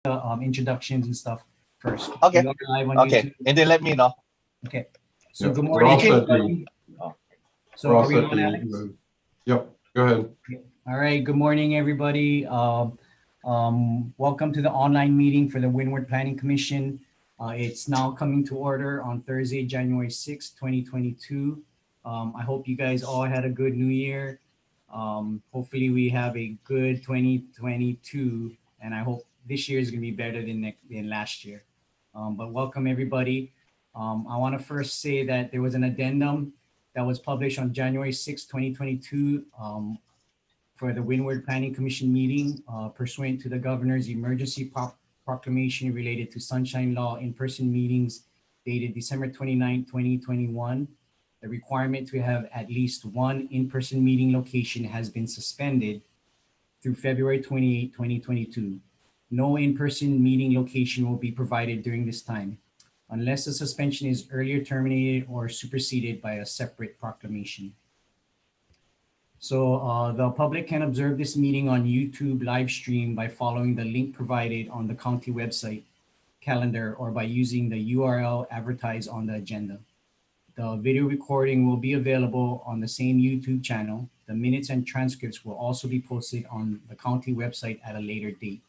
the introductions and stuff first. Okay. We are live on Okay. YouTube. And then let me know. Okay. So Yep, good we're morning, all set, everybody. Oh. So We're all are we set, on, Dean. Alex? Yep, go ahead. All right. Good morning, everybody. Welcome to the online meeting for the Windward Planning Commission. It's now coming to order on Thursday, January 6th, 2022. I hope you guys all had a good New Year. Hopefully we have a good 2022, and I hope this year is going to be better than last year. But welcome, everybody. I want to first say that there was an addendum that was published on January 6, 2022 for the Windward Planning Commission meeting pursuant to the governor's emergency proclamation related to Sunshine Law in-person meetings dated December 29, 2021. The requirement to have at least one in-person meeting location has been suspended through February 28, 2022. No in-person meeting location will be provided during this time, unless the suspension is earlier terminated or superseded by a separate proclamation. So the public can observe this meeting on YouTube live stream by following the link provided on the county website calendar or by using the URL advertised on the agenda. The video recording will be available on the same YouTube channel. The minutes and transcripts will also be posted on the county website at a later date.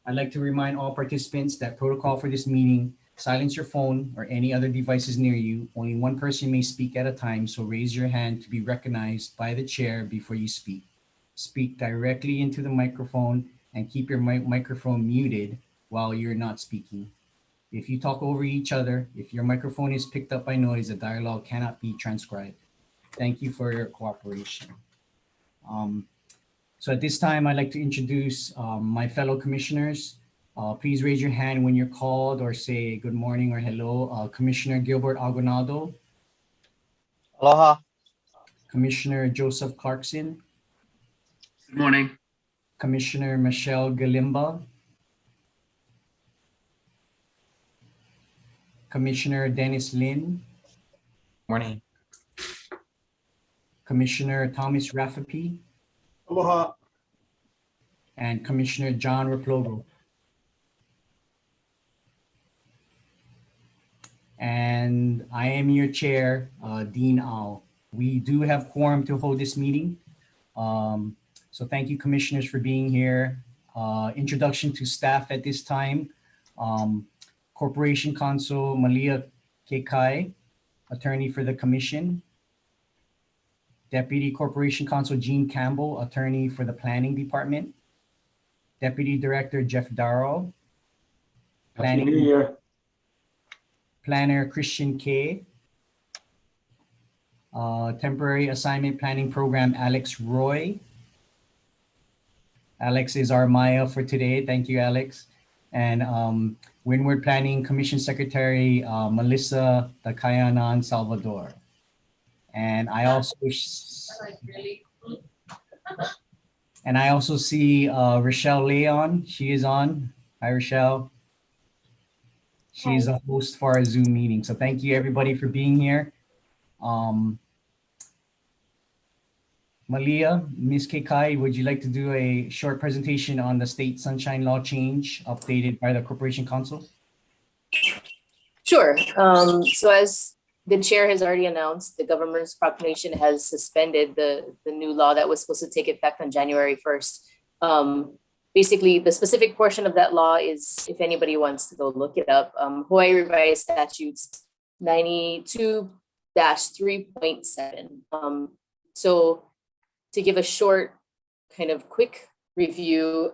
I'd like to remind all participants that protocol for this meeting: silence your phone or any other devices near you. Only one person may speak at a time, so raise your hand to be recognized by the chair before you speak. Speak directly into the microphone and keep your microphone muted while you're not speaking. If you talk over each other, if your microphone is picked up by noise, the dialogue cannot be transcribed. Thank you for your cooperation. So at this time, I'd like to introduce my fellow commissioners. Please raise your hand when you're called or say good morning or hello. Commissioner Gilbert Agonado. Aloha. Commissioner Joseph Clarkson. Good morning. Commissioner Michelle Galimba. Commissioner Dennis Lin. Morning. Commissioner Thomas Rafferty. Aloha. And Commissioner John Replogo. And I am your chair, Dean Au. We do have quorum to hold this meeting. So thank you, commissioners, for being here. Introduction to staff at this time. Corporation Counsel Malia Kekai, attorney for the commission. Deputy Corporation Counsel Gene Campbell, attorney for the planning department. Deputy Director Jeff Darrow. Planner Christian K. Temporary Assignment Planning Program Alex Roy. Alex is our Maya for today. Thank you, Alex. And Windward Planning Commission Secretary Melissa Takayanan Salvador. And I also see Rochelle Leon. She is on. Hi, Rochelle. She's a host for our Zoom meeting. So thank you, everybody, for being here. Malia, Ms. Kekai, would you like to do a short presentation on the state sunshine law change updated by the Corporation Council? Sure. So as the chair has already announced, the governor's proclamation has suspended the new law that was supposed to take effect on January 1st. Basically, the specific portion of that law is, if anybody wants to go look it up, Hawaii Revised Statutes 92-3.7. So to give a short kind of quick review,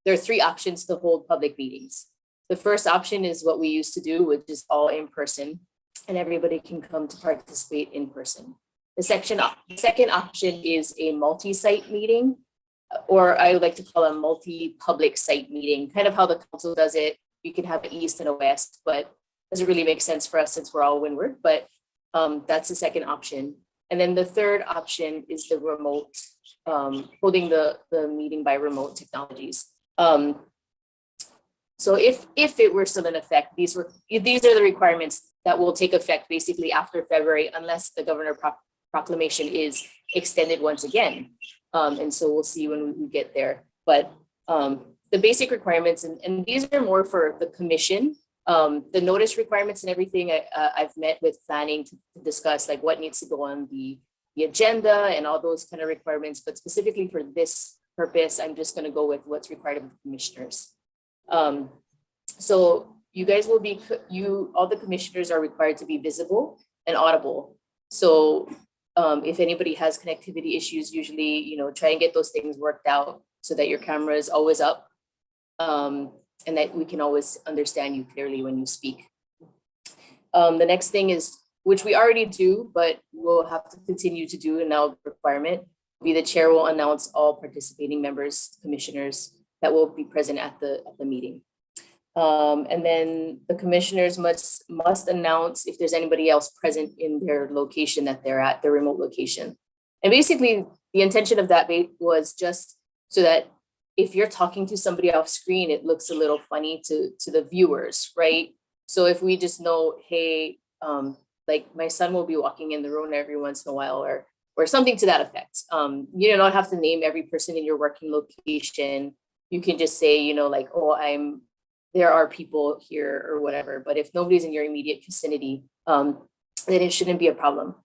there are three options to hold public meetings. The first option is what we used to do, which is all in person, and everybody can come to participate in person. The second option is a multi-site meeting, or I would like to call a multi-public site meeting, kind of how the council does it. You can have an east and a west, but doesn't really make sense for us since we're all Windward, but that's the second option. And then the third option is the remote, holding the meeting by remote technologies. So if it were still in effect, these are the requirements that will take effect basically after February, unless the governor proclamation is extended once again. And so we'll see when we get there. But the basic requirements, and these are more for the commission. The notice requirements and everything, I've met with planning to discuss like what needs to go on the agenda and all those kind of requirements. But specifically for this purpose, I'm just going to go with what's required of the commissioners. So you guys will be, all the commissioners are required to be visible and audible. So if anybody has connectivity issues, usually, you know, try and get those things worked out so that your camera is always up, and that we can always understand you clearly when you speak. The next thing is, which we already do, but we'll have to continue to do, and now requirement, be the chair will announce all participating members, commissioners that will be present at the meeting. And then the commissioners must announce if there's anybody else present in their location that they're at, their remote location. And basically the intention of that was just so that if you're talking to somebody off screen, it looks a little funny to the viewers, right? So if we just know, hey, like my son will be walking in the room every once in a while, or something to that effect. You do not have to name every person in your working location. You can just say, you know, like, oh, there are people here or whatever. But if nobody's in your immediate vicinity, then it shouldn't be a problem.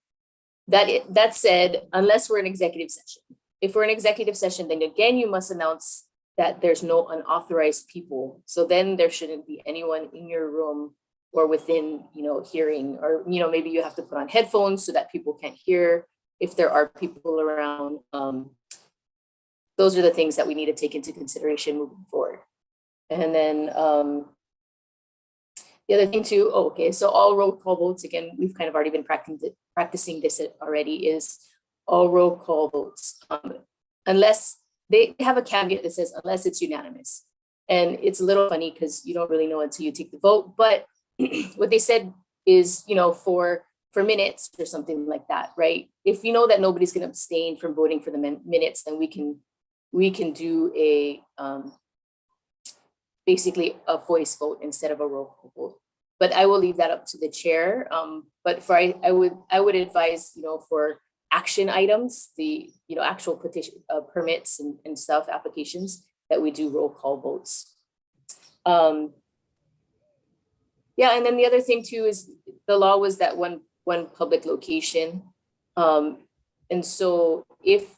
That said, unless we're in executive session. If we're in executive session, then again, you must announce that there's no unauthorized people. So then there shouldn't be anyone in your room or within, you know, hearing, or, you know, maybe you have to put on headphones so that people can't hear if there are people around. Those are the things that we need to take into consideration moving forward. And then the other thing too, so all roll call votes, again, we've kind of already been practicing this already, is all roll call votes. Unless they have a caveat that says, unless it's unanimous. And it's a little funny because you don't really know until you take the vote. But what they said is, you know, for minutes or something like that, right? If you know that nobody's going to abstain from voting for the minutes, then we can do a basically a voice vote instead of a roll call vote. But I will leave that up to the chair. But I would advise, you know, for action items, the, you know, actual petition permits and stuff, applications, that we do roll call votes. Yeah, and then the other thing too is the law was that one public location. And so if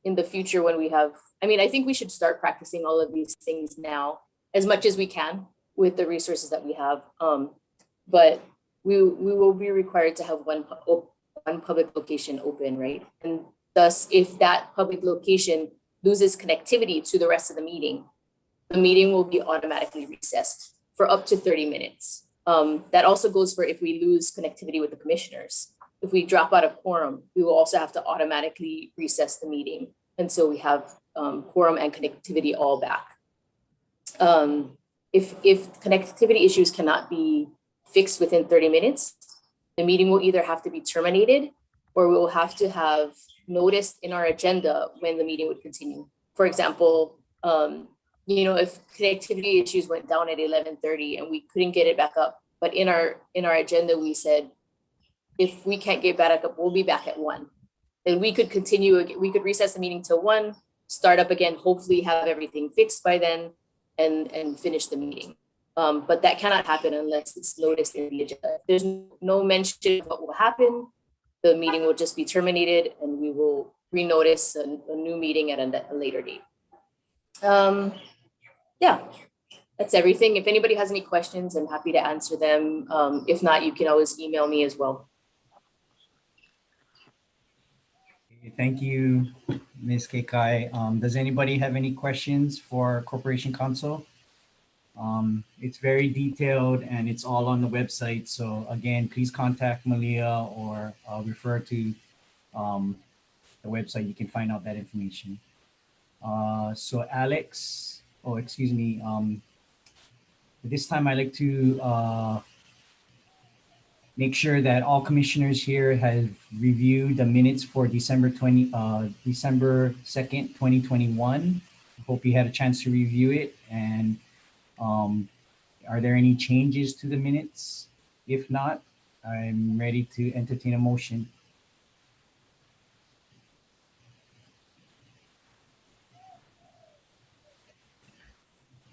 in the future when we have, I mean, I think we should start practicing all of these things now as much as we can with the resources that we have. But we will be required to have one public location open, right? And thus, if that public location loses connectivity to the rest of the meeting will be automatically recessed for up to 30 minutes. That also goes for if we lose connectivity with the commissioners. If we drop out of quorum, we will also have to automatically recess the meeting. And so we have quorum and connectivity all back. If connectivity issues cannot be fixed within 30 minutes, the meeting will either have to be terminated or we will have to have noticed in our agenda when the meeting would continue. For example, you know, if connectivity issues went down at 11:30 and we couldn't get it back up, but in our agenda, we said, if we can't get back up, we'll be back at 1. Then we could continue, we could recess the meeting till 1, start up again, hopefully have everything fixed by then and finish the meeting. But that cannot happen unless it's noticed in the agenda. There's no mention of what will happen. The meeting will just be terminated and we will renotice a new meeting at a later date. Yeah, that's everything. If anybody has any questions, I'm happy to answer them. If not, you can always email me as well. Thank you, Ms. Kekai. Does anybody have any questions for Corporation Counsel? It's very detailed and it's all on the website. So again, please contact Malia or refer to the website. You can find out that information. So Alex, excuse me. This time I'd like to make sure that all commissioners here have reviewed the minutes for December 2nd, 2021. Hope you had a chance to review it. And are there any changes to the minutes? If not, I'm ready to entertain a motion.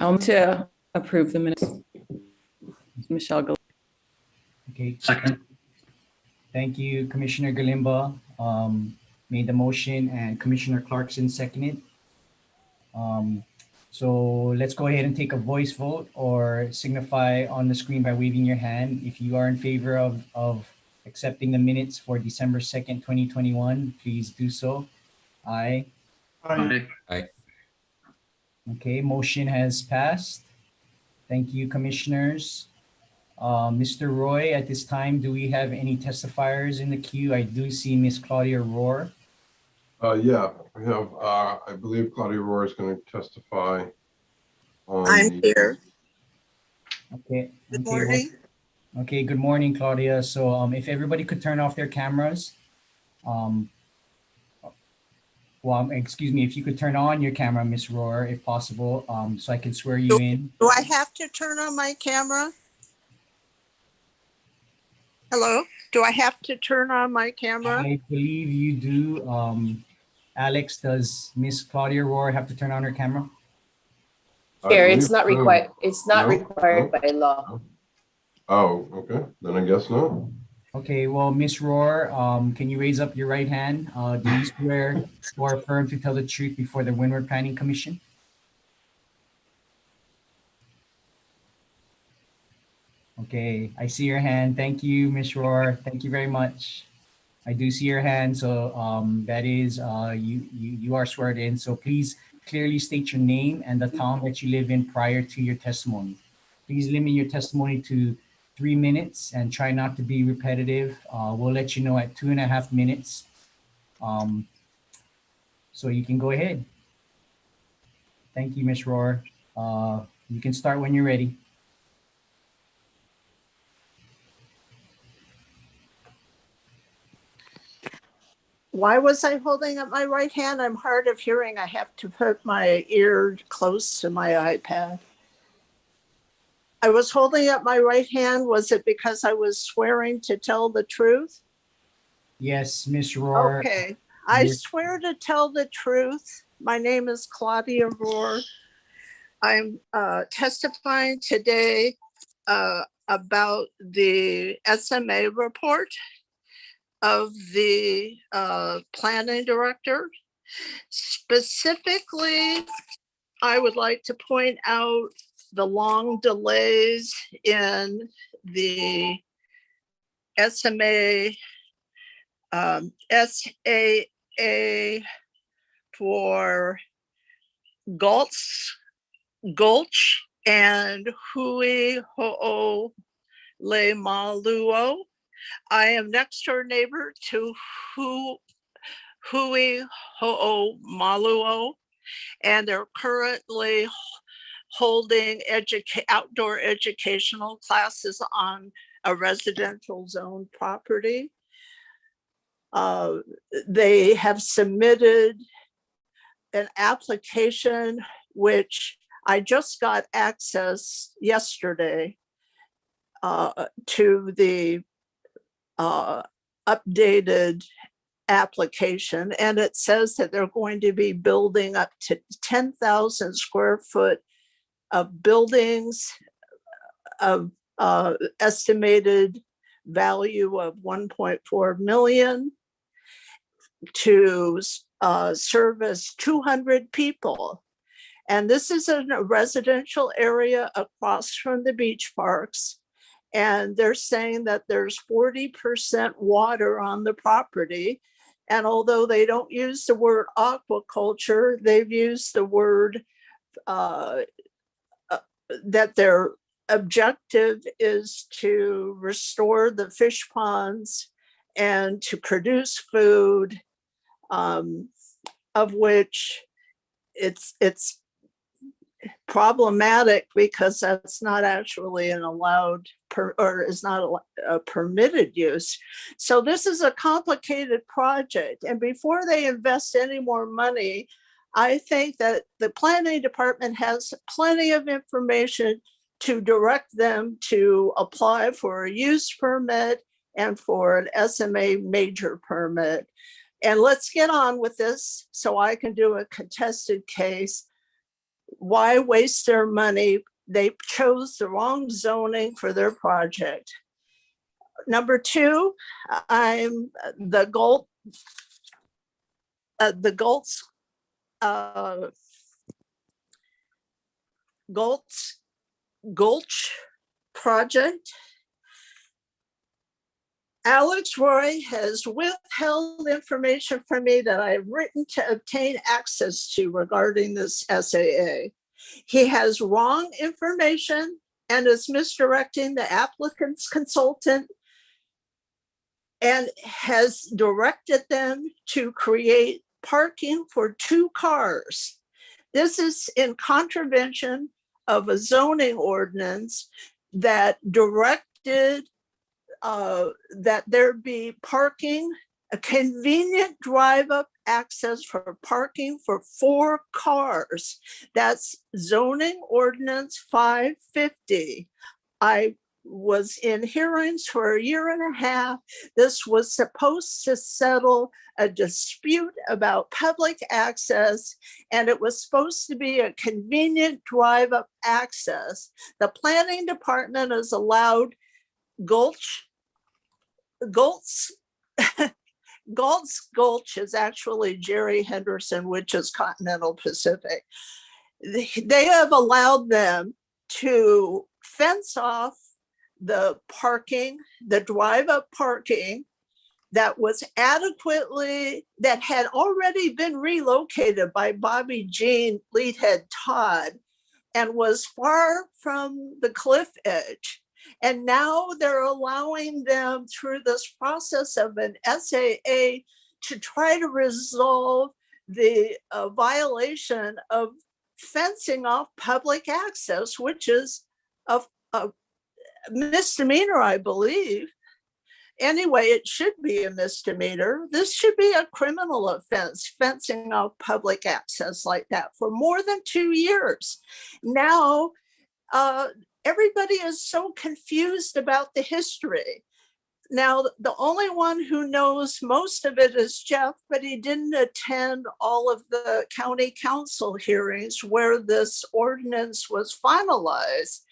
I'll move to approve the minutes. Michelle Gal- Okay. Second. Thank you, Commissioner Galimba, made the motion and Commissioner Clarkson seconded. So let's go ahead and take a voice vote or signify on the screen by waving your hand. If you are in favor of accepting the minutes for December 2nd, 2021, please do so. Aye. Aye. Okay, motion has passed. Thank you, commissioners. Mr. Roy, at this time, do we have any testifiers in the queue? I do see Miss Claudia Rohr. Yeah, we have, I believe Claudia Rohr is going to testify on I'm the, here. Okay. Good okay, morning. Okay, good morning, Claudia. So if everybody could turn off their cameras. Excuse me, if you could turn on your camera, Miss Rohr, if possible, so I can swear you in. Do I have to turn on my camera? Hello? Do I have to turn on my camera? I believe you do. Alex, does Miss Claudia Rohr have to turn on her camera? I Chair, believe it's not so. required, it's not No? required No? by law. Oh, okay, then I guess not. Okay, well, Miss Rohr, can you raise up your right hand? Do you swear or affirm to tell the truth before the Windward Planning Commission? Okay, I see your hand. Thank you, Miss Rohr. Thank you very much. I do see your hand, so that is you are sworn in. So please clearly state your name and the town that you live in prior to your testimony. Please limit your testimony to 3 minutes and try not to be repetitive. We'll let you know at 2.5 minutes. So you can go ahead. Thank you, Ms. Rohr. You can start when you're ready. Why was I holding up my right hand? I'm hard of hearing. I have to put my ear close to my iPad. I was holding up my right hand. Was it because I was swearing to tell the truth? Yes, Ms. Rohr. Okay, I you're- swear to tell the truth. My name is Claudia Rohr. I'm testifying today about the SMA report of the planning director. Specifically, I would like to point out the long delays in the SMA, SAA for Gulch and Hui Ho'o Le Maluo. I am next door neighbor to Hui Ho'o Maluo, and they're currently holding outdoor educational classes on a residential zone property. They have submitted an application, which I just got access yesterday to the updated application, and it says that they're going to be building up to 10,000 square foot of buildings of estimated value of 1.4 million to service 200 people. And this is in a residential area across from the beach parks. And they're saying that there's 40% water on the property. And although they don't use the word aquaculture, they've used the word that their objective is to restore the fish ponds and to produce food, of which it's problematic because that's not actually an allowed or is not a permitted use. So this is a complicated project, and before they invest any more money, I think that the planning department has plenty of information to direct them to apply for a use permit and for an SMA major permit. And let's get on with this so I can do a contested case. why waste their money? They chose the wrong zoning for their project. Number two, I'm the Gulch project. Alex Roy has withheld information from me that I've written to obtain access to regarding this SAA. He has wrong information and is misdirecting the applicant's consultant and has directed them to create parking for 2 cars. This is in contravention of a zoning ordinance that directed that there be parking, a convenient drive-up access for parking for 4 cars. That's zoning ordinance 550. I was in hearings for 1.5 years. This was supposed to settle a dispute about public access, and it was supposed to be a convenient drive-up access. The planning department has allowed Gulch is actually Jerry Henderson, which is Continental Pacific. They have allowed them to fence off the parking, the drive-up parking that had already been relocated by Bobby Jean Leadhead Todd and was far from the cliff edge. And now they're allowing them through this process of an SAA to try to resolve the violation of fencing off public access, which is a misdemeanor, I believe. Anyway, it should be a misdemeanor. This should be a criminal offense, fencing off public access like that for more than 2 years. Now, everybody is so confused about the history. Now, the only one who knows most of it is Jeff, but he didn't attend all of the county council hearings where this ordinance was finalized.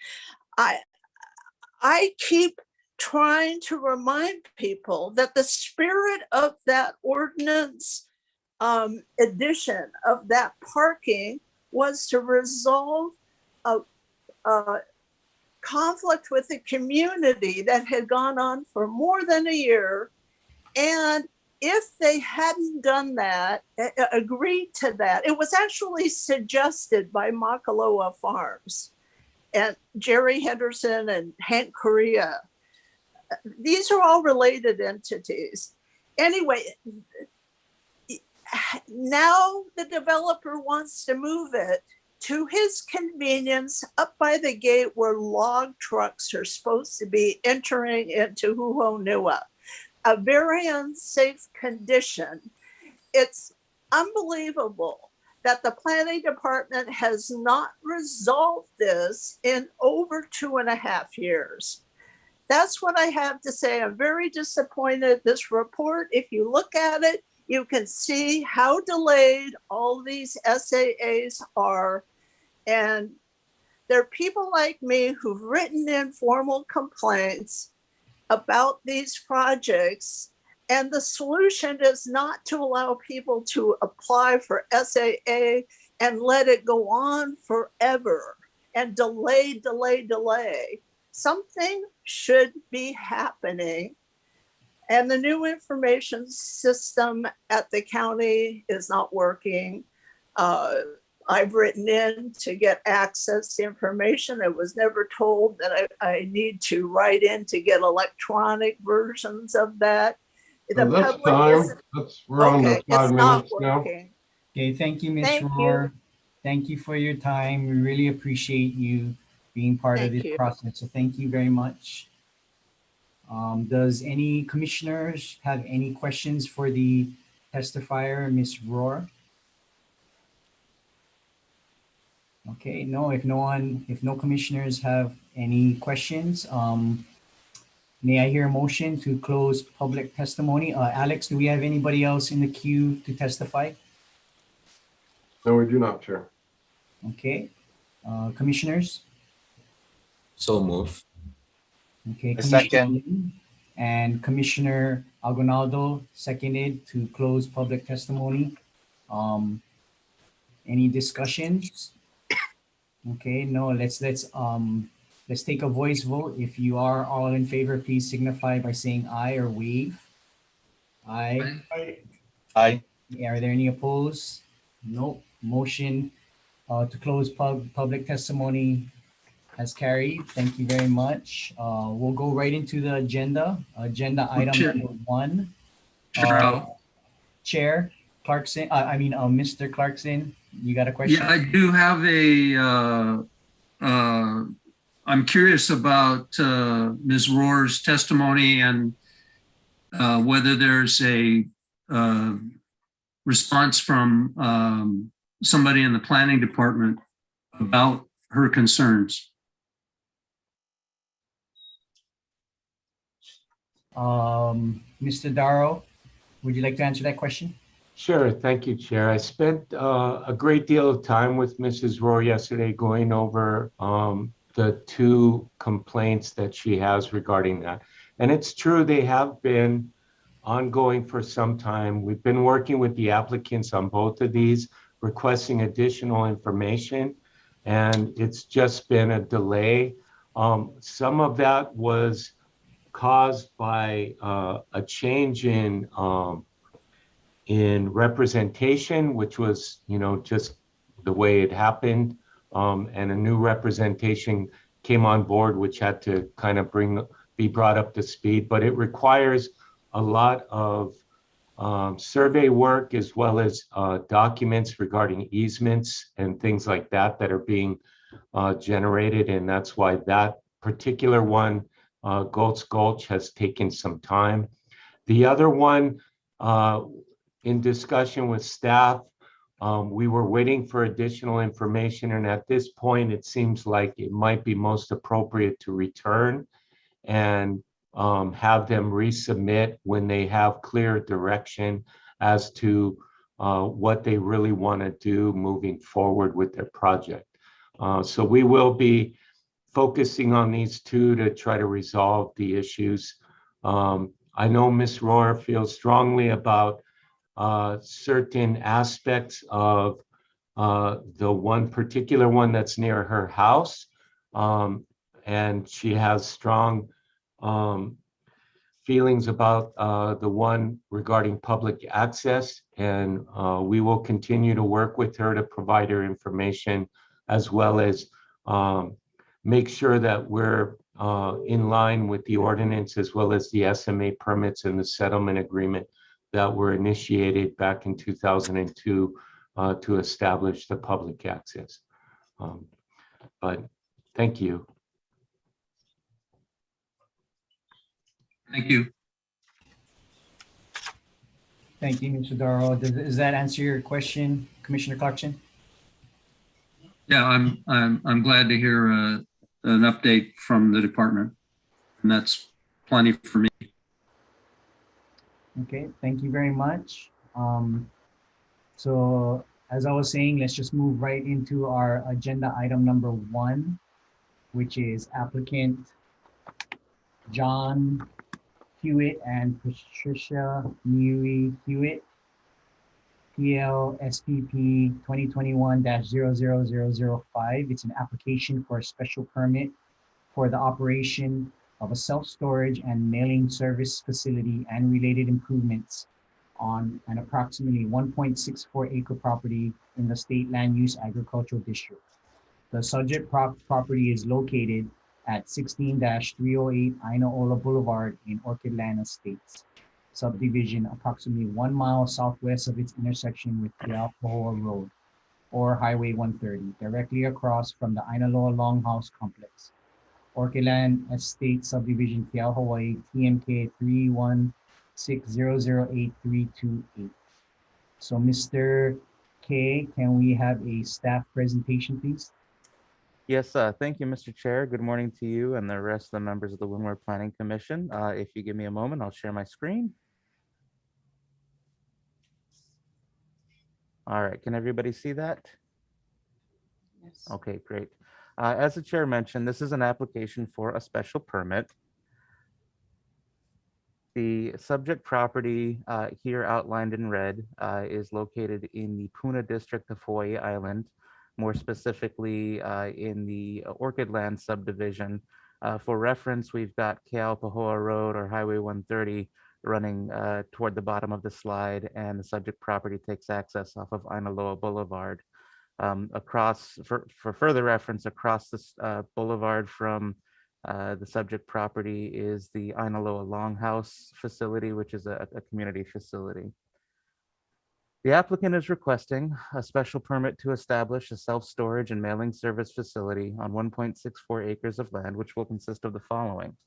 I keep trying to remind people that the spirit of that ordinance edition of that parking was to resolve a conflict with the community that had gone on for more than a year. And if they hadn't done that, agreed to that, it was actually suggested by Makaloa Farms and Jerry Henderson and Hank Correa. These are all related entities. Anyway, now the developer wants to move it to his convenience up by the gate where log trucks are supposed to be entering into Huhonua, a very unsafe condition. It's unbelievable that the planning department has not resolved this in over 2.5 years. That's what I have to say. I'm very disappointed. This report, if you look at it, you can see how delayed all these SAAs are. And there are people like me who've written in formal complaints about these projects. And the solution is not to allow people to apply for SAA and let it go on forever and delay. Something should be happening. And the new information system at the county is not working. I've written in to get access to information. I was never told that I need to write in to get electronic versions of that. The That's public time. isn't- We're on Okay, to 5 it's not minutes now. working. Okay, thank you, Ms. Thank you. Rohr. Thank you for your time. We really appreciate you being part of Thank this you. process. So thank you very much. Does any commissioners have any questions for the testifier, Ms. Rohr? Okay, no, if no commissioners have any questions, may I hear a motion to close public testimony? Alex, do we have anybody else in the queue to testify? No, we do not, Chair. Okay, commissioners? So move. Okay, A Commissioner second. Lim and Commissioner Aguinaldo seconded to close public testimony. Any discussions? Okay, no, let's take a voice vote. If you are all in favor, please signify by saying aye or wave. Aye. Aye. Are there any opposed? Nope. Motion to close public testimony has carried. Thank you very much. We'll go right into the agenda. Agenda item Chair. number 1. Chair, Chair Clarkson, Mr. Clarkson, you got a question? yeah, I do have I'm curious about Ms. Rohr's testimony and whether there's a response from somebody in the planning department about her concerns. Mr. Darrow, would you like to answer that question? Sure. Thank you, Chair. I spent a great deal of time with Mrs. Rohr yesterday going over the 2 complaints that she has regarding that. And it's true, they have been ongoing for some time. We've been working with the applicants on both of these, requesting additional information, and it's just been a delay. Some of that was caused by a change in representation, which was, just the way it happened. And a new representation came on board, which had to kind of be brought up to speed. But it requires a lot of survey work as well as documents regarding easements and things like that that are being generated. And that's why that particular one, Goats Gulch, has taken some time. The other one, in discussion with staff, we were waiting for additional information, and at this point, it seems like it might be most appropriate to return and have them resubmit when they have clear direction as to what they really want to do moving forward with their project. So we will be focusing on these 2 to try to resolve the issues. I know Ms. Rohr feels strongly about certain aspects of the one particular one that's near her house. And she has strong feelings about the one regarding public access. And we will continue to work with her to provide her information, as well as make sure that we're in line with the ordinance, as well as the SMA permits and the settlement agreement that were initiated back in 2002 to establish the public access. But thank you. Thank you. Thank you, Mr. Darrow. Does that answer your question, Commissioner Clarkson? Yeah, I'm glad to hear an update from the department, and that's plenty for me. Okay, thank you very much. So as I was saying, let's just move right into our agenda item number 1, which is applicant John Hewitt and Patricia Newy Hewitt, PL SPP 2021-00005. It's an application for a special permit for the operation of a self-storage and mailing service facility and related improvements on an approximately 1.64 acre property in the State Land Use Agricultural District. The subject property is located at 16-308 Ainaola Boulevard in Orchid Land Estates subdivision, approximately 1 mile southwest of its intersection with Kealoha Road or Highway 130, directly across from the Ainaloa Longhouse Complex. Orchid Land Estate Subdivision, Kealoha, Hawaii, TMK 316008328. So Mr. K, can we have a staff presentation, please? Yes, thank you, Mr. Chair. Good morning to you and the rest of the members of the Windward Planning Commission. If you give me a moment, I'll share my screen. All right, can everybody see that? Okay, great. As the chair mentioned, this is an application for a special permit. The subject property here outlined in red is located in the Puna district of Hawaii Island, more specifically in the Orchid Land subdivision. For reference, we've got Keaupahoa Road or Highway 130 running toward the bottom of the slide, and the subject property takes access off of Ainaloa Boulevard. For further reference, across this boulevard from the subject property is the Ainaloa Longhouse facility, which is a community facility. The applicant is requesting a special permit to establish a self-storage and mailing service facility on 1.64 acres of land, which will consist of the following.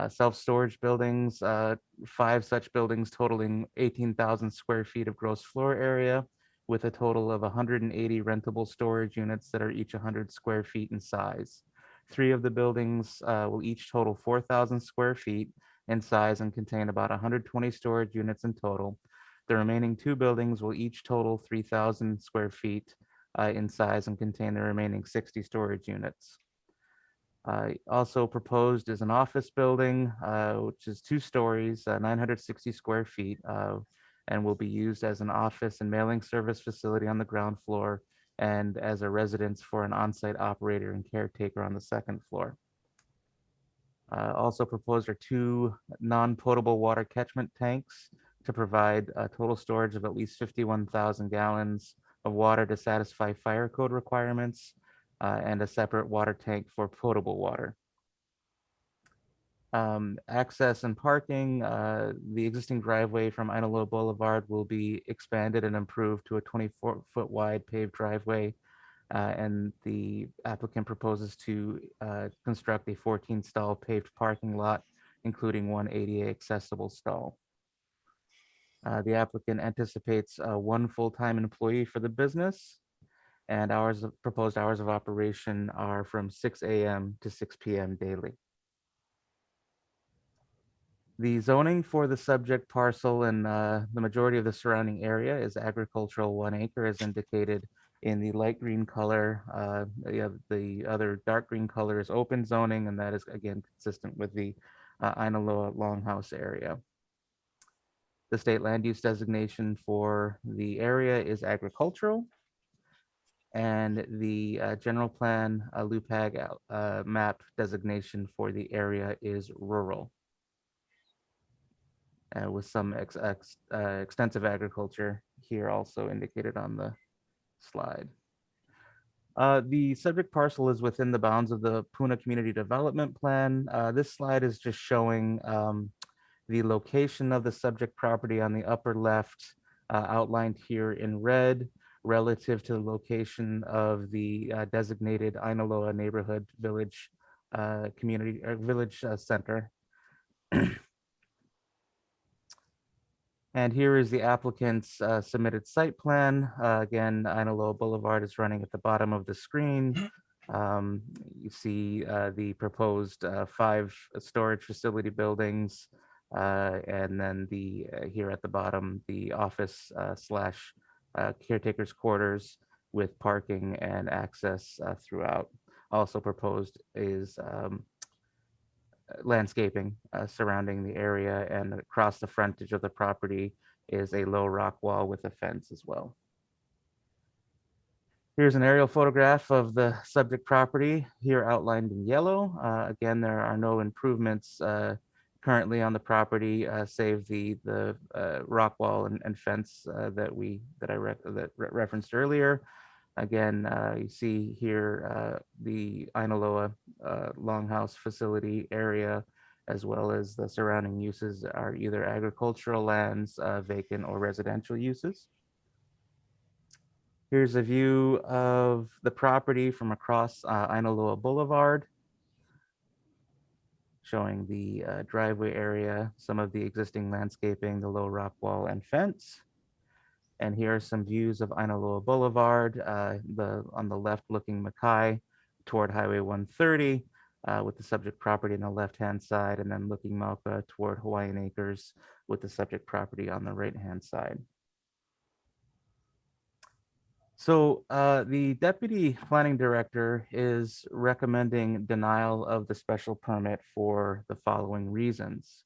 Self-storage buildings, 5 such buildings totaling 18,000 square feet of gross floor area, with a total of 180 rentable storage units that are each 100 square feet in size. 3 of the buildings will each total 4,000 square feet in size and contain about 120 storage units in total. The remaining 2 buildings will each total 3,000 square feet in size and contain the remaining 60 storage units. Also proposed is an office building, which is 2 stories, 960 square feet, and will be used as an office and mailing service facility on the ground floor and as a residence for an on-site operator and caretaker on the 2nd floor. Also proposed are 2 non-potable water catchment tanks to provide a total storage of at least 51,000 gallons of water to satisfy fire code requirements, and a separate water tank for potable water. Access and parking, the existing driveway from Ainaloa Boulevard will be expanded and improved to a 24-foot wide paved driveway, and the applicant proposes to construct a 14-stall paved parking lot, including 1 ADA accessible stall. The applicant anticipates 1 full-time employee for the business, and proposed hours of operation are from 6 a.m. to 6 p.m. daily. The zoning for the subject parcel and the majority of the surrounding area is agricultural 1 acre, as indicated in the light green color. The other dark green color is open zoning, and that is again consistent with the Ainaloa Longhouse area. The state land use designation for the area is agricultural, and the general plan LUPAG map designation for the area is rural, with some extensive agriculture here also indicated on the slide. The subject parcel is within the bounds of the Puna Community Development Plan. This slide is just showing the location of the subject property on the upper left, outlined here in red, relative to the location of the designated Ainaloa Neighborhood Village Community or Village Center. And here is the applicant's submitted site plan. Again, Ainaloa Boulevard is running at the bottom of the screen. You see the proposed 5 storage facility buildings, and then here at the bottom, the office slash caretaker's quarters with parking and access throughout. Also proposed is landscaping surrounding the area, and across the frontage of the property is a low rock wall with a fence as well. Here's an aerial photograph of the subject property here outlined in yellow. Again, there are no improvements currently on the property, save the rock wall and fence that I referenced earlier. Again, you see here the Ainaloa Longhouse facility area, as well as the surrounding uses are either agricultural lands, vacant, or residential uses. Here's a view of the property from across Ainaloa Boulevard, showing the driveway area, some of the existing landscaping, the low rock wall and fence. And here are some views of Ainaloa Boulevard, on the left looking Mackay toward Highway 130, with the subject property on the left-hand side, and then looking Mauka toward Hawaiian Acres with the subject property on the right-hand side. So the deputy planning director is recommending denial of the special permit for the following reasons.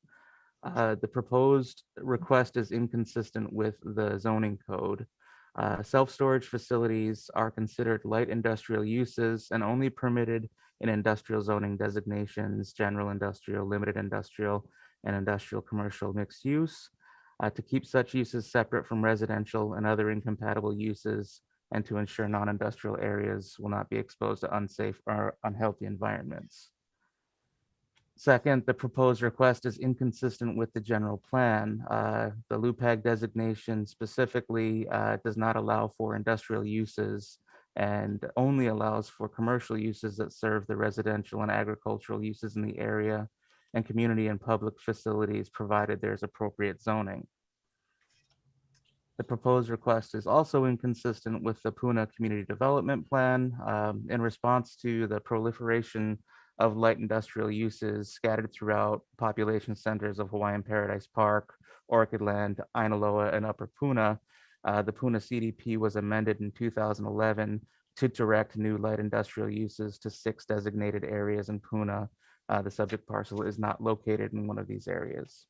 The proposed request is inconsistent with the zoning code. Self-storage facilities are considered light industrial uses and only permitted in industrial zoning designations, general industrial, limited industrial, and industrial commercial mixed use. To keep such uses separate from residential and other incompatible uses, and to ensure non-industrial areas will not be exposed to unsafe or unhealthy environments. Second, the proposed request is inconsistent with the general plan. The LUPAG designation specifically does not allow for industrial uses and only allows for commercial uses that serve the residential and agricultural uses in the area and community and public facilities, provided there's appropriate zoning. The proposed request is also inconsistent with the Puna Community Development Plan. In response to the proliferation of light industrial uses scattered throughout population centers of Hawaiian Paradise Park, Orchid Land, Ainaloa, and Upper Puna, the Puna CDP was amended in 2011 to direct new light industrial uses to 6 designated areas in Puna. The subject parcel is not located in one of these areas.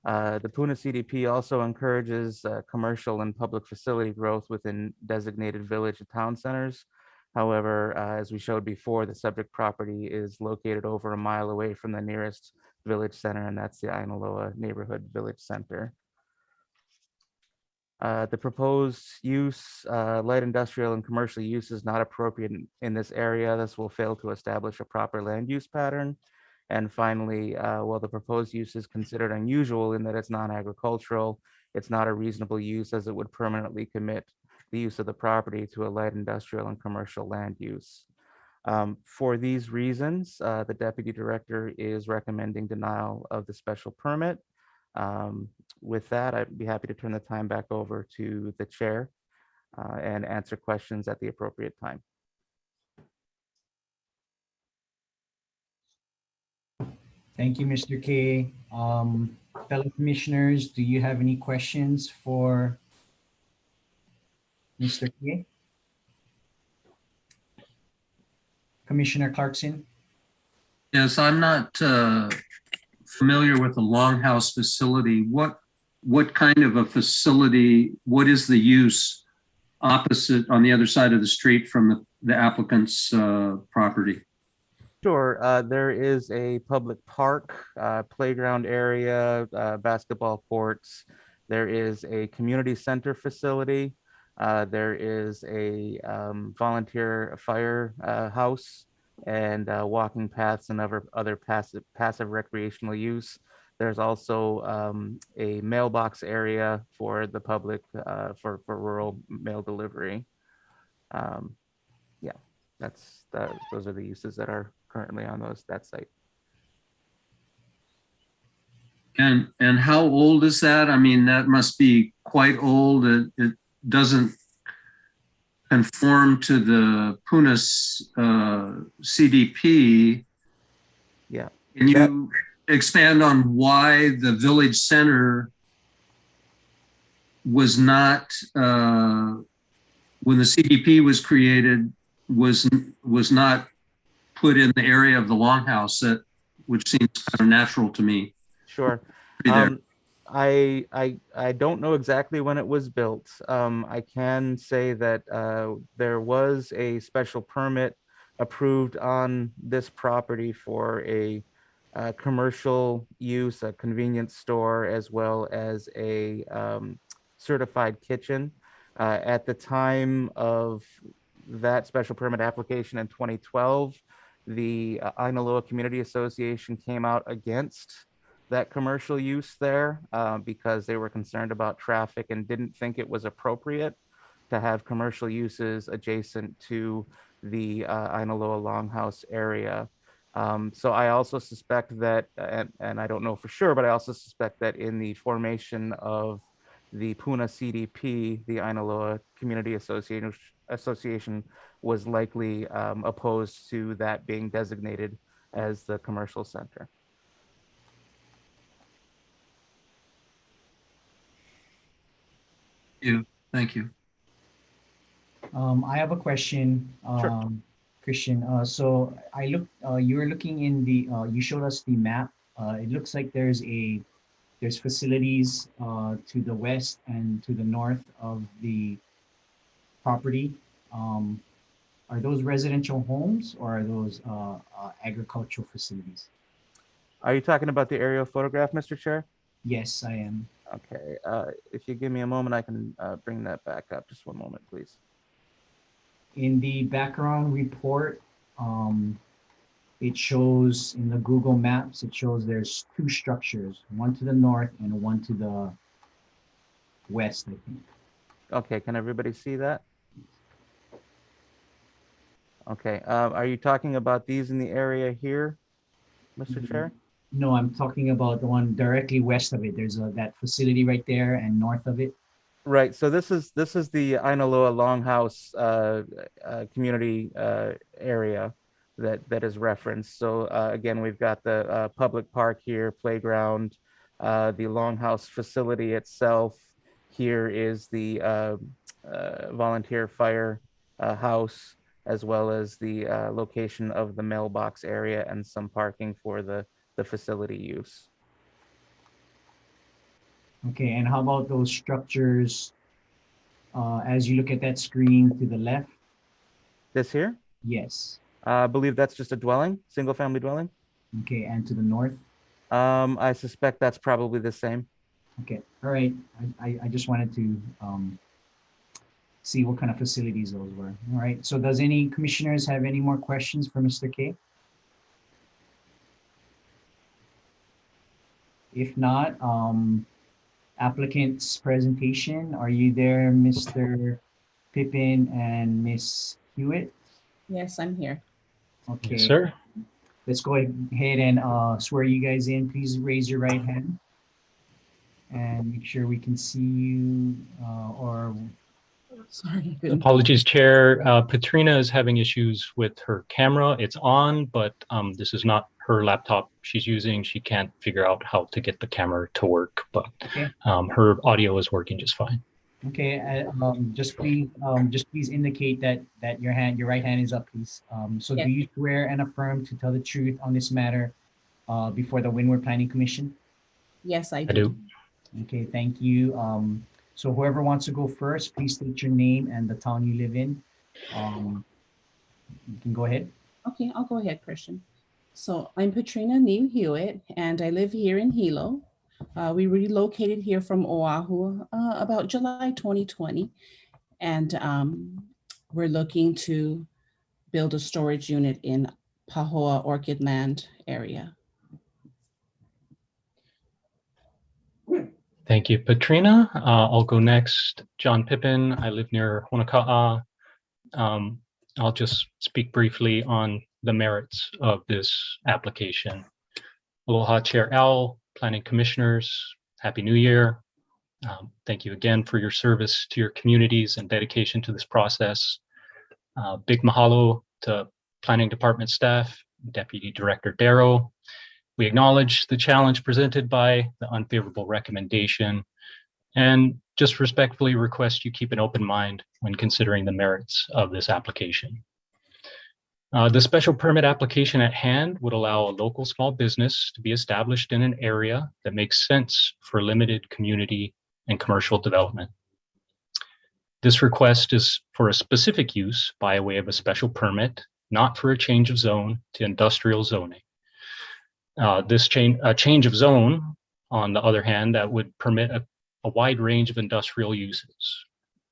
The Puna CDP also encourages commercial and public facility growth within designated village and town centers. However, as we showed before, the subject property is located over a mile away from the nearest village center, and that's the Ainaloa Neighborhood Village Center. The proposed use, light industrial and commercial use, is not appropriate in this area. This will fail to establish a proper land use pattern. And finally, while the proposed use is considered unusual in that it's non-agricultural, it's not a reasonable use, as it would permanently commit the use of the property to a light industrial and commercial land use. For these reasons, the deputy director is recommending denial of the special permit. With that, I'd be happy to turn the time back over to the chair and answer questions at the appropriate time. Thank you, Mr. K. Fellow commissioners, do you have any questions for Mr. K? Commissioner Clarkson? Yes, I'm not familiar with the Longhouse facility. What kind of a facility, what is the use opposite on the other side of the street from the applicant's property? Sure, there is a public park, playground area, basketball courts. There is a community center facility. There is a volunteer fire house and walking paths and other passive recreational use. There's also a mailbox area for the public for rural mail delivery. Yeah, those are the uses that are currently on that site. And how old is that? I mean, that must be quite old. It doesn't conform to the Puna CDP. Yeah. Can you expand on why the village center was not, when the CDP was created, was not put in the area of the Longhouse, which seems kind of natural to me? Sure. I don't know exactly when it was built. I can say that there was a special permit approved on this property for a commercial use, a convenience store, as well as a certified kitchen. At the time of that special permit application in 2012, the Ainaloa Community Association came out against that commercial use there because they were concerned about traffic and didn't think it was appropriate to have commercial uses adjacent to the Ainaloa Longhouse area. So I also suspect that, and I don't know for sure, but I also suspect that in the formation of the Puna CDP, the Ainaloa Community Association was likely opposed to that being designated as the commercial center. Thank you. I have a question, Christian. So I looked, you were looking in the, you showed us the map. It looks like there's facilities to the west and to the north of the property. Um, are those residential homes or are those agricultural facilities? Are you talking about the aerial photograph, Mr. Chair? Yes, I am. Okay, if you give me a moment, I can bring that back up. Just one moment, please. In the background report, it shows in the Google Maps, it shows there's two structures, one to the north and one to the west, I think. Okay, can everybody see that? Okay, are you talking about these in the area here, Mr. Chair? No, I'm talking about the one directly west of it. There's that facility right there and north of it. Right, so this is the Ainaloa Longhouse community area that is referenced. So again, we've got the public park here, playground, the Longhouse facility itself. Here is the volunteer fire house, as well as the location of the mailbox area and some parking for the facility use. Okay, and how about those structures as you look at that screen to the left? This here? Yes. I believe that's just a dwelling, single family dwelling. Okay, and to the north? I suspect that's probably the same. Okay, all right. I just wanted to see what kind of facilities those were. All right, so does any commissioners have any more questions for Mr. K? If not, applicant's presentation, are you there, Mr. Pippin and Miss Hewitt? Yes, I'm here. Okay. Yes, sir. Let's go ahead and swear you guys in. Please raise your right hand and make sure we can see you or Sorry. I couldn't- Apologies, Chair. Patrina is having issues with her camera. It's on, but this is not her laptop she's using. She can't figure out how to get the camera to work, but okay. her audio is working just fine. Okay, just please indicate that your right hand is up, please. So Yes. do you swear and affirm to tell the truth on this matter before the Windward Planning Commission? Yes, I I do. do. Okay, thank you. So whoever wants to go first, please state your name and the town you live in. You can go ahead. Okay, I'll go ahead, Christian. So I'm Patrina New Hewitt, and I live here in Hilo. We relocated here from Oahu about July 2020, and we're looking to build a storage unit in Pahoa Orchid Land area. Thank you, Patrina. I'll go next. John Pippin. I live near Honoka'a. I'll just speak briefly on the merits of this application. Aloha, Chair Al, Planning Commissioners. Happy New Year. Thank you again for your service to your communities and dedication to this process. Big mahalo to Planning Department staff, Deputy Director Darrow. We acknowledge the challenge presented by the unfavorable recommendation and just respectfully request you keep an open mind when considering the merits of this application. The special permit application at hand would allow a local small business to be established in an area that makes sense for limited community and commercial development. This request is for a specific use by way of a special permit, not for a change of zone to industrial zoning. This change of zone, on the other hand, that would permit a wide range of industrial uses.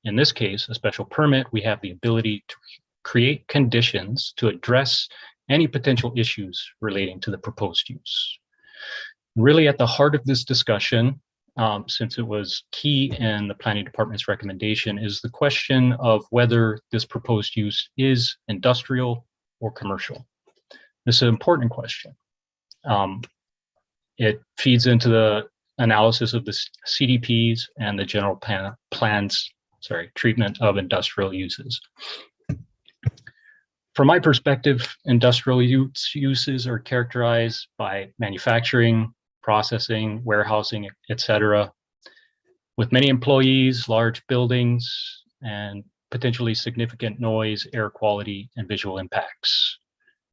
In this case, a special permit, we have the ability to create conditions to address any potential issues relating to the proposed use. Really at the heart of this discussion, since it was key in the Planning Department's recommendation, is the question of whether this proposed use is industrial or commercial. This is an important question. It feeds into the analysis of the CDPs and the general plans, treatment of industrial uses. From my perspective, industrial uses are characterized by manufacturing, processing, warehousing, etc., with many employees, large buildings, and potentially significant noise, air quality, and visual impacts.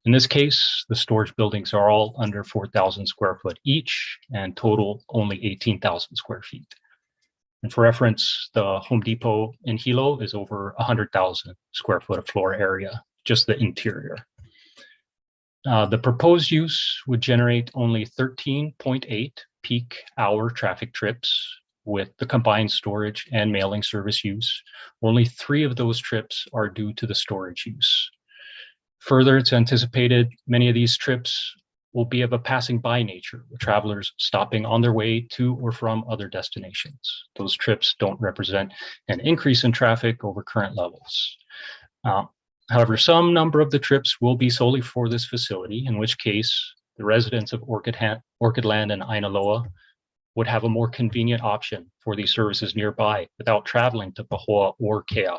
In this case, the storage buildings are all under 4,000 square foot each and total only 18,000 square feet. And for reference, the Home Depot in Hilo is over 100,000 square foot of floor area, just the interior. The proposed use would generate only 13.8 peak hour traffic trips with the combined storage and mailing service use. Only 3 of those trips are due to the storage use. Further, it's anticipated many of these trips will be of a passing by nature, with travelers stopping on their way to or from other destinations. Those trips don't represent an increase in traffic over current levels. However, some number of the trips will be solely for this facility, in which case the residents of Orchid Land and Ainaloa would have a more convenient option for these services nearby without traveling to Pahoa or Keao.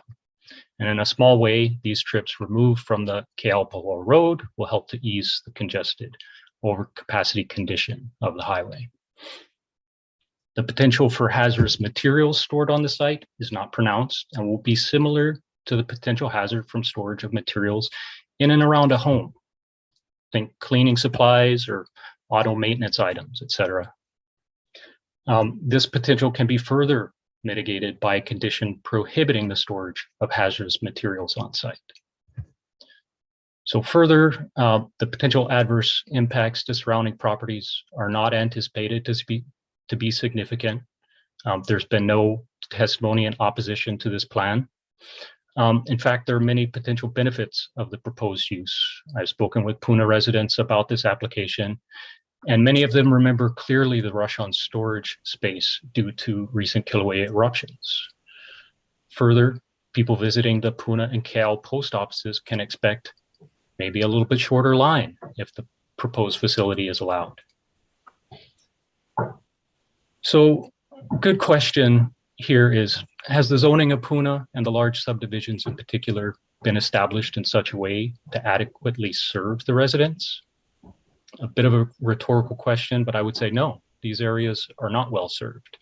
And in a small way, these trips removed from the Keao-Pahoa Road will help to ease the congested overcapacity condition of the highway. The potential for hazardous materials stored on the site is not pronounced and will be similar to the potential hazard from storage of materials in and around a home. Think cleaning supplies or auto maintenance items, etc. This potential can be further mitigated by a condition prohibiting the storage of hazardous materials on site. So further, the potential adverse impacts to surrounding properties are not anticipated to be significant. There's been no testimony in opposition to this plan. In fact, there are many potential benefits of the proposed use. I've spoken with Puna residents about this application, and many of them remember clearly the rush on storage space due to recent Kilauea eruptions. Further, people visiting the Puna and Keao post offices can expect maybe a little bit shorter line if the proposed facility is allowed. So, good question here is, has the zoning of Puna and the large subdivisions in particular been established in such a way to adequately serve the residents? A bit of a rhetorical question, but I would say no, these areas are not well served.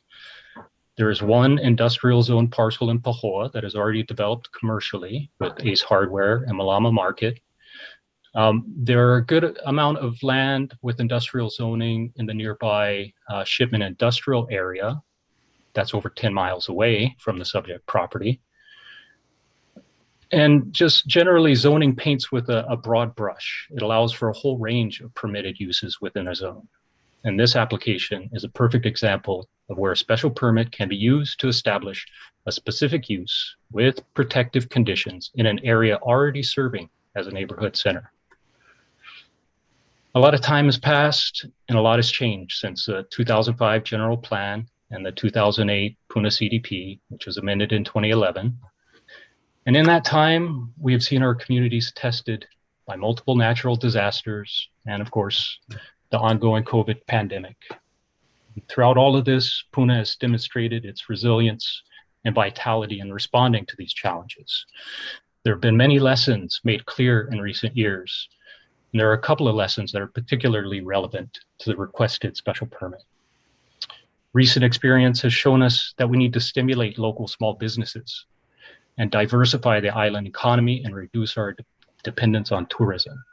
There is one industrial zone parcel in Pahoa that is already developed commercially with Ace Hardware and Malama Market. There are a good amount of land with industrial zoning in the nearby Shipment Industrial area that's over 10 miles away from the subject property. And just generally, zoning paints with a broad brush. It allows for a whole range of permitted uses within a zone. And this application is a perfect example of where a special permit can be used to establish a specific use with protective conditions in an area already serving as a neighborhood center. A lot of time has passed and a lot has changed since the 2005 general plan and the 2008 Puna CDP, which was amended in 2011. And in that time, we have seen our communities tested by multiple natural disasters and, of course, the ongoing COVID pandemic. Throughout all of this, Puna has demonstrated its resilience and vitality in responding to these challenges. There have been many lessons made clear in recent years, and there are a couple of lessons that are particularly relevant to the requested special permit. Recent experience has shown us that we need to stimulate local small businesses and diversify the island economy and reduce our dependence on tourism.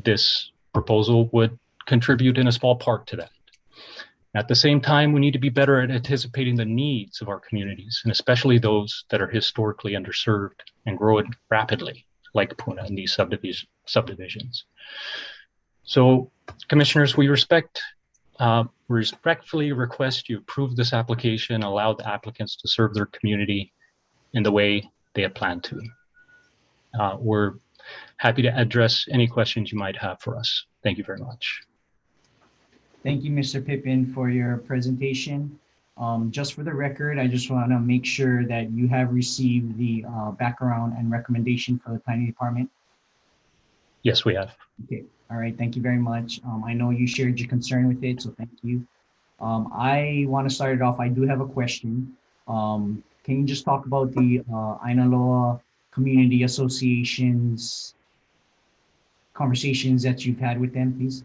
This proposal would contribute in a small part to that. At the same time, we need to be better at anticipating the needs of our communities, and especially those that are historically underserved and growing rapidly, like Puna and these subdivisions. So, commissioners, we respectfully request you approve this application and allow the applicants to serve their community in the way they have planned to. We're happy to address any questions you might have for us. Thank you very much. Thank you, Mr. Pippin, for your presentation. Just for the record, I just want to make sure that you have received the background and recommendation for the planning department. Yes, we have. Okay, all right, thank you very much. I know you shared your concern with it, so thank you. I want to start it off. I do have a question. Can you just talk about the Ainaloa Community Association's conversations that you've had with them, please?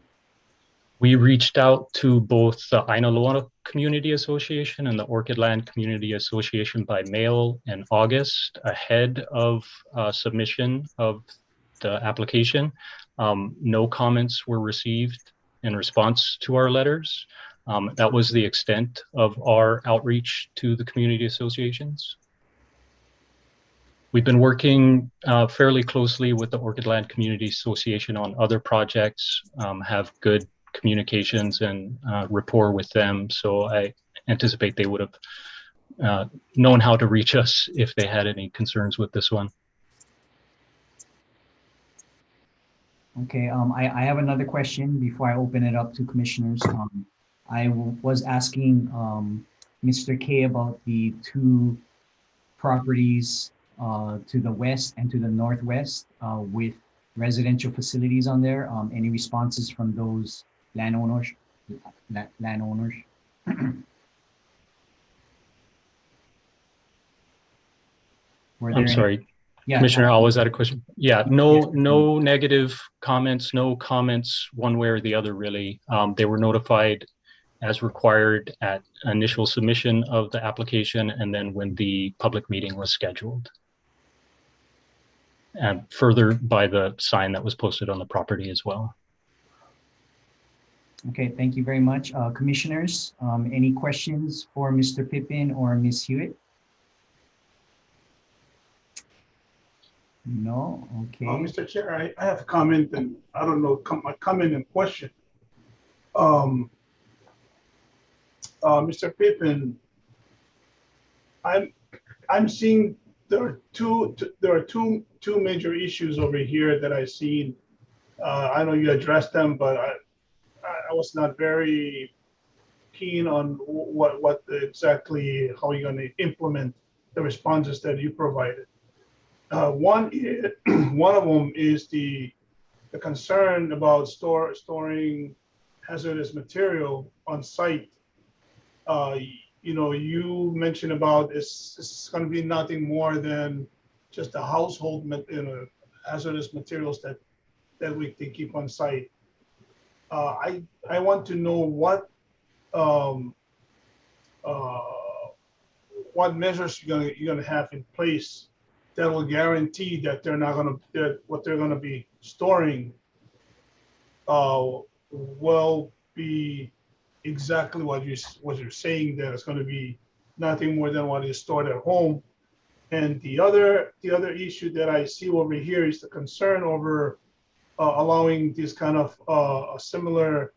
We reached out to both the Ainaloa Community Association and the Orchid Land Community Association by mail in August ahead of submission of the application. No comments were received in response to our letters. That was the extent of our outreach to the community associations. We've been working fairly closely with the Orchid Land Community Association on other projects, have good communications and rapport with them. So I anticipate they would have known how to reach us if they had any concerns with this one. Okay, I have another question before I open it up to commissioners. Was asking Mr. K about the two properties to the west and to the northwest with residential facilities on there. Any responses from those landowners? Were there I'm any- sorry, Yeah, Commissioner, was that a question? Yeah, no, Yes. no negative comments, no comments one way or the other, really. They were notified as required at initial submission of the application and then when the public meeting was scheduled. And further by the sign that was posted on the property as well. Okay, thank you very much. Commissioners, any questions for Mr. Pippin or Ms. Hewitt? No, okay. Mr. Chair, I have a comment and I don't know, a comment and question. Mr. Pippin, I'm seeing there are two major issues over here that I seen. I know you addressed them, but I was not very keen on what exactly how you're going to implement the responses that you provided. One of them is the concern about storing hazardous material on site. You know, you mentioned about it's going to be nothing more than just the household, hazardous materials that we can keep on site. I want to know what measures you're gonna have in place that will guarantee that what they're gonna be storing will be exactly what you're saying, that it's going to be nothing more than what is stored at home. And the other issue that I see over here is the concern over allowing this kind of a similar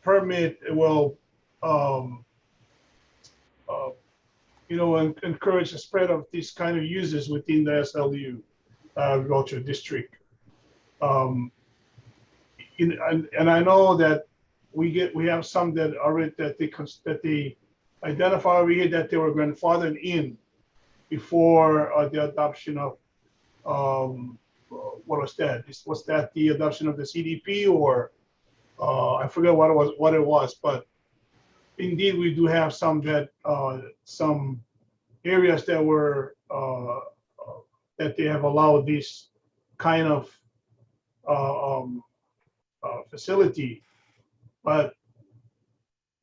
permit will encourage the spread of these kind of uses within the SLU agriculture district. And I know that we have some that already that they identify over here that they were grandfathered in before the adoption of what was that? Was that the adoption of the CDP, or I forget what it was, but indeed we do have some that some areas that were that they have allowed this kind of facility. But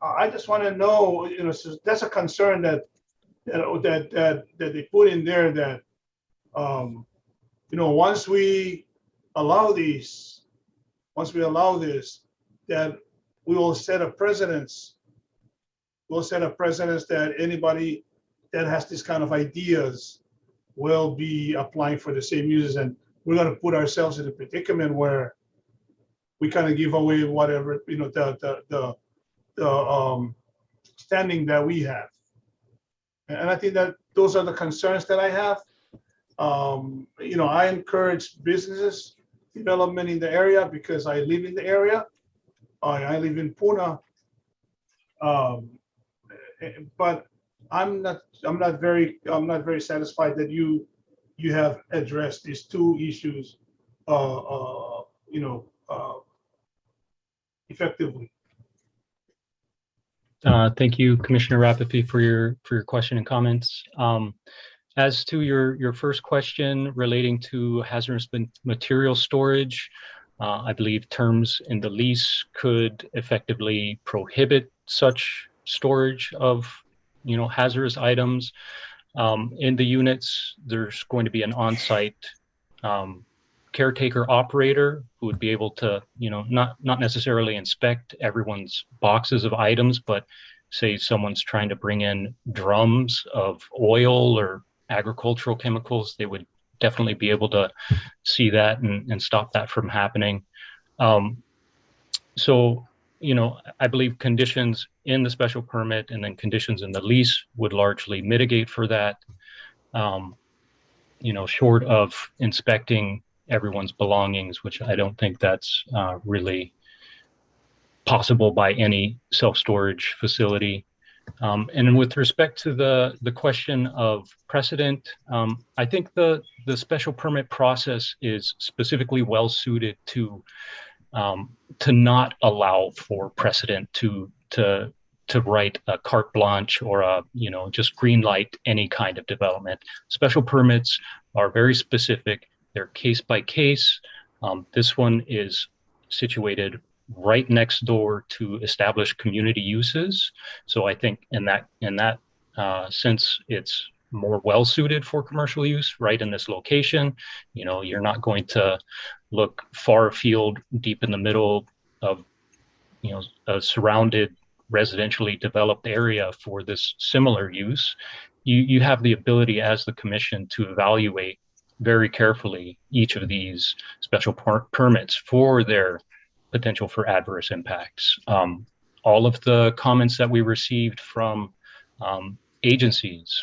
I just want to know, so that's a concern that they put in there, that once we allow this, that we will set a precedence. We'll set a precedence that anybody that has this kind of ideas will be applying for the same uses, and we're going to put ourselves in a predicament where we kind of give away whatever the standing that we have. And I think that those are the concerns that I have. I encourage businesses development in the area because I live in the area. I live in Puna, but I'm not very satisfied that you have addressed these two issues, effectively. Thank you, Commissioner Rapapi, for your question and comments. As to your first question relating to hazardous material storage, I believe terms in the lease could effectively prohibit such storage of, hazardous items. In the units, there's going to be an on-site caretaker operator who would be able to, not necessarily inspect everyone's boxes of items, but say someone's trying to bring in drums of oil or agricultural chemicals, they would definitely be able to see that and stop that from happening. So, I believe conditions in the special permit and then conditions in the lease would largely mitigate for that. Short of inspecting everyone's belongings, which I don't think that's really possible by any self-storage facility. And with respect to the question of precedent, I think the special permit process is specifically well suited to not allow for precedent to write a carte blanche or just green light any kind of development. Special permits are very specific. They're case by case. This one is situated right next door to established community uses. So I think in that sense, it's more well suited for commercial use right in this location. You're not going to look far afield, deep in the middle of a surrounded residentially developed area for this similar use. You have the ability as the commission to evaluate very carefully each of these special permits for their potential for adverse impacts. All of the comments that we received from agencies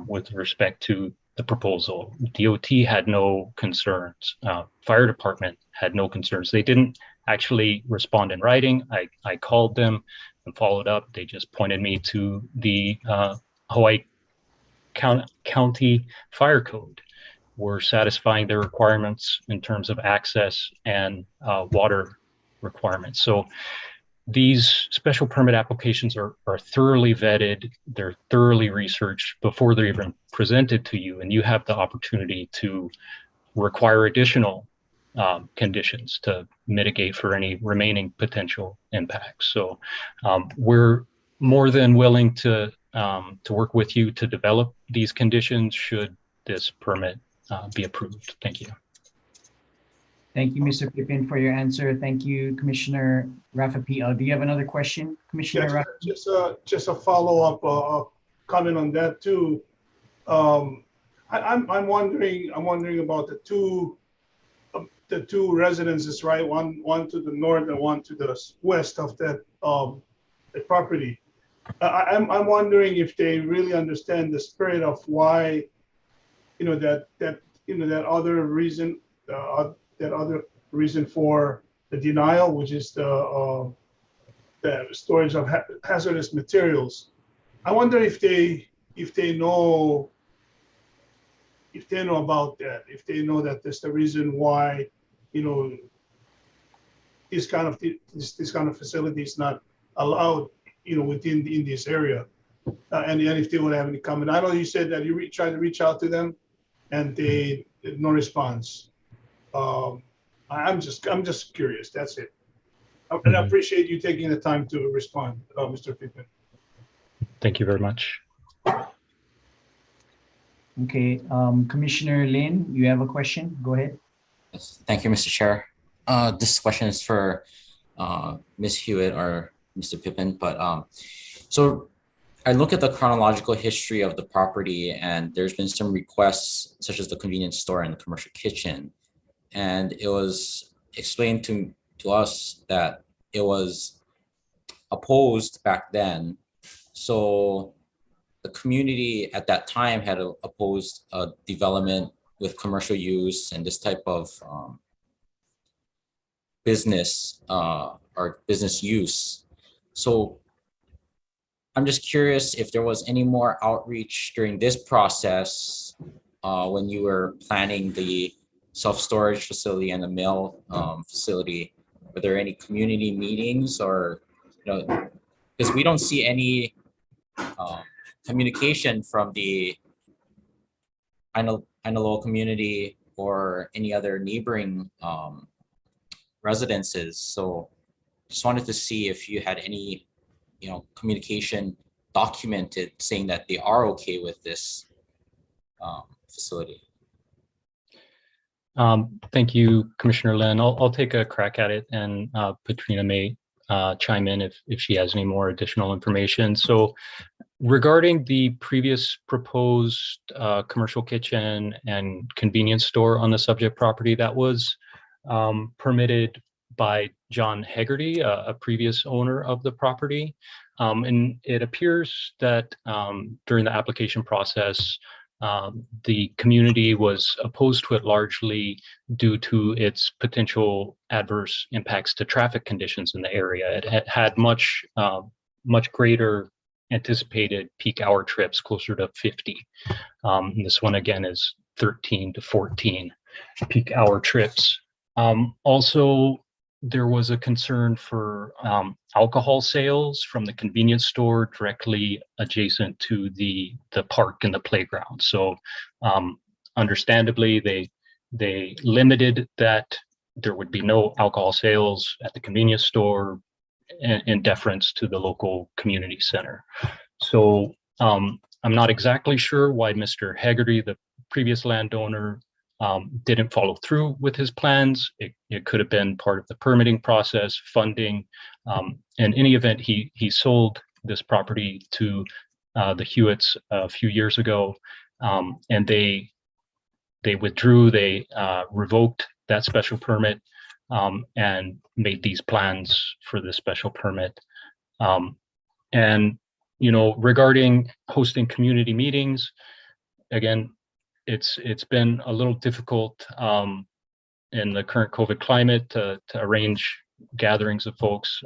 with respect to the proposal, DOT had no concerns. Fire department had no concerns. They didn't actually respond in writing. I called them and followed up. They just pointed me to the Hawaii County Fire Code. We're satisfying their requirements in terms of access and water requirements. So these special permit applications are thoroughly vetted. They're thoroughly researched before they're even presented to you, and you have the opportunity to require additional conditions to mitigate for any remaining potential impacts. So we're more than willing to work with you to develop these conditions should this permit be approved. Thank you. Thank you, Mr. Pippin, for your answer. Thank you, Commissioner Rafapi. Do you have another question, Commissioner Rafapi? Just a follow-up comment on that too. I'm wondering about the two residences, right? One to the north and one to the west of that the property. I'm wondering if they really understand the spirit of why, that other reason, that other reason for the denial, which is the storage of hazardous materials. I wonder if they know about that, if they know that that's the reason why, this kind of facility is not allowed, within in this area, and if they would have any comment. I know you said that you tried to reach out to them, and they no response. I'm just curious. That's it. And I appreciate you taking the time to respond, Mr. Pippin. Thank you very much. Okay, Commissioner Lin, you have a question? Go ahead. Yes, thank you, Mr. Chair. This question is for Ms. Hewitt or Mr. Pippin, but so I look at the chronological history of the property, and there's been some requests such as the convenience store and the commercial kitchen. And it was explained to us that it was opposed back then. So the community at that time had opposed development with commercial use and this type of business or business use. So I'm just curious if there was any more outreach during this process when you were planning the self-storage facility and the mill facility. Were there any community meetings or, because we don't see any communication from the Ainaloa community or any other neighboring residences. So just wanted to see if you had any, communication documented saying that they are okay with this facility. Thank you, Commissioner Lin. I'll take a crack at it, and Petrina may chime in if she has any more additional information. So regarding the previous proposed commercial kitchen and convenience store on the subject property, that was permitted by John Hegarty, a previous owner of the property. And it appears that during the application process, the community was opposed to it largely due to its potential adverse impacts to traffic conditions in the area. It had much greater anticipated peak hour trips, closer to 50. And this one again is 13 to 14 peak hour trips. Also, there was a concern for alcohol sales from the convenience store directly adjacent to the park and the playground. So understandably, they limited that there would be no alcohol sales at the convenience store in deference to the local community center. So I'm not exactly sure why Mr. Hegarty, the previous landowner, didn't follow through with his plans. It could have been part of the permitting process, funding. In any event, he sold this property to the Hewitts a few years ago, and they withdrew, they revoked that special permit and made these plans for this special permit. And, regarding hosting community meetings, again, it's been a little difficult in the current COVID climate to arrange gatherings of folks.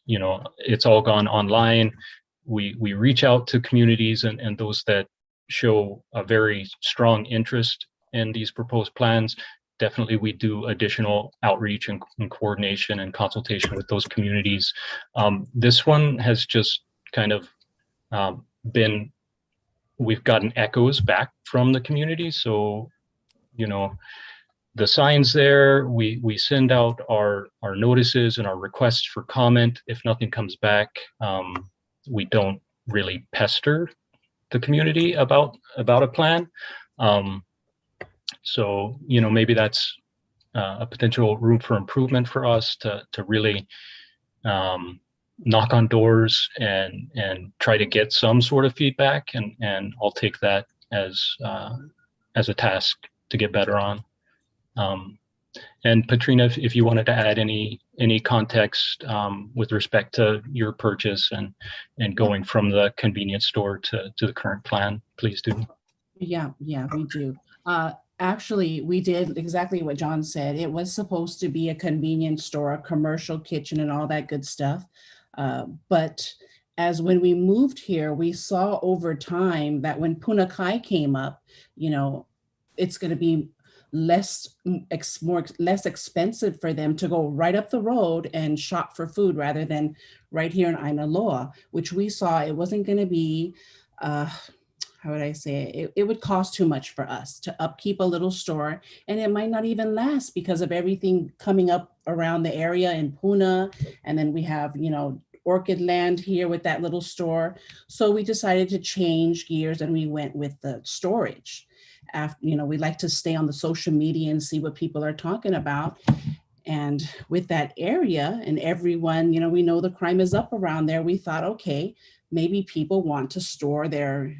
It's all gone online. We reach out to communities and those that show a very strong interest in these proposed plans. Definitely, we do additional outreach and coordination and consultation with those communities. This one has just kind of been, we've gotten echoes back from the community. So, the signs there, we send out our notices and our requests for comment. If nothing comes back, we don't really pester the community about a plan. So, maybe that's a potential room for improvement for us to really knock on doors and try to get some sort of feedback, and I'll take that as a task to get better on. And Petrina, if you wanted to add any context with respect to your purchase and going from the convenience store to the current plan, please do. Yeah, we do. Actually, we did exactly what John said. It was supposed to be a convenience store, a commercial kitchen and all that good stuff. But as when we moved here, we saw over time that when Punakai came up, it's going to be less expensive for them to go right up the road and shop for food rather than right here in Ainaloa, which we saw it wasn't going to be, how would I say it? It would cost too much for us to upkeep a little store, and it might not even last because of everything coming up around the area in Puna. And then we have, Orchid Land here with that little store. So we decided to change gears and we went with the storage. After, we like to stay on the social media and see what people are talking about. And with that area and everyone, we know the crime is up around there. We thought, okay, maybe people want to store their,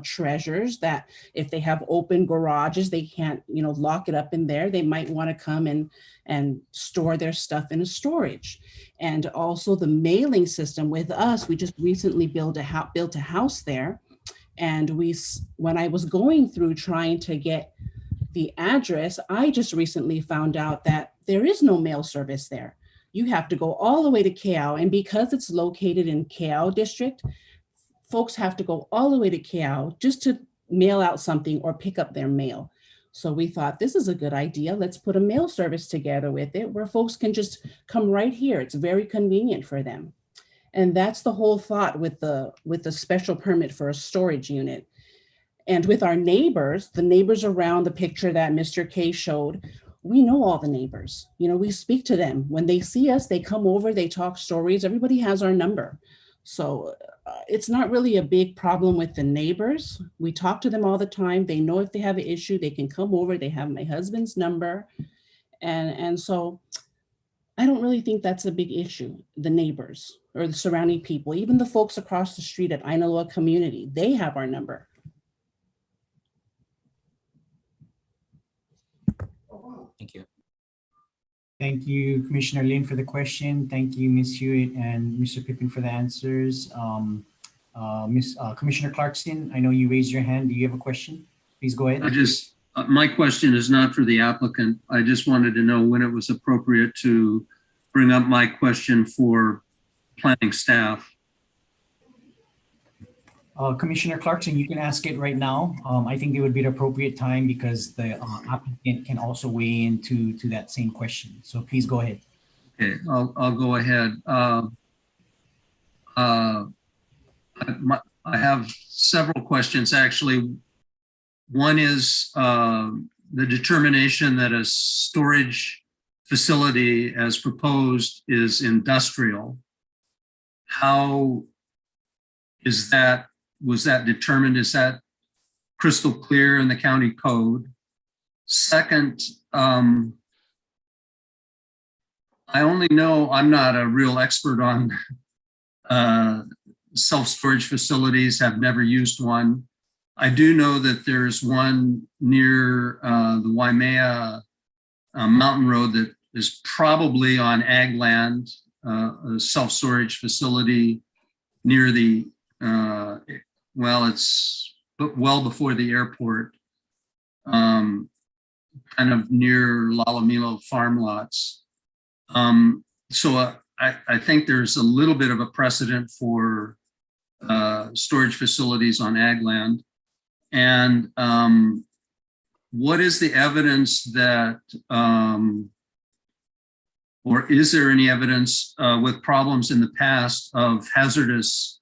treasures that if they have open garages, they can't, lock it up in there. They might want to come and store their stuff in a storage. And also the mailing system with us, we just recently built a house there. And when I was going through trying to get the address, I just recently found out that there is no mail service there. You have to go all the way to Keao. And because it's located in Keao district, folks have to go all the way to Keao just to mail out something or pick up their mail. So we thought this is a good idea. Let's put a mail service together with it where folks can just come right here. It's very convenient for them. And that's the whole thought with the special permit for a storage unit. And with our neighbors, the neighbors around the picture that Mr. K showed, we know all the neighbors. You know, we speak to them. When they see us, they come over, they talk stories. Everybody has our number. So it's not really a big problem with the neighbors. We talk to them all the time. They know if they have an issue, they can come over. They have my husband's number. And so I don't really think that's a big issue, the neighbors or the surrounding people, even the folks across the street at Ainaloa community, they have our number. Thank you. Thank you, Commissioner Lin, for the question. Thank you, Ms. Hewitt and Mr. Pippin, for the answers. Commissioner Clarkson, I know you raised your hand. Do you have a question? Please go ahead. My question is not for the applicant. I just wanted to know when it was appropriate to bring up my question for planning staff. Commissioner Clarkson, you can ask it right now. I think it would be the appropriate time because the applicant can also weigh into that same question. So please go ahead. Okay, I'll go ahead. I have several questions, actually. One is the determination that a storage facility as proposed is industrial. How is that, was that determined? Is that crystal clear in the county code? Second, I only know, I'm not a real expert on self-storage facilities, have never used one. I do know that there's one near the Waimea Mountain Road that is probably on ag land, a self-storage facility near the, well, it's well before the airport, kind of near Lalamilo farm lots. So I think there's a little bit of a precedent for storage facilities on ag land. And what is the evidence that, or is there any evidence with problems in the past of hazardous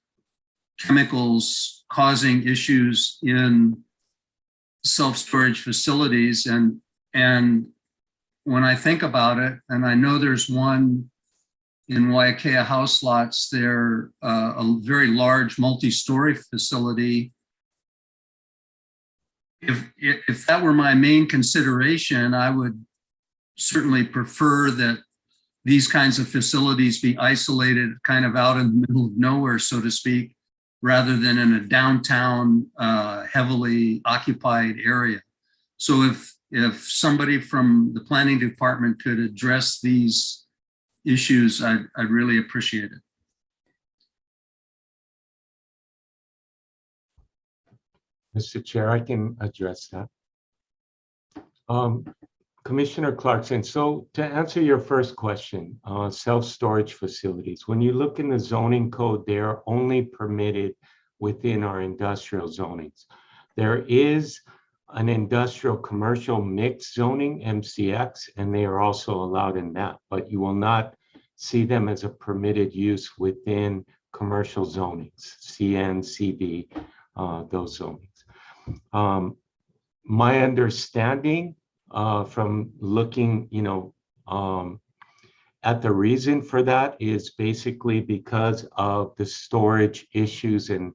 chemicals causing issues in self-storage facilities? And when I think about it, and I know there's one in Waiakea house lots, they're a very large multi-story facility. If that were my main consideration, I would certainly prefer that these kinds of facilities be isolated kind of out in the middle of nowhere, so to speak, rather than in a downtown, heavily occupied area. So if somebody from the planning department could address these issues, I'd really appreciate it. Mr. Chair, I can address that. Commissioner Clarkson, so to answer your first question, self-storage facilities, when you look in the zoning code, they are only permitted within our industrial zonings. There is an industrial commercial mixed zoning, MCX, and they are also allowed in that, but you will not see them as a permitted use within commercial zonings, CN, CB, those zonings. My understanding from looking, at the reason for that is basically because of the storage issues and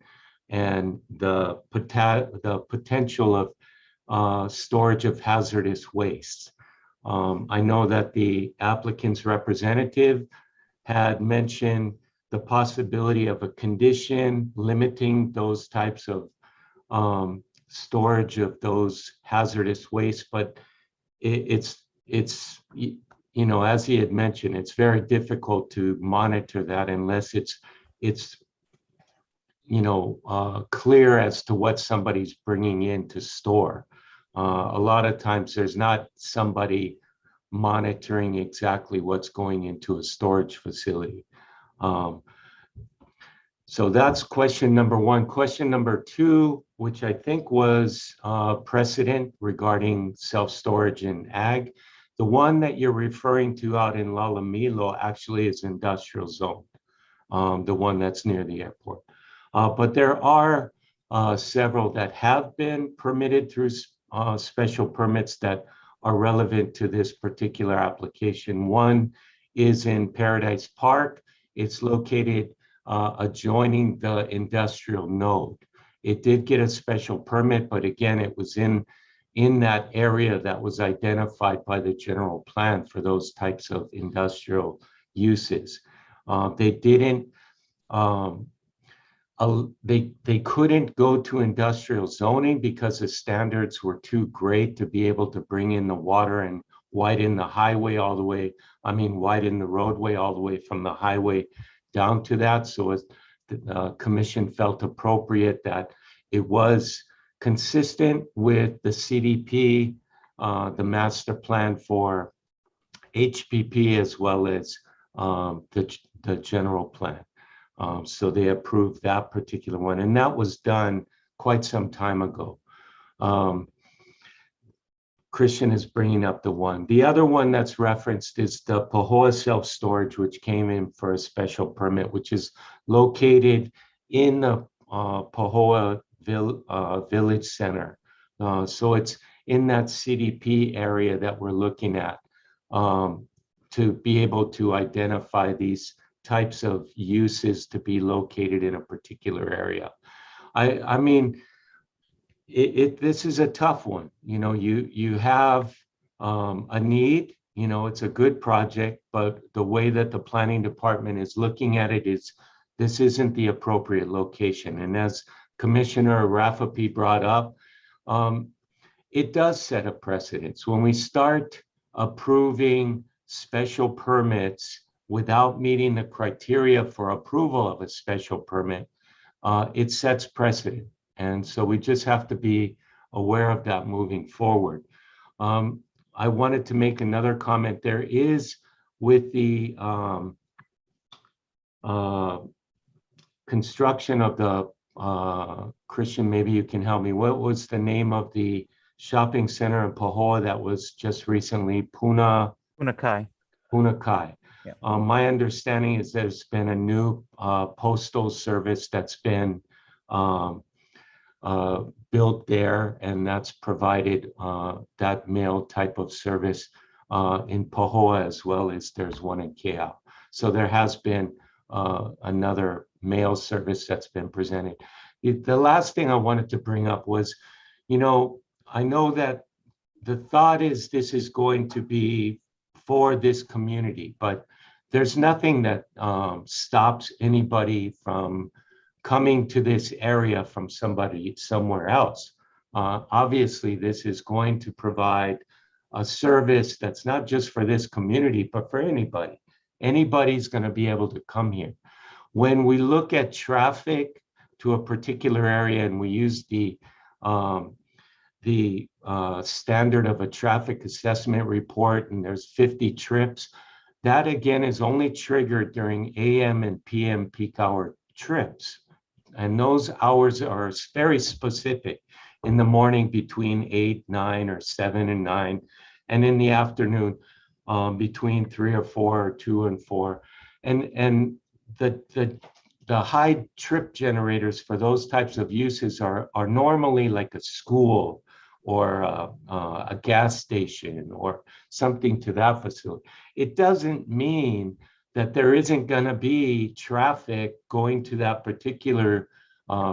the potential of storage of hazardous waste. I know that the applicant's representative had mentioned the possibility of a condition limiting those types of storage of those hazardous waste, but it's as he had mentioned, it's very difficult to monitor that unless it's clear as to what somebody's bringing in to store. A lot of times there's not somebody monitoring exactly what's going into a storage facility. So that's question number one. Question number two, which I think was precedent regarding self-storage in ag. The one that you're referring to out in Lalamilo actually is industrial zone, the one that's near the airport. But there are several that have been permitted through special permits that are relevant to this particular application. One is in Paradise Park. It's located adjoining the industrial node. It did get a special permit, but again, it was in that area that was identified by the general plan for those types of industrial uses. They didn't, they couldn't go to industrial zoning because the standards were too great to be able to bring in the water and widen the highway all the way, widen the roadway all the way from the highway down to that. So as the commission felt appropriate that it was consistent with the CDP, the master plan for HPP, as well as the general plan. So they approved that particular one, and that was done quite some time ago. Christian is bringing up the one. The other one that's referenced is the Pahoa self-storage, which came in for a special permit, which is located in the Pahoa Village Center. So it's in that CDP area that we're looking at to be able to identify these types of uses to be located in a particular area. I mean, this is a tough one. You know, you have a need, you know, it's a good project, but the way that the planning department is looking at it is this isn't the appropriate location. And as Commissioner Raffapi brought up, it does set a precedence. When we start approving special permits without meeting the criteria for approval of a special permit, it sets precedent. And so we just have to be aware of that moving forward. I wanted to make another comment. There is, with the construction of the, Christian, maybe you can help me. What was the name of the shopping center in Pahoa that was just recently? Punakai. Punakai. Yeah. My understanding is there's been a new postal service that's been built there, and that's provided that mail type of service in Pahoa, as well as there's one in Keau. So there has been another mail service that's been presented. The last thing I wanted to bring up was, you know, I know that the thought is this is going to be for this community, but there's nothing that stops anybody from coming to this area from somebody somewhere else. Obviously, this is going to provide a service that's not just for this community, but for anybody. Anybody's going to be able to come here. When we look at traffic to a particular area and we use the standard of a traffic assessment report, and there's 50 trips, that again is only triggered during AM and PM peak hour trips. And those hours are very specific. In the morning between 8, 9, or 7 and 9, and in the afternoon between 3 or 4 or 2 and 4. And the high trip generators for those types of uses are normally like a school or a gas station or something to that facility. It doesn't mean that there isn't going to be traffic going to that particular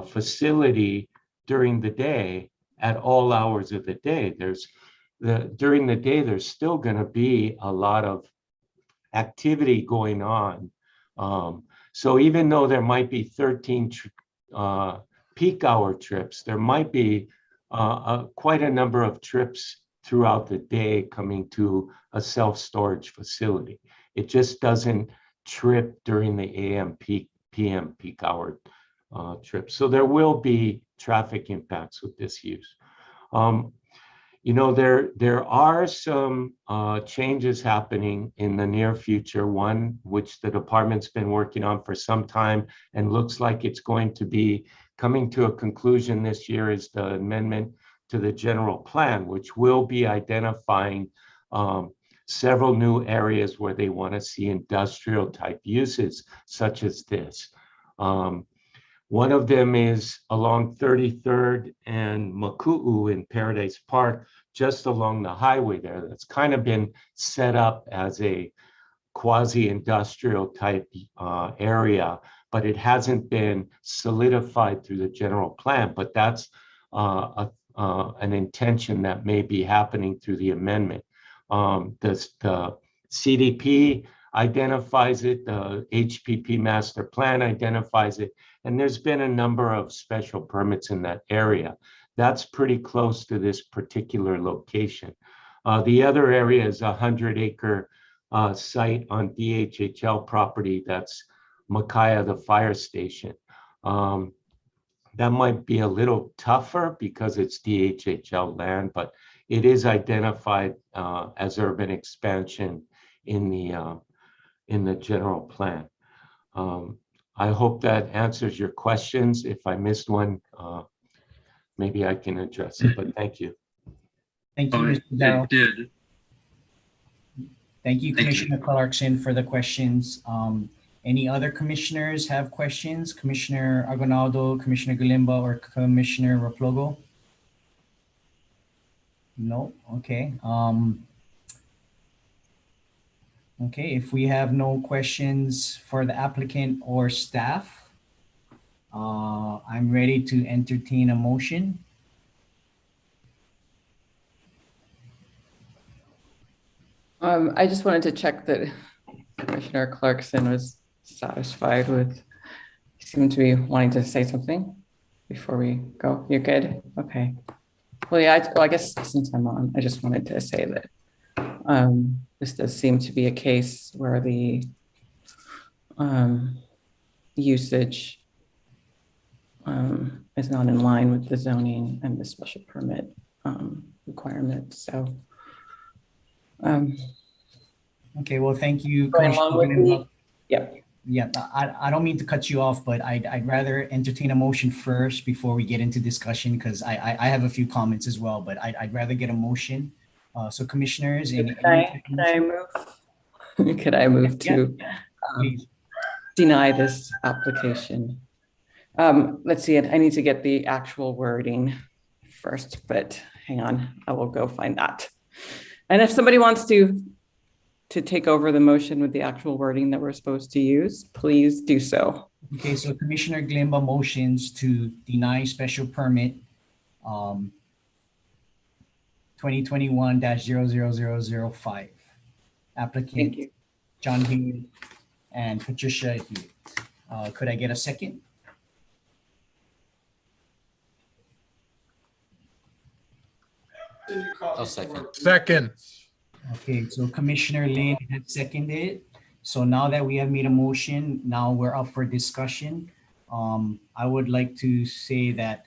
facility during the day at all hours of the day. During the day, there's still going to be a lot of activity going on. So even though there might be 13 peak hour trips, there might be quite a number of trips throughout the day coming to a self-storage facility. It just doesn't trip during the AM peak, PM peak hour trips. So there will be traffic impacts with this use. You know, there are some changes happening in the near future. One, which the department's been working on for some time and looks like it's going to be coming to a conclusion this year, is the amendment to the general plan, which will be identifying several new areas where they want to see industrial type uses such as this. One of them is along 33rd and Maku'u in Paradise Park, just along the highway there that's kind of been set up as a quasi-industrial type area, but it hasn't been solidified through the general plan. But that's an intention that may be happening through the amendment. The CDP identifies it, the HPP master plan identifies it, and there's been a number of special permits in that area. That's pretty close to this particular location. The other area is a 100-acre site on DHHL property. That's Makaya, the fire station. That might be a little tougher because it's DHHL land, but it is identified as urban expansion in the general plan. I hope that answers your questions. If I missed one, maybe I can address it, but thank you. Thank you, Oh, Mr. Darrow. it did. Thank you, Thank you. Commissioner Clarkson, for the questions. Any other commissioners have questions? Commissioner Aguinaldo, Commissioner Galimba, or Commissioner Replogo? No? Okay. Okay, if we have no questions for the applicant or staff, I'm ready to entertain a motion. I just wanted to check that Commissioner Clarkson was satisfied with, he seemed to be wanting to say something before we go. You're good? Okay. Well, yeah, I guess since I'm on, I just wanted to say that this does seem to be a case where the usage is not in line with the zoning and the special permit requirements. So Okay, well, thank you, going Commissioner along with Galimba. the, yep. Yeah, I don't mean to cut you off, but I'd rather entertain a motion first before we get into discussion, because I have a few comments as well, but I'd rather get a motion. So commissioners, Can I move? Could I move to please. deny this application? Let's see, I need to get the actual wording first, but hang on, I will go find that. And if somebody wants to take over the motion with the actual wording that we're supposed to use, please do so. Okay, so Commissioner Glimba motions to deny special permit 2021-00005. Applicant John Hewitt and Patricia Hewitt. Could I get a second? I'll second. Second. Okay, so Commissioner Lin had seconded it. So now that we have made a motion, now we're up for discussion. I would like to say that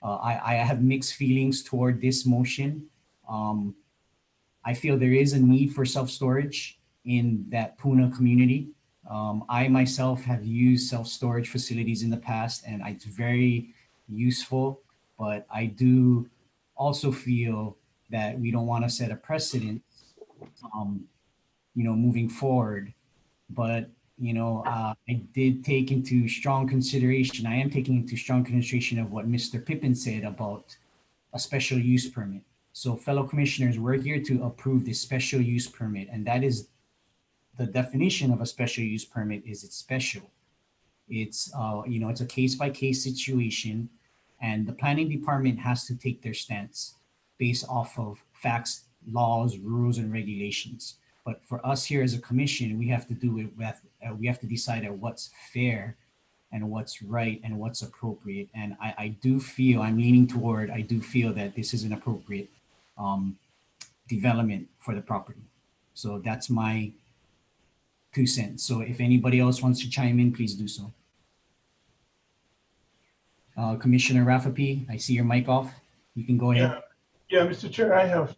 I have mixed feelings toward this motion. I feel there is a need for self-storage in that Puna community. I myself have used self-storage facilities in the past, and it's very useful, but I do also feel that we don't want to set a precedent, moving forward. But, I did take into strong consideration, I am taking into strong consideration of what Mr. Pippin said about a special use permit. So fellow commissioners, we're here to approve this special use permit, and that is the definition of a special use permit. Is it's special. It's, it's a case-by-case situation, and the planning department has to take their stance based off of facts, laws, rules, and regulations. But for us here as a commission, we have to do it with, we have to decide at what's fair and what's right and what's appropriate. And I do feel, I'm leaning toward, I do feel that this is an appropriate development for the property. So that's my 2 cents. So if anybody else wants to chime in, please do so. Commissioner Rafapi, I see your mic off. You can go ahead. Yeah, Mr. Chair,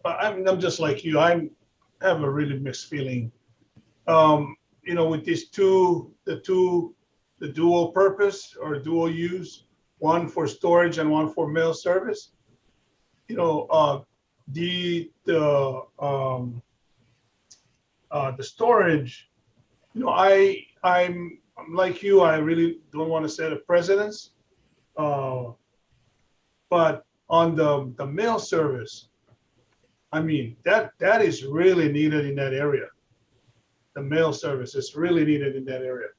I'm just like you. I have a really mixed feeling. With these the dual purpose or dual use, one for storage and one for mail service. The storage, I'm like you, I really don't want to set a precedence. But on the mail service, I mean, that is really needed in that area. The mail service is really needed in that area.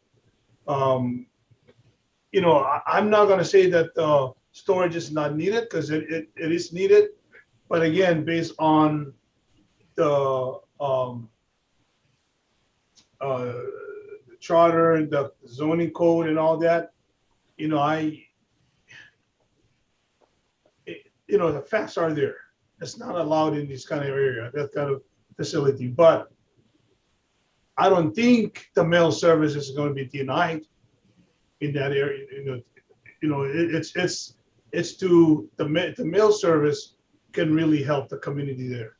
You know, I'm not gonna say that storage is not needed, because it is needed. But again, based on the charter and the zoning code and all that, you know, the facts are there. It's not allowed in this kind of area, that kind of facility. But I don't think the mail service is going to be denied in that area. It's to the mail service can really help the community there.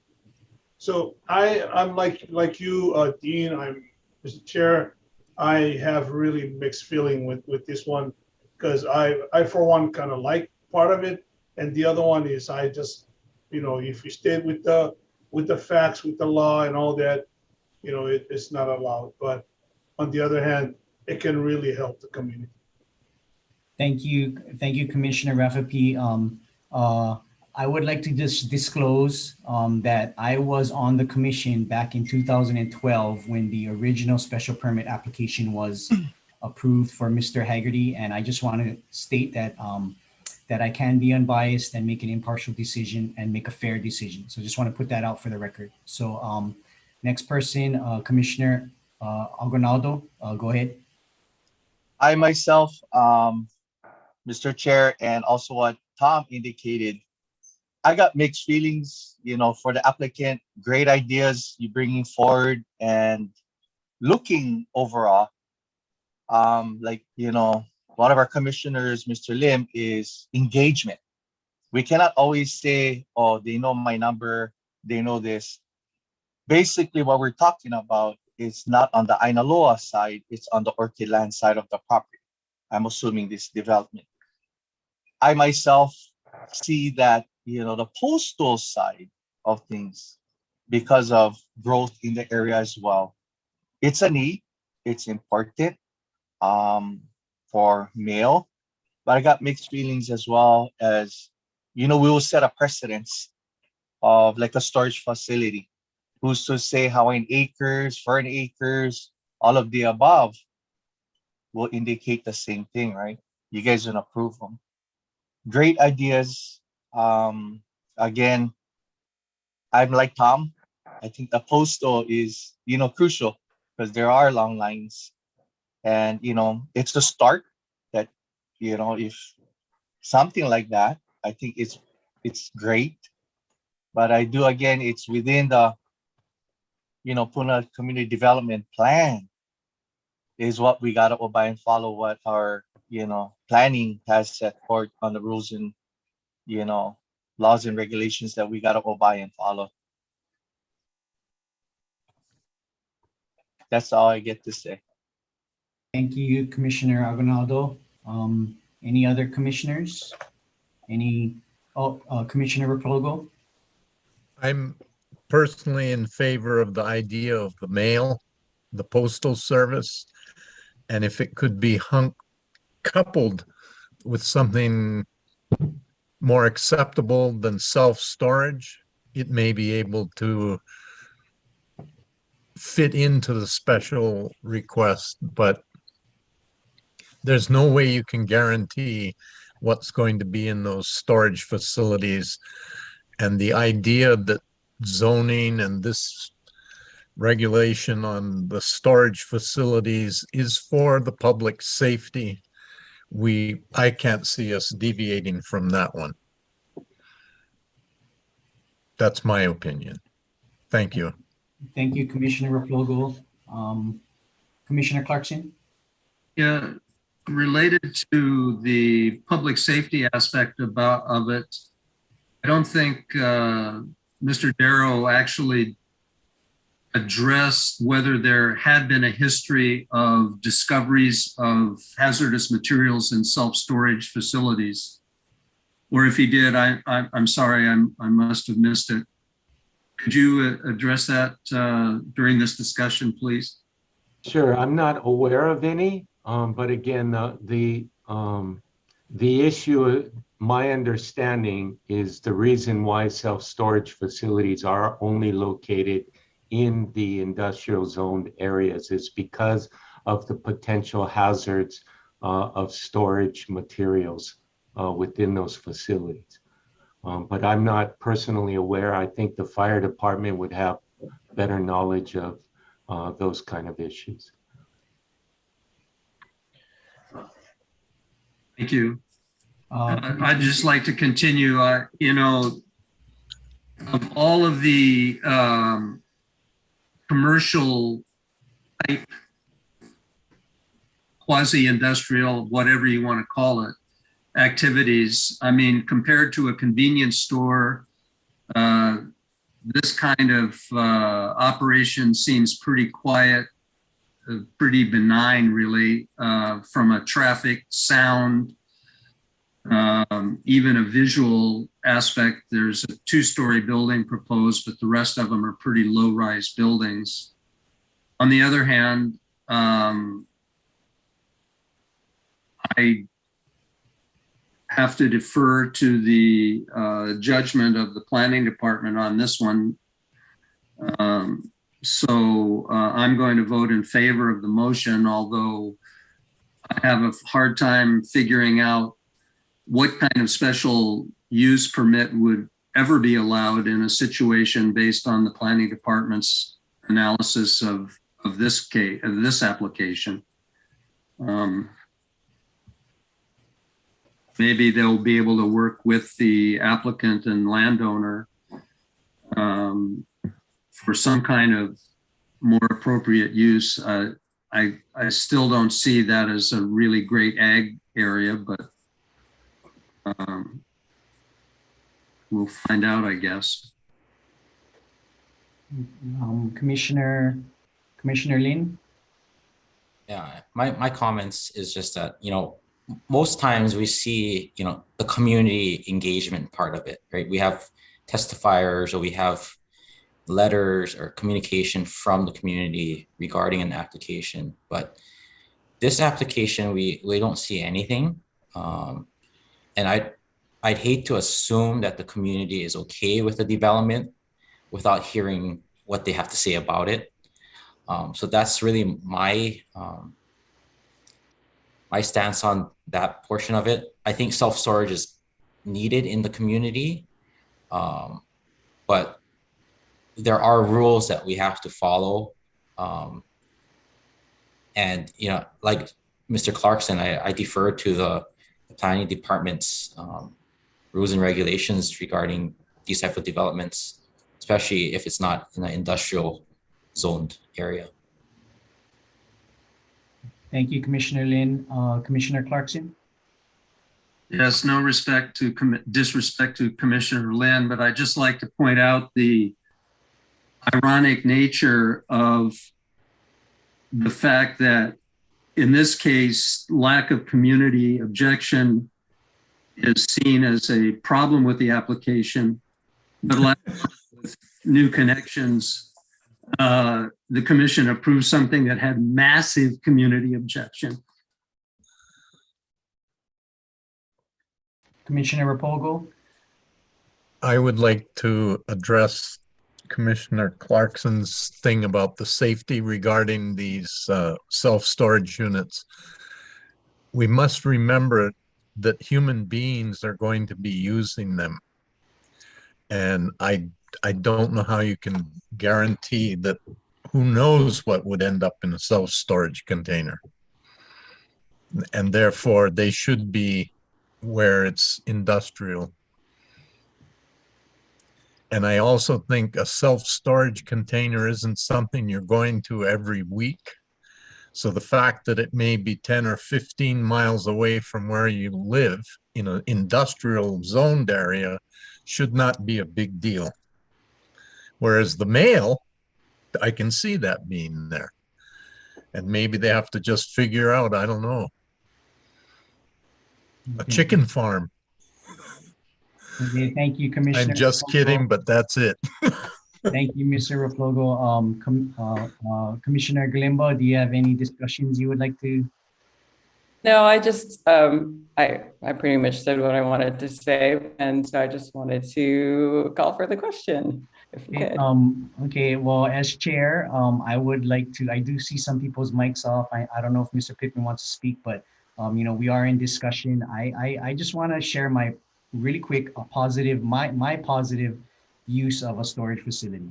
So I'm like you, Dean. I'm Mr. Chair. I have really mixed feeling with this one, because I for one kind of like part of it, and the other one is I just, if you stay with the facts, with the law and all that, it's not allowed. But on the other hand, it can really help the community. Thank you, Commissioner Raffapi. I would like to just disclose that I was on the commission back in 2012 when the original special permit application was approved for Mr. Haggerty, and I just want to state that that I can be unbiased and make an impartial decision and make a fair decision. So just want to put that out for the record. So next person, Commissioner Algonaldo, go ahead. I myself, Mr. Chair, and also what Tom indicated, I got mixed feelings, for the applicant. Great ideas you bringing forward, and looking overall, one of our commissioners, Mr. Lim, is engagement. We cannot always say, oh, they know my number, they know this. Basically, what we're talking about is not on the Ainaloa side, it's on the Orchid Land side of the property. I'm assuming this development. I myself see that, the postal side of things, because of growth in the area as well, it's a need, it's important for mail, but I got mixed feelings as well as, we will set a precedence of like a storage facility. Who's to say how in acres, 40 acres, all of the above will indicate the same thing, right? You guys don't approve them. Great ideas. Again, I'm like Tom. I think the postal is, crucial, because there are long lines, and it's a start that, if something like that, I think it's great. But I do, again, it's within the Puna Community Development Plan is what we got to obey and follow, what our planning has set forth on the rules and laws and regulations that we got to obey and follow. That's all I get to say. Thank you, Commissioner Aguinaldo. Any other commissioners? Commissioner Replogo? I'm personally in favor of the idea of the mail, the postal service, and if it could be coupled with something more acceptable than self-storage, it may be able to fit into the special request, but there's no way you can guarantee what's going to be in those storage facilities. And the idea that zoning and this regulation on the storage facilities is for the public safety, I can't see us deviating from that one. That's my opinion. Thank you. Thank you, Commissioner Replogo. Commissioner Clarkson? Yeah, related to the public safety aspect of it, I don't think Mr. Darrow actually addressed whether there had been a history of discoveries of hazardous materials in self-storage facilities. Or if he did, I'm sorry, I must have missed it. Could you address that during this discussion, please? Sure, I'm not aware of any, but again, the The issue, my understanding, is the reason why self-storage facilities are only located in the industrial zoned areas is because of the potential hazards of storage materials within those facilities. But I'm not personally aware. I think the fire department would have better knowledge of those kind of issues. Thank you. Uh, I'd just like to continue, you know, of all of the commercial type, quasi-industrial, whatever you want to call it, activities, I mean, compared to a convenience store, this kind of operation seems pretty quiet, pretty benign, really, from a traffic, sound, even a visual aspect. There's a 2-story building proposed, but the rest of them are pretty low-rise buildings. On the other hand, I have to defer to the judgment of the planning department on this one. So I'm going to vote in favor of the motion, although I have a hard time figuring out what kind of special use permit would ever be allowed in a situation based on the planning department's analysis of this case, of this application. Maybe they'll be able to work with the applicant and landowner for some kind of more appropriate use. I still don't see that as a really great ag area, but we'll find out, I guess. Commissioner Lin? Yeah, my comments is just that, you know, most times we see, you know, the community engagement part of it, right? We have testifiers, or we have letters or communication from the community regarding an application. But this application, we don't see anything. And I'd hate to assume that the community is okay with the development without hearing what they have to say about it. So that's really my stance on that portion of it. I think self-storage is needed in the community, but there are rules that we have to follow. And, you know, like Mr. Clarkson, I defer to the planning department's rules and regulations regarding these type of developments, especially if it's not in an industrial zoned area. Thank you, Commissioner Lin. Commissioner Clarkson? Yes, no disrespect to Commissioner Lin, but I'd just like to point out the ironic nature of the fact that in this case, lack of community objection is seen as a problem with the application, but lack of new connections, the commission approved something that had massive community objection. Commissioner Rapogo? I would like to address Commissioner Clarkson's thing about the safety regarding these self-storage units. We must remember that human beings are going to be using them. And I don't know how you can guarantee that. Who knows what would end up in a self-storage container. And therefore they should be where it's industrial. And I also think a self-storage container isn't something you're going to every week. So the fact that it may be 10 or 15 miles away from where you live in an industrial zoned area should not be a big deal. Whereas the mail, I can see that being there. And maybe they have to just figure out, I don't know, a chicken farm. Okay, thank you, Commissioner. I'm just kidding, but that's it. Thank you, Mr. Rapogo. Commissioner Galimbo, do you have any discussions you would like to No, I just, I pretty much said what I wanted to say, and so I just wanted to call for the question, if we Okay, could. okay, well, as chair, I would like to, I do see some people's mics off. I don't know if Mr. Pittman wants to speak, but, we are in discussion. I just want to share my really quick, positive, my positive use of a storage facility.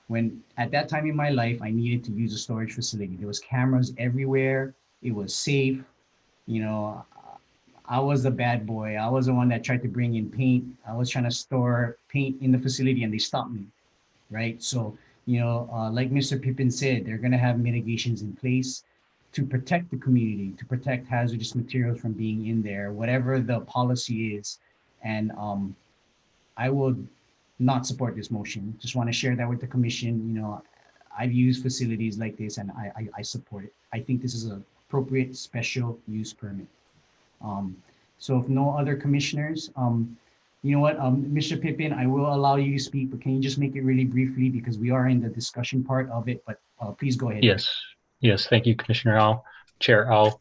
When at that time in my life, I needed to use a storage facility. There was cameras everywhere. It was safe. You know, I was the bad boy. I was the one that tried to bring in paint. I was trying to store paint in the facility and they stopped me, right? So, like Mr. Pippin said, they're going to have mitigations in place to protect the community, to protect hazardous materials from being in there, whatever the policy is. And I would not support this motion. Just want to share that with the commission. I've used facilities like this and I support it. I think this is an appropriate special use permit. So if no other commissioners, you know what, Mr. Pippin, I will allow you to speak, but can you just make it really briefly because we are in the discussion part of it, but please go ahead. Yes, thank you, Commissioner Al, Chair Al.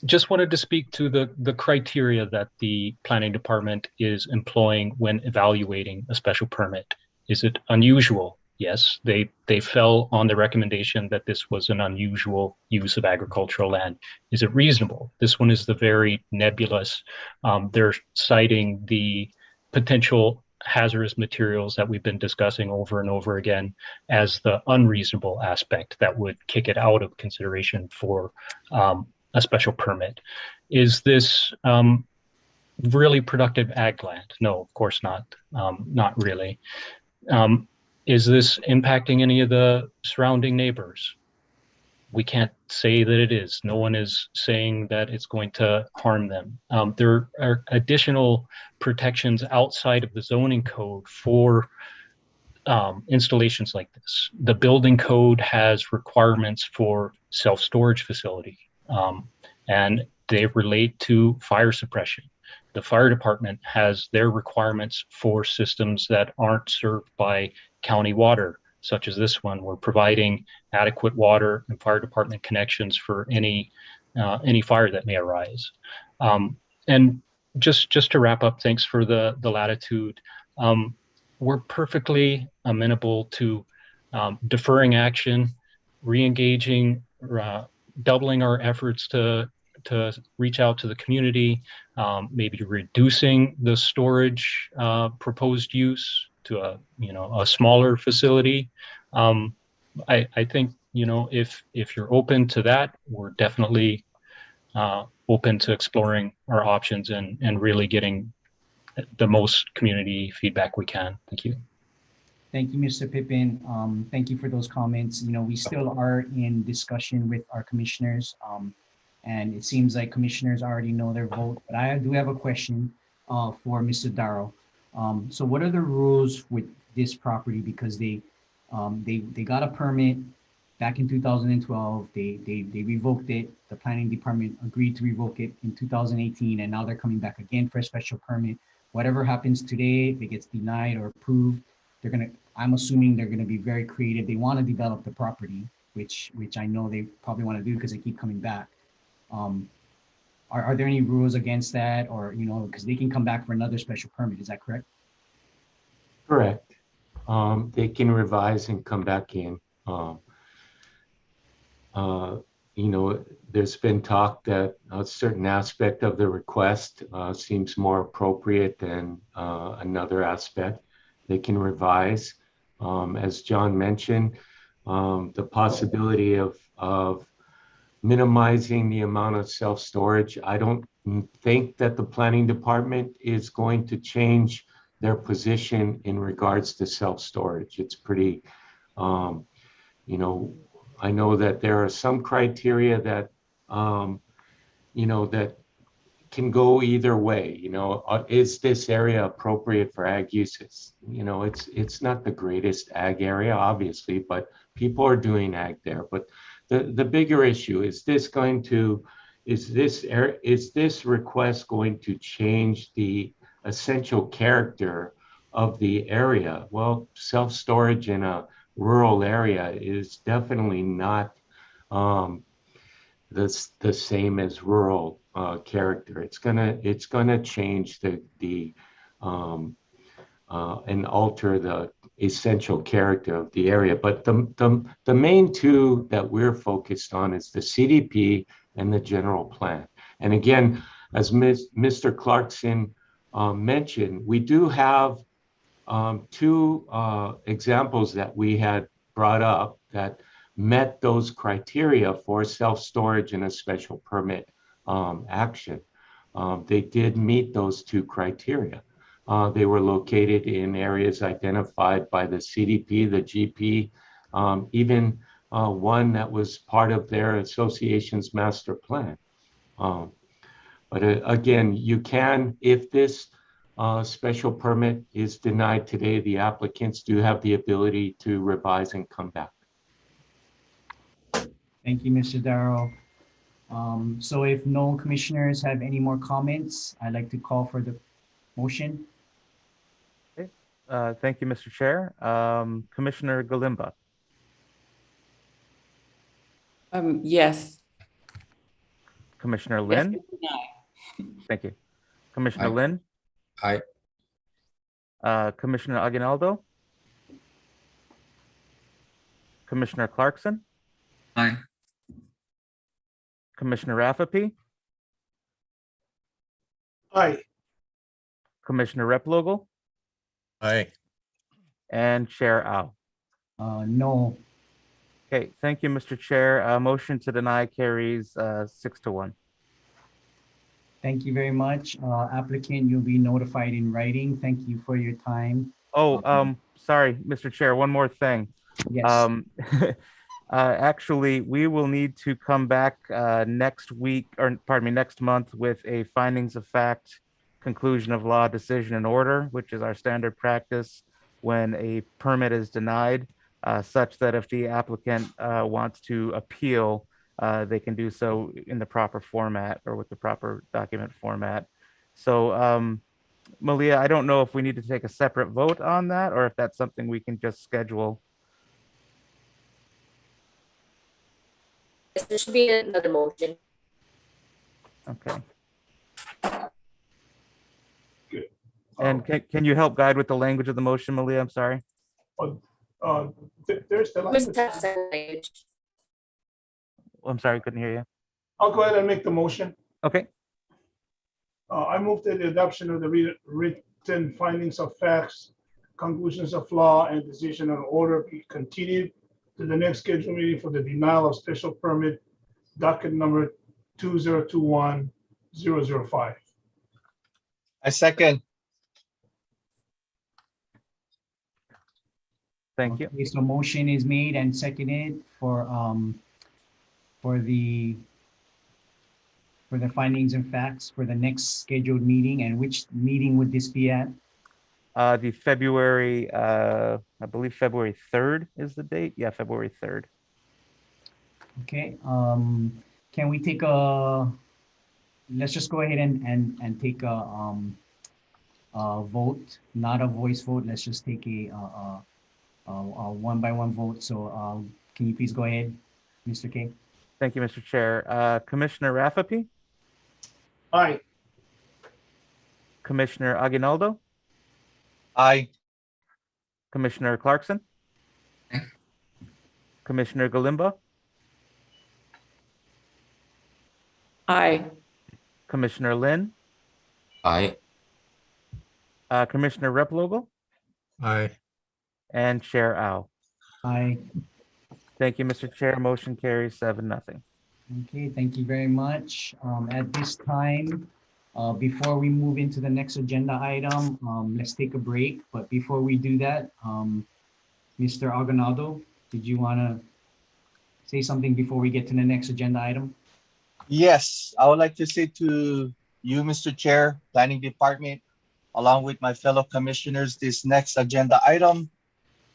Just wanted to speak to the criteria that the planning department is employing when evaluating a special permit. Is it unusual? Yes, they fell on the recommendation that this was an unusual use of agricultural land. Is it reasonable? This one is the very nebulous. They're citing the potential hazardous materials that we've been discussing over and over again as the unreasonable aspect that would kick it out of consideration for a special permit. Is this really productive ag land? No, of course not. Not really. Is this impacting any of the surrounding neighbors? We can't say that it is. No one is saying that it's going to harm them. There are additional protections outside of the zoning code for installations like this. The building code has requirements for self-storage facility, and they relate to fire suppression. The fire department has their requirements for systems that aren't served by county water, such as this one. We're providing adequate water and fire department connections for any fire that may arise. And just to wrap up, thanks for the latitude. We're perfectly amenable to deferring action, re-engaging, doubling our efforts to reach out to the community, maybe reducing the storage proposed use to a smaller facility. I think if you're open to that, we're definitely open to exploring our options and really getting the most community feedback we can. Thank you. Thank you, Mr. Pippin. Thank you for those comments. We still are in discussion with our commissioners. And it seems like commissioners already know their vote, but I do have a question for Mr. Darrow. So what are the rules with this property? Because they got a permit back in 2012. They revoked it. The planning department agreed to revoke it in 2018, and now they're coming back again for a special permit. Whatever happens today, if it gets denied or approved, I'm assuming they're gonna be very creative. They want to develop the property, which I know they probably want to do because they keep coming back. Are there any rules against that, or because they can come back for another special permit? Is that correct? Correct. They can revise and come back in. There's been talk that a certain aspect of the request seems more appropriate than another aspect. They can revise. As John mentioned, the possibility of minimizing the amount of self-storage. I don't think that the planning department is going to change their position in regards to self-storage. It's pretty, I know that there are some criteria that, that can go either way. Is this area appropriate for ag uses? It's not the greatest ag area, obviously, but people are doing ag there. But the bigger issue is this request going to change the essential character of the area? Well, self-storage in a rural area is definitely not the same as rural character. It's gonna change and alter the essential character of the area. But the main two that we're focused on is the CDP and the general plan. And again, as Mr. Clarkson mentioned, we do have two examples that we had brought up that met those criteria for self-storage and a special permit action. They did meet those two criteria. They were located in areas identified by the CDP, the GP, even one that was part of their association's master plan. But again, you can, if this special permit is denied today, the applicants do have the ability to revise and come back. Thank you, Mr. Darrow. So if no commissioners have any more comments, I'd like to call for the motion. Okay. Thank you, Mr. Chair. Commissioner Galimba. Yes. Commissioner Yes, Lin. to deny. Thank you. Commissioner Aye. Lin. Aye. Commissioner Aguinaldo. Commissioner Clarkson. Aye. Commissioner Rafferty. Aye. Commissioner Replogle. Aye. And Chair Au. No. Okay, thank you, Mr. Chair. Motion to deny carries 6-1. Thank you very much. Applicant, you'll be notified in writing. Thank you for your time. Oh, sorry, Mr. Chair, one more thing. Yes. Actually, we will need to come back next week, or pardon me, next month with a findings of fact, conclusion of law, decision and order, which is our standard practice when a permit is denied, such that if the applicant wants to appeal, they can do so in the proper format or with the proper document format. So, Malia, I don't know if we need to take a separate vote on that or if that's something we can just schedule. Yes, there should be another motion. Okay. And can you help guide with the language of the motion, Malia? I'm sorry. There's the language. Language. I'm sorry, couldn't hear you. I'll go ahead and make the motion. Okay. I move that the adoption of the written findings of facts, conclusions of law, and decision on order be continued to the next scheduled meeting for the denial of special permit, docket number 2021-005. I second. Thank you. Okay, so motion is made and seconded for the findings and facts for the next scheduled meeting. And which meeting would this be at? The February, I believe February 3rd is the date. Yeah, February 3rd. Okay, can we take let's just go ahead and take a vote, not a voice vote. Let's just take a one-by-one vote. So can you please go ahead, Mr. K? Thank you, Mr. Chair. Commissioner Rafferty, Aye. Commissioner Aguinaldo, Aye. Commissioner Clarkson, Commissioner Galimba, Aye. Commissioner Lin, Aye. Commissioner Replogle, Aye. and Chair Au. Aye. Thank you, Mr. Chair. Motion carries 7-0. Okay, thank you very much. At this time, before we move into the next agenda item, let's take a break. But before we do that, Mr. Aguinaldo, did you want to say something before we get to the next agenda item? Yes, I would like to say to you, Mr. Chair, Planning Department, along with my fellow commissioners, this next agenda item,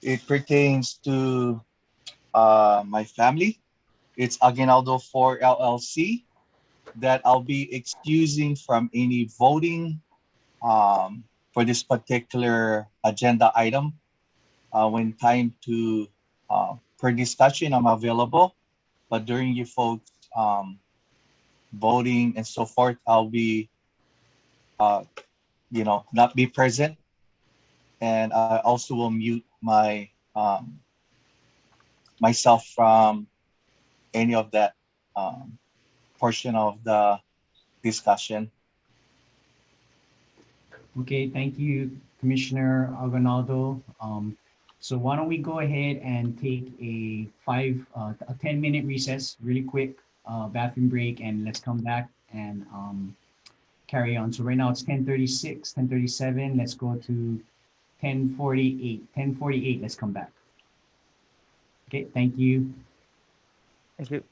it pertains to my family. It's Aguinaldo 4 LLC that I'll be excusing from any voting for this particular agenda item. When time to per discussion, I'm available, but during you folks voting and so forth, I'll be, not be present. And I also will mute myself from any of that portion of the discussion. Okay, thank you, Commissioner Aguinaldo. So why don't we go ahead and take a 10-minute recess, really quick, bathroom break, and let's come back and carry on. So right now it's 10:36, 10:37. Let's go to 10:48. 10:48, let's come back. Okay, thank you. Thank you.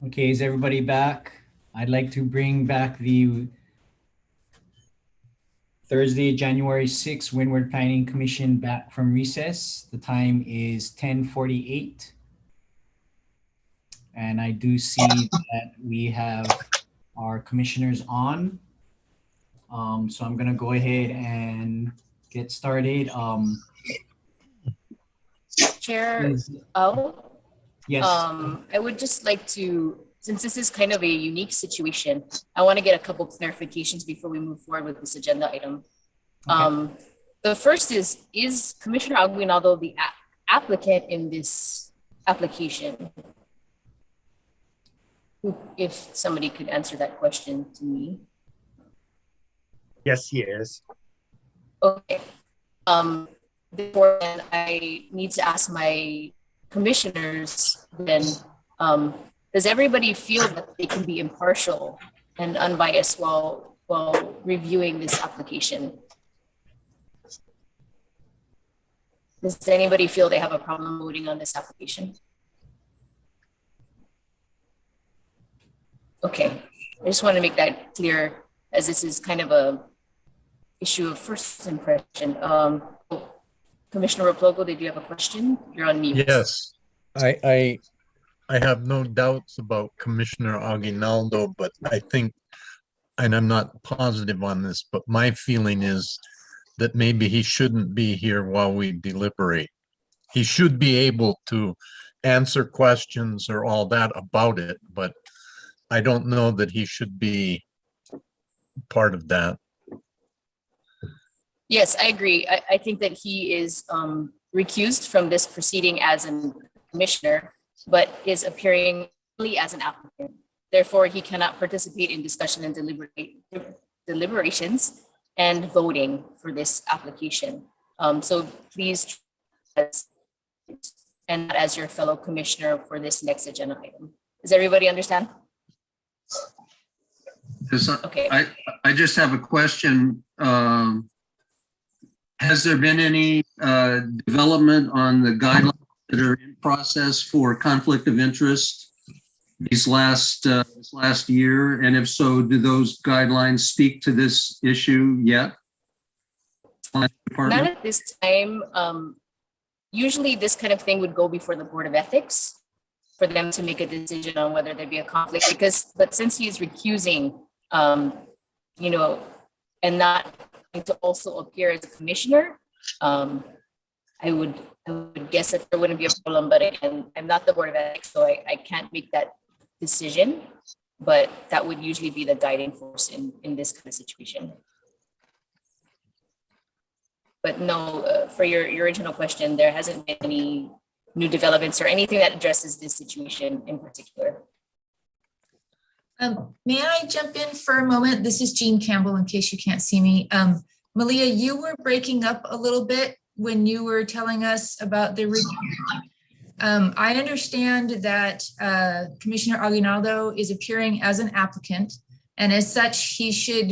Okay, is everybody back? I'd like to bring back the Thursday, January 6th, Windward Planning Commission back from recess. The time is 10:48. And I do see that we have our commissioners on. So I'm gonna go ahead and get started. Chair, Yes, I would just like to, since this is kind of a unique situation, I want to get a couple clarifications before we move forward with this agenda item. The first is Commissioner Aguinaldo the applicant in this application? If somebody could answer that question to me. Yes, he is. Okay. Therefore, then I need to ask my commissioners then, does everybody feel that they can be impartial and unbiased while reviewing this application? Does anybody feel they have a problem voting on this application? Okay, I just want to make that clear, as this is kind of a issue of first impression. Commissioner Replogo, did you have a question? You're on mute. Yes, I have no doubts about Commissioner Aguinaldo, but I think, and I'm not positive on this, but my feeling is that maybe he shouldn't be here while we deliberate. He should be able to answer questions or all that about it, but I don't know that he should be part of that. Yes, I agree. I think that he is recused from this proceeding as a commissioner, but is appearing only as an applicant. Therefore, he cannot participate in discussion and deliberations and voting for this application. So please, and as your fellow commissioner for this next agenda item. Does everybody understand? Okay. I just have a question. Has there been any development on the guidelines that are in process for conflict of interest this last year? And if so, do those guidelines speak to this issue yet? Not at this time. Usually this kind of thing would go before the Board of Ethics for them to make a decision on whether there'd be a conflict, but since he's recusing, you know, and not to also appear as a commissioner, I would guess that there wouldn't be a problem, but again, I'm not the Board of Ethics, so I can't make that decision, but that would usually be the guiding force in this kind of situation. But no, for your original question, there hasn't been any new developments or anything that addresses this situation in particular. May I jump in for a moment? This is Jean Campbell, in case you can't see me. Malia, you were breaking up a little bit when you were telling us about the review. I understand that Commissioner Aguinaldo is appearing as an applicant, and as such, he should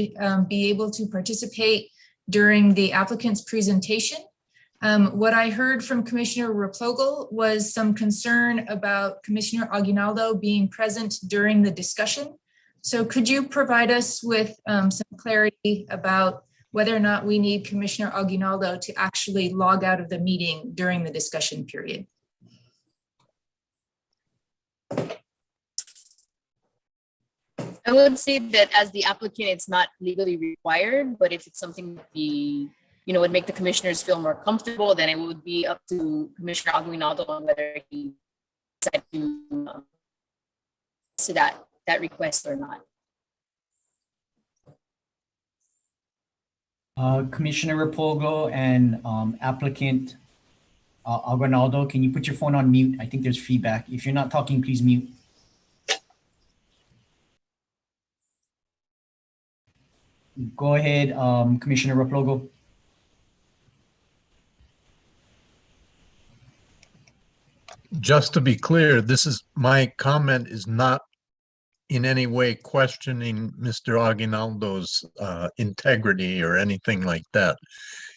be able to participate during the applicant's presentation. What I heard from Commissioner Replogle was some concern about Commissioner Aguinaldo being present during the discussion. So could you provide us with some clarity about whether or not we need Commissioner Aguinaldo to actually log out of the meeting during the discussion period? I would say that as the applicant, it's not legally required, but if it's something that would make the commissioners feel more comfortable, then it would be up to Commissioner Aguinaldo on whether he decides to that request or not. Commissioner Repolgo and applicant Aguinaldo, can you put your phone on mute? I think there's feedback. If you're not talking, please mute. Go ahead, Commissioner Replogo. Just to be clear, my comment is not in any way questioning Mr. Aguinaldo's integrity or anything like that.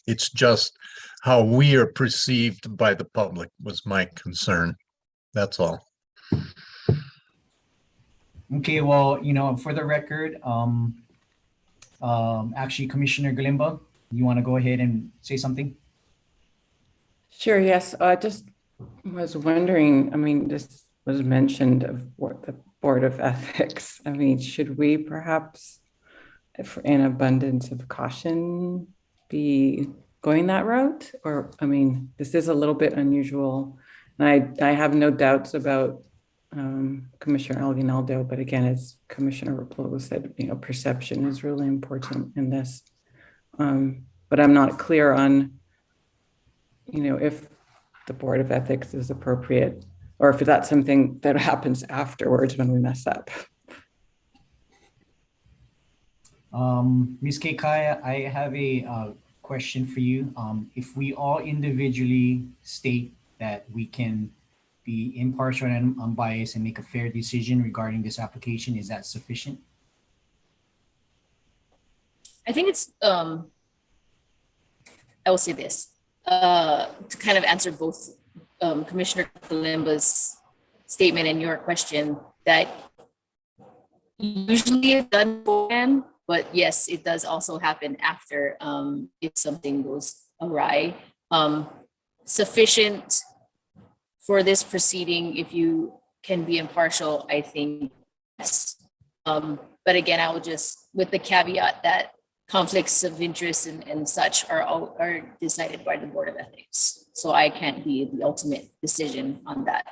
It's just how we are perceived by the public was my concern. That's all. Okay, well, for the record, actually, Commissioner Galimba, you want to go ahead and say something? Sure, yes. I just was wondering, I mean, this was mentioned of what the Board of Ethics. I mean, should we perhaps, if in abundance of caution, be going that route? Or, I mean, this is a little bit unusual. And I have no doubts about Commissioner Alvinaldo, but again, as Commissioner Rapolo said, perception is really important in this. But I'm not clear on, if the Board of Ethics is appropriate, or if that's something that happens afterwards when we mess up. Ms. Kekai, I have a question for you. If we all individually state that we can be impartial and unbiased and make a fair decision regarding this application, is that sufficient? I think it's, I will say this, to kind of answer both Commissioner Kalimba's statement and your question, that usually it's done beforehand, but yes, it does also happen after if something goes awry. Sufficient for this proceeding, if you can be impartial, I think yes. But again, I will just, with the caveat that conflicts of interest and such are decided by the Board of Ethics. So I can't be the ultimate decision on that.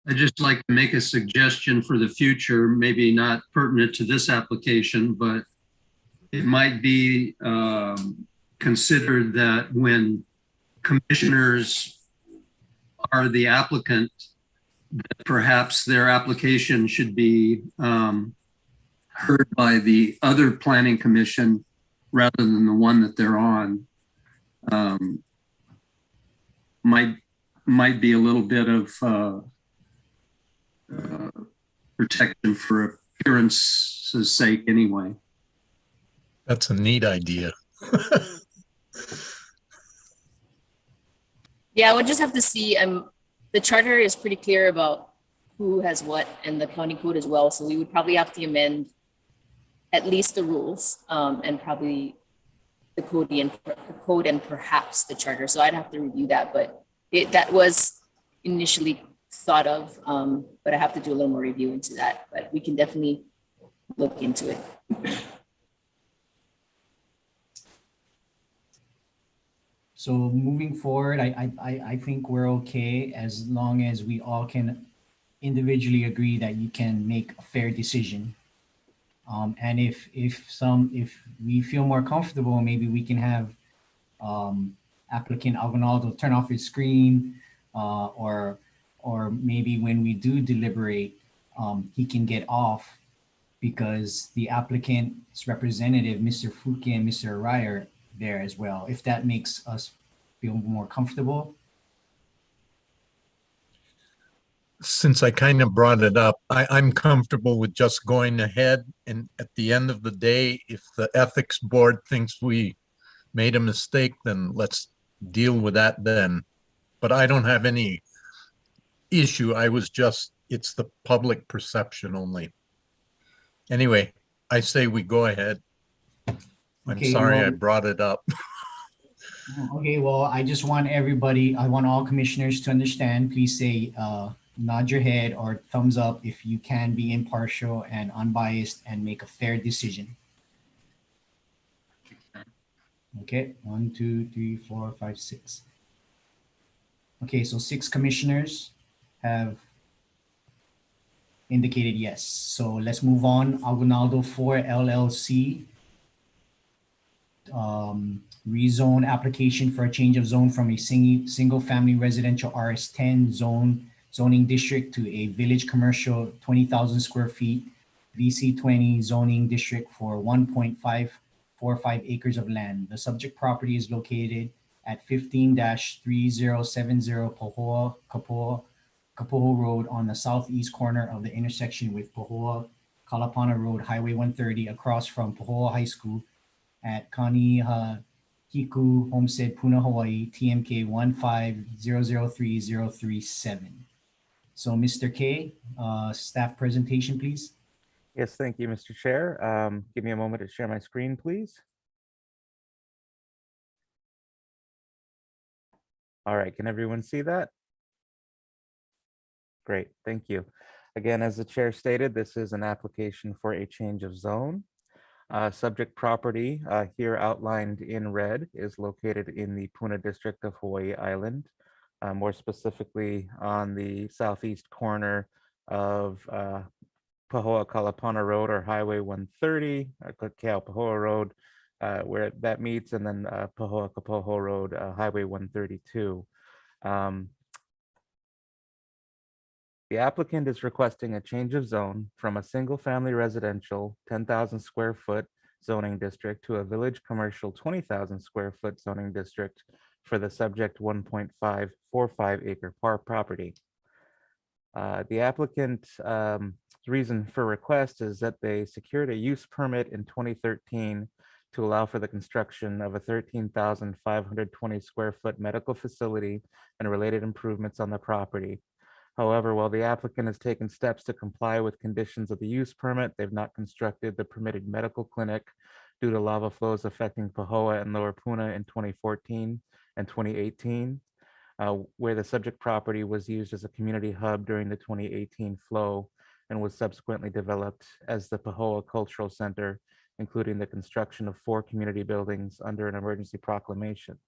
I'd just like to make a suggestion for the future, maybe not pertinent to this application, but it might be considered that when commissioners are the applicant, that perhaps their application should be heard by the other planning commission rather than the one that they're on. Might be a little bit of protection for appearance's sake anyway. That's a neat idea. Yeah, we'll just have to see. The charter is pretty clear about who has what, and the county code as well. So we would probably have to amend at least the rules and probably the code and perhaps the charter. So I'd have to review that, but that was initially thought of, but I have to do a little more review into that. But we can definitely look into it. So moving forward, I think we're okay as long as we all can individually agree that you can make a fair decision. And if we feel more comfortable, maybe we can have applicant Aguinaldo turn off his screen, or maybe when we do deliberate, he can get off because the applicant's representative, Mr. Fuke and Mr. Arai, are there as well, if that makes us feel more comfortable. Since I kind of brought it up, I'm comfortable with just going ahead. And at the end of the day, if the ethics board thinks we made a mistake, then let's deal with that then. But I don't have any issue. It's the public perception only. Anyway, I say we go ahead. I'm sorry I brought it up. Okay, well, I just want I want all commissioners to understand, please say, nod your head or thumbs up if you can be impartial and unbiased and make a fair decision. Okay, 1, 2, 3, 4, 5, 6. Okay, so 6 commissioners have indicated yes. So let's move on. Aguinaldo 4 LLC. Rezone application for a change of zone from a single family residential RS10 zoning district to a village commercial 20,000 square feet VC20 zoning district for 1.545 acres of land. The subject property is located at 15-3070 Kapoho Road on the southeast corner of the intersection with Pahoa Kalapana Road, Highway 130, across from Pahoa High School at Kaniha Hiku Homestead, Puna, Hawaii, TMK 1500337. So Mr. K, staff presentation, please. Yes, thank you, Mr. Chair. Give me a moment to share my screen, please. All right, can everyone see that? Great, thank you. Again, as the chair stated, this is an application for a change of zone. Subject property here outlined in red is located in the Puna district of Hawaii Island, more specifically on the southeast corner of Pahoa Kalapana Road or Highway 130, Keao Pahoa Road, where that meets, and then Pahoa Kapoho Road, Highway 132. The applicant is requesting a change of zone from a single-family residential 10,000 square foot zoning district to a village commercial 20,000 square foot zoning district for the subject 1.545 acre property. The applicant's reason for request is that they secured a use permit in 2013 to allow for the construction of a 13,520 square foot medical facility and related improvements on the property. However, while the applicant has taken steps to comply with conditions of the use permit, they've not constructed the permitted medical clinic due to lava flows affecting Pahoa and Lower Puna in 2014 and 2018, where the subject property was used as a community hub during the 2018 flow and was subsequently developed as the Pahoa Cultural Center, including the construction of 4 community buildings under an emergency proclamation.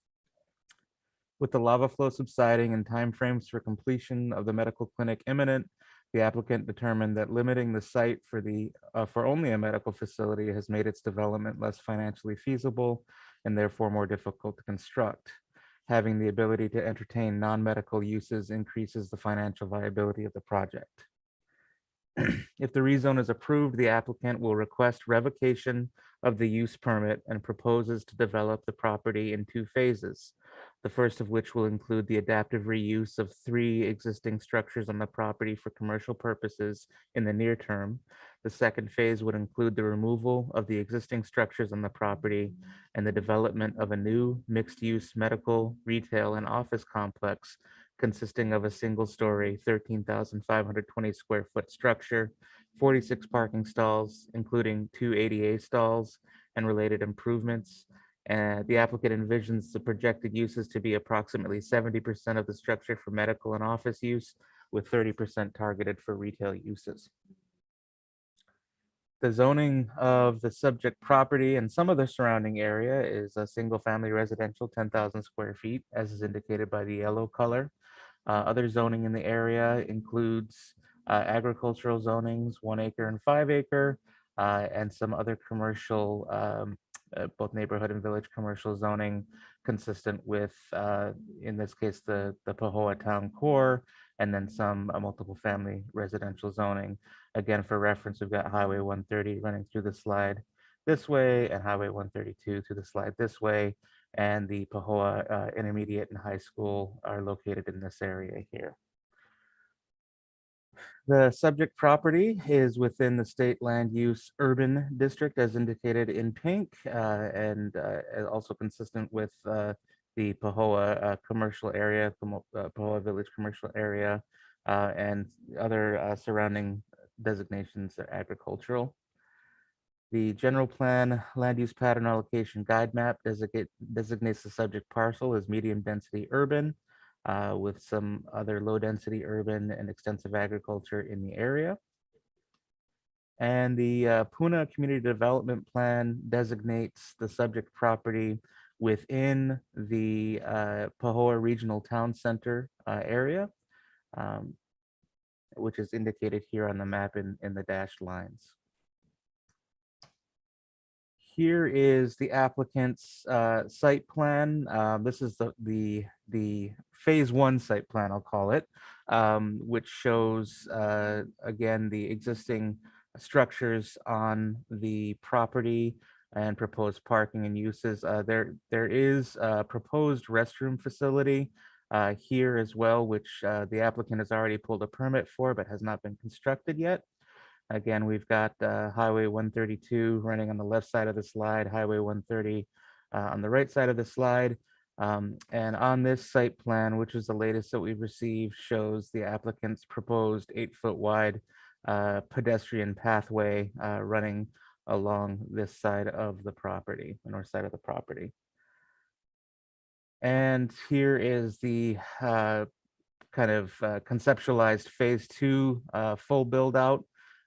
With the lava flow subsiding and timeframes for completion of the medical clinic imminent, the applicant determined that limiting the site for only a medical facility has made its development less financially feasible and therefore more difficult to construct. Having the ability to entertain non-medical uses increases the financial viability of the project. If the rezone is approved, the applicant will request revocation of the use permit and proposes to develop the property in 2 phases. The first of which will include the adaptive reuse of 3 existing structures on the property for commercial purposes in the near term. The second phase would include the removal of the existing structures on the property and the development of a new mixed-use medical, retail, and office complex consisting of a single-story 13,520 square foot structure, 46 parking stalls, including 2 ADA stalls and related improvements. The applicant envisions the projected uses to be approximately 70% of the structure for medical and office use, with 30% targeted for retail uses. The zoning of the subject property and some of the surrounding area is a single-family residential 10,000 square feet, as is indicated by the yellow color. Other zoning in the area includes agricultural zonings, 1 acre and 5 acre, and some other commercial, both neighborhood and village commercial zoning consistent with, in this case, the Pahoa Town Core, and then some multiple family residential zoning. Again, for reference, we've got Highway 130 running through the slide this way and Highway 132 to the slide this way. And the Pahoa Intermediate and High School are located in this area here. The subject property is within the state land use urban district as indicated in pink, and also consistent with the Pahoa commercial area, Pahoa Village commercial area, and other surrounding designations are agricultural. The general plan land use pattern allocation guide map designates the subject parcel as medium density urban, with some other low density urban and extensive agriculture in the area. And the Puna Community Development Plan designates the subject property within the Pahoa Regional Town Center area, which is indicated here on the map in the dashed lines. Here is the applicant's site plan. This is the phase 1 site plan, I'll call it, which shows, again, the existing structures on the property and proposed parking and uses. There is a proposed restroom facility here as well, which the applicant has already pulled a permit for, but has not been constructed yet. Again, we've got Highway 132 running on the left side of the slide, Highway 130 on the right side of the slide. And on this site plan, which is the latest that we've received, shows the applicant's proposed 8-foot wide pedestrian pathway running along this side of the property, the north side of the property. And here is the kind of conceptualized phase 2 full build out,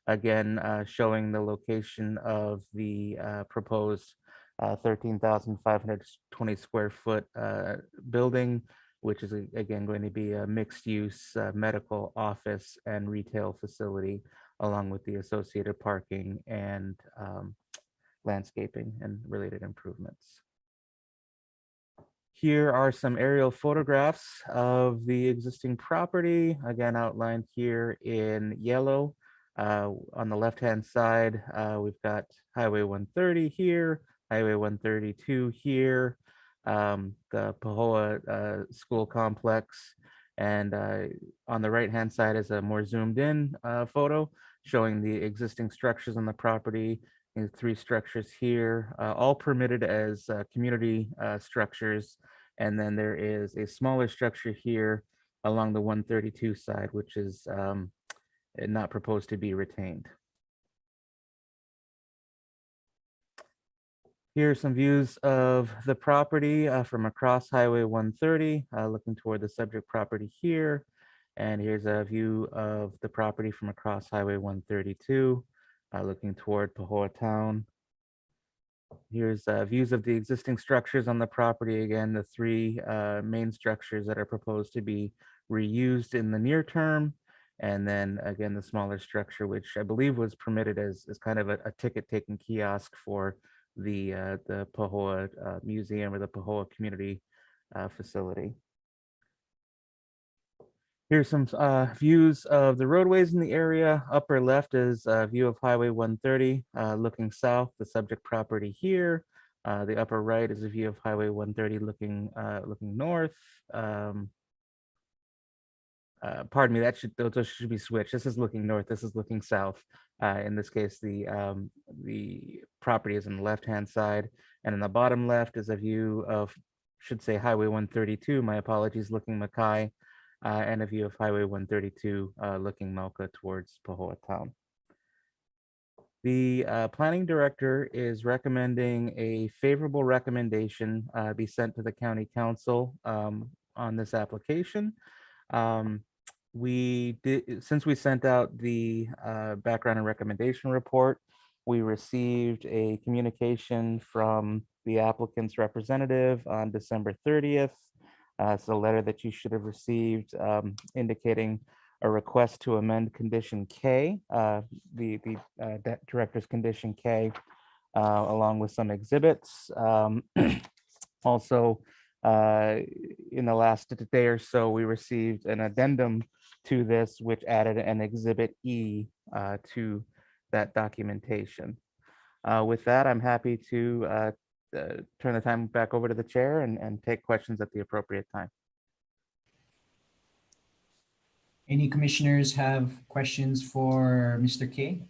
again showing the location of the proposed 13,520 square foot building, which is again going to be a mixed use medical office and retail facility, along with the associated parking and landscaping and related improvements. Here are some aerial photographs of the existing property, again outlined here in yellow. On the left-hand side, we've got Highway 130 here, Highway 132 here, the Pahoa School Complex, and on the right-hand side is a more zoomed-in photo showing the existing structures on the property. 3 structures here, all permitted as community structures. And then there is a smaller structure here along the 132 side, which is not proposed to be retained. Here are some views of the property from across Highway 130, looking toward the subject property here. And here's a view of the property from across Highway 132. Looking toward Pahoa Town. Here's views of the existing structures on the property. Again, the 3 main structures that are proposed to be reused in the near term. And then again, the smaller structure, which I believe was permitted as kind of a ticket-taking kiosk for the Pahoa Museum or the Pahoa Community Facility. Here's some views of the roadways in the area. Upper left is a view of Highway 130 looking south, the subject property here. The upper right is a view of Highway 130 looking north. Pardon me, those should be switched. This is looking north, this is looking south. In this case, the property is on the left-hand side. And in the bottom left is a view of, should say Highway 132, my apologies, looking Mackay. And a view of Highway 132 looking Melka towards Pahoa Town. The planning director is recommending a favorable recommendation be sent to the county council on this application. Since we sent out the background and recommendation report, we received a communication from the applicant's representative on December 30th. It's a letter that you should have received indicating a request to amend condition K, the director's condition K, along with some exhibits. Also, in the last day or so, we received an addendum to this, which added an exhibit E to that documentation. With that, I'm happy to turn the time back over to the chair and take questions at the appropriate time. Any commissioners have questions for Mr. K?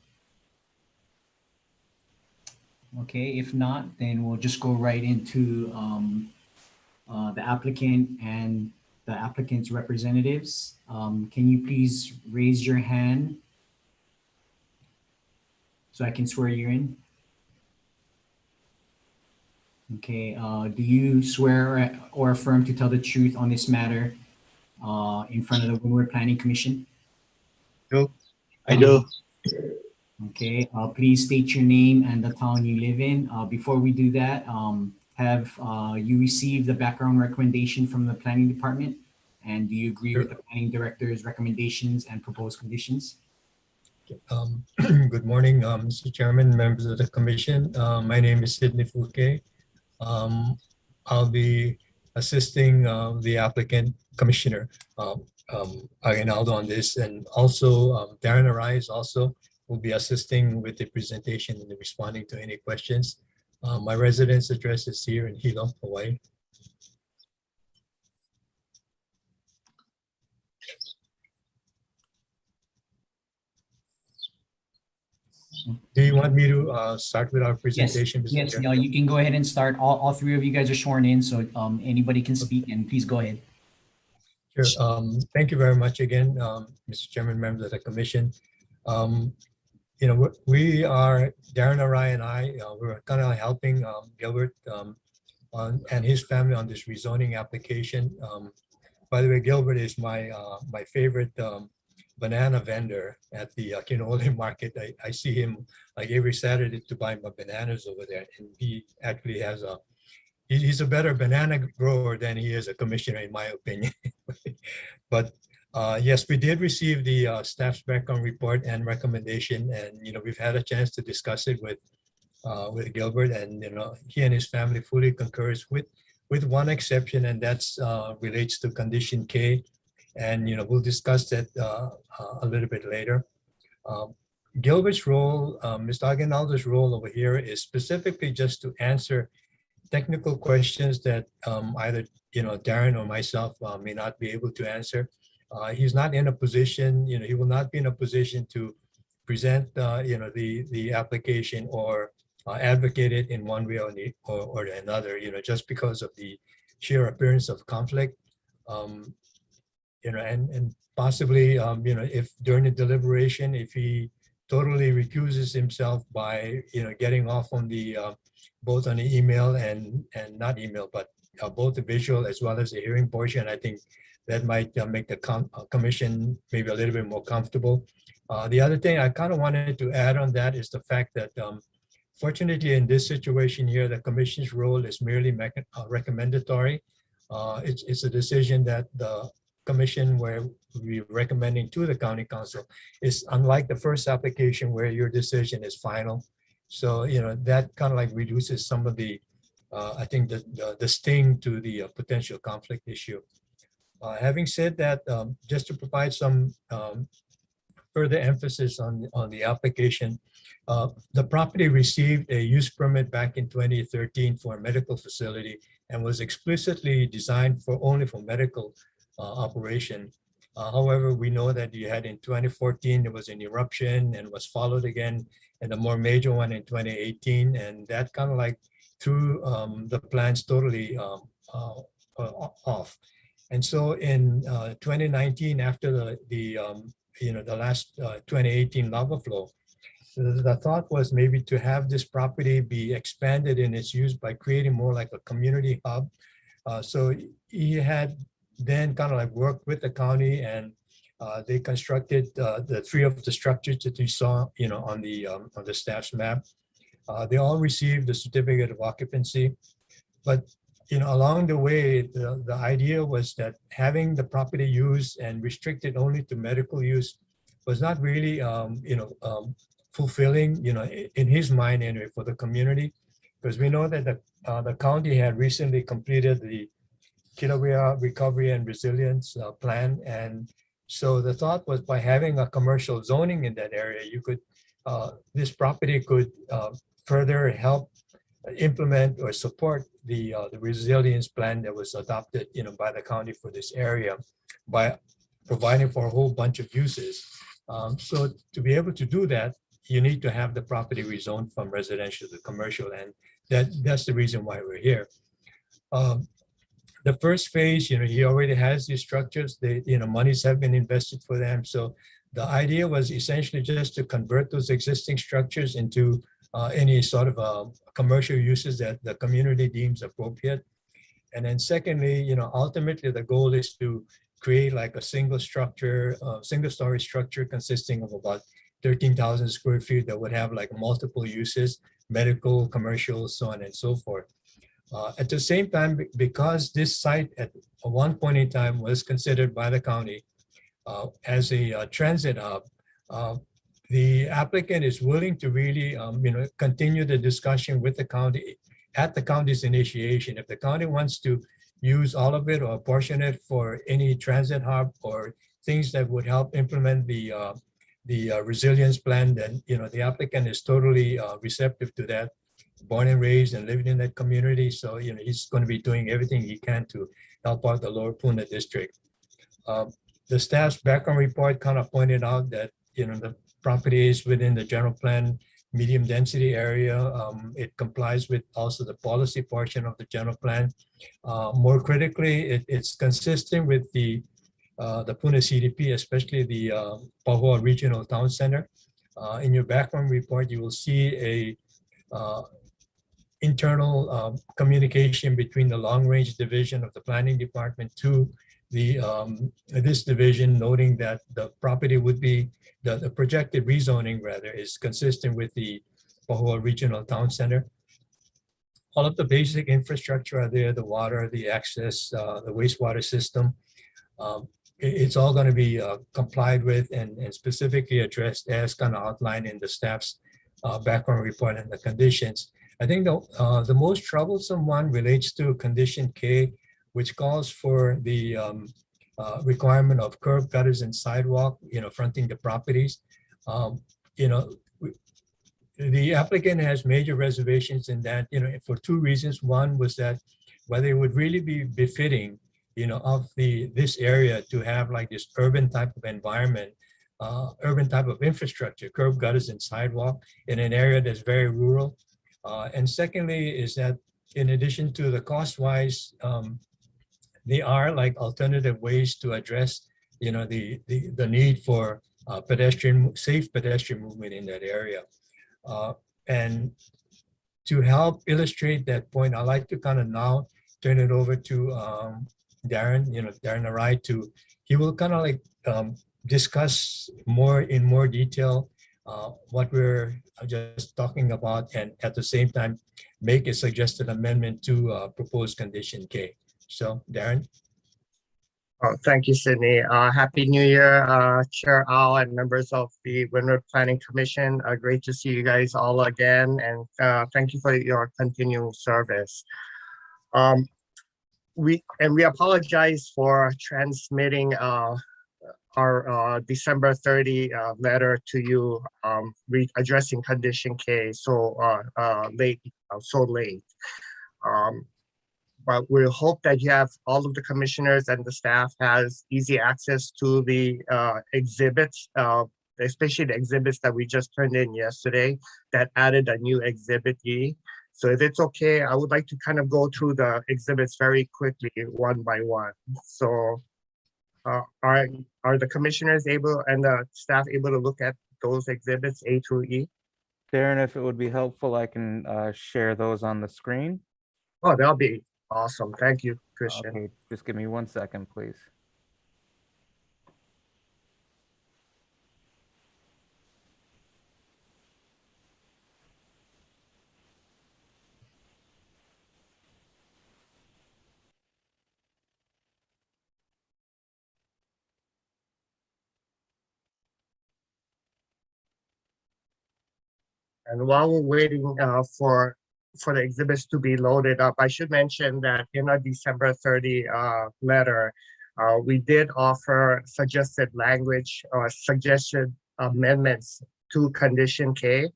Okay, if not, then we'll just go right into the applicant and the applicant's representatives. Can you please raise your hand so I can swear you in? Okay, do you swear or affirm to tell the truth on this matter in front of the Windward Planning Commission? I do. Okay, please state your name and the town you live in. Before we do that, have you received the background recommendation from the planning department? And do you agree with the planning director's recommendations and proposed conditions? Good morning, Mr. Chairman, members of the commission. My name is Sidney Fouquet. I'll be assisting the applicant commissioner, Aguinaldo, on this, and also Darren Arise also will be assisting with the presentation and responding to any questions. My residence address is here in Hilo, Hawaii. Do you want me to start with our Yes, presentation, Mr. yes, Chair? no, you can go ahead and start. All three of you guys are sworn in, so anybody can speak, and please go ahead. Sure. Thank you very much again, Mr. Chairman, members of the commission. You know, we are, Darren Arai and I, we're kind of helping Gilbert and his family on this rezoning application. By the way, Gilbert is my my favorite banana vendor at the cannoli market. I see him like every Saturday to buy my bananas over there, and he actually has a he's a better banana grower than he is a commissioner, in my opinion. But yes, we did receive the staff's background report and recommendation, and you know we've had a chance to discuss it with Gilbert, and you know he and his family fully concurs with one exception, and that's relates to condition K, and you know we'll discuss that a little bit later. Gilbert's role, Mr. Aguinaldo's role over here is specifically just to answer technical questions that either you know Darren or myself may not be able to answer. He's not in a position, you know, he will not be in a position to present you know the application or advocate it in one way or another, you know, just because of the sheer appearance of conflict. You know, and possibly you know if during the deliberation if he totally recuses himself by you know getting off on the both on the email and not email, but both the visual as well as the hearing portion. I think that might make the commission maybe a little bit more comfortable. The other thing I kind of wanted to add on that is the fact that fortunately in this situation here, the commission's role is merely recommendatory. It's a decision that the commission where we're recommending to the county council is unlike the first application where your decision is final. So, you know, that kind of like reduces some of the, I think the sting to the potential conflict issue. Having said that, just to provide some further emphasis on the application, the property received a use permit back in 2013 for a medical facility and was explicitly designed for only for medical operation. However, we know that you had in 2014, there was an eruption and was followed again, and a more major one in 2018. And that kind of like threw the plans totally off. And so in 2019, after the you know, the last 2018 lava flow, the thought was maybe to have this property be expanded in its use by creating more like a community hub. So he had then kind of like worked with the county, and they constructed the three of the structures that you saw, you know, on the staff's map. They all received the certificate of occupancy, but you know, along the way, the idea was that having the property used and restricted only to medical use was not really, you know, fulfilling, you know, in his mind anyway, for the community, because we know that the county had recently completed the Kilauea Recovery and Resilience Plan. And so the thought was by having a commercial zoning in that area, you could, this property could further help implement or support the resilience plan that was adopted, you know, by the county for this area by providing for a whole bunch of uses. So to be able to do that, you need to have the property rezoned from residential to commercial, and that's the reason why we're here. The first phase, you know, he already has these structures. They, you know, monies have been invested for them. So the idea was essentially just to convert those existing structures into any sort of commercial uses that the community deems appropriate. And then secondly, you know, ultimately the goal is to create like a single structure, single story structure consisting of about 13,000 square feet that would have like multiple uses, medical, commercial, so on and so forth. At the same time, because this site at one point in time was considered by the county as a transit hub, the applicant is willing to really, you know, continue the discussion with the county at the county's initiation. If the county wants to use all of it or a portion of it for any transit hub or things that would help implement the resilience plan, then, you know, the applicant is totally receptive to that. Born and raised and living in that community, so you know he's going to be doing everything he can to help out the Lower Puna district. The staff's background report kind of pointed out that, you know, the property is within the general plan medium density area. It complies with also the policy portion of the general plan. More critically, it's consistent with the Pune CDP, especially the Pahua Regional Town Center. In your background report, you will see a internal communication between the long range division of the planning department to the this division, noting that the property would be the projected rezoning rather is consistent with the Pahua Regional Town Center. All of the basic infrastructure are there, the water, the access, the wastewater system. It's all going to be complied with and specifically addressed as kind of outlined in the staff's background report and the conditions. I think the most troublesome one relates to condition K, which calls for the requirement of curb, gutters, and sidewalk, fronting the properties. The applicant has major reservations in that, for two reasons. One was that whether it would really be befitting, of this area to have like this urban type of environment, urban type of infrastructure, curb, gutters, and sidewalk in an area that's very rural. And secondly, is that in addition to the cost-wise, they are like alternative ways to address, the need for safe pedestrian movement in that area. And to help illustrate that point, I'd like to kind of now turn it over to Darren, Darren Arai, he will kind of like discuss in more detail what we're just talking about, and at the same time make a suggested amendment to proposed condition K. So Darren. Oh, thank you, Sydney. Happy New Year, Chair Al and members of the Windward Planning Commission. Great to see you guys all again, and thank you for your continuing service. We apologize for transmitting our December 30 letter to you, addressing condition K so late. But we hope that you have all of the commissioners and the staff has easy access to the exhibits, especially the exhibits that we just turned in yesterday that added a new exhibit E. So if it's okay, I would like to kind of go through the exhibits very quickly, one by one. So are the commissioners able and the staff able to look at those exhibits A through E? Darren, if it would be helpful, I can share those on the screen. Oh, that'll be awesome. Thank you, Christian. Okay, just give me 1 second, please. And while we're waiting for the exhibits to be loaded up, I should mention that in our December 30 letter, we did offer suggested language or suggested amendments to condition K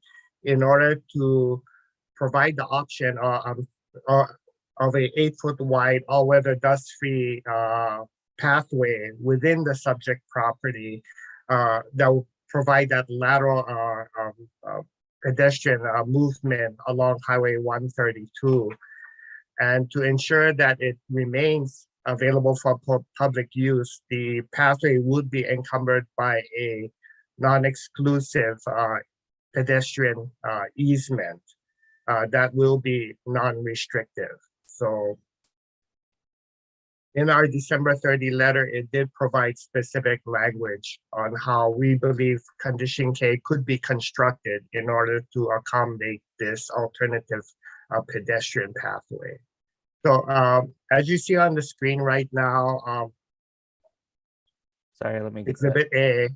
in order to provide the option of a 8-foot wide all-weather dust-free pathway within the subject property that will provide that lateral pedestrian movement along Highway 132. And to ensure that it remains available for public use, the pathway would be encumbered by a non-exclusive pedestrian easement that will be non-restrictive. So in our December 30 letter, it did provide specific language on how we believe condition K could be constructed in order to accommodate this alternative pedestrian pathway. So as you see on the screen right now, sorry, let me get Exhibit A,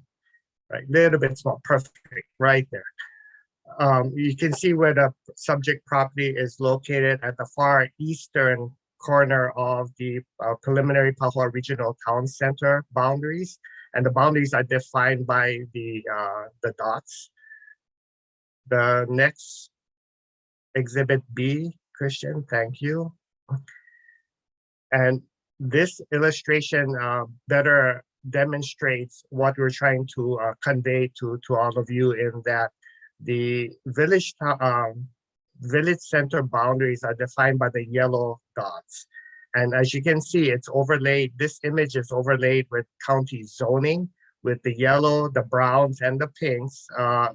right, little bit small, perfect, right there. You can see where the subject property is located at the far eastern corner of the preliminary Pahua Regional Town Center boundaries, and the boundaries are defined by the dots. The next Exhibit B, Christian, thank you. And this illustration better demonstrates what we're trying to convey to all of you, in that The village center boundaries are defined by the yellow dots. And as you can see, it's overlaid, this image is overlaid with county zoning, with the yellow, the browns, and the pinks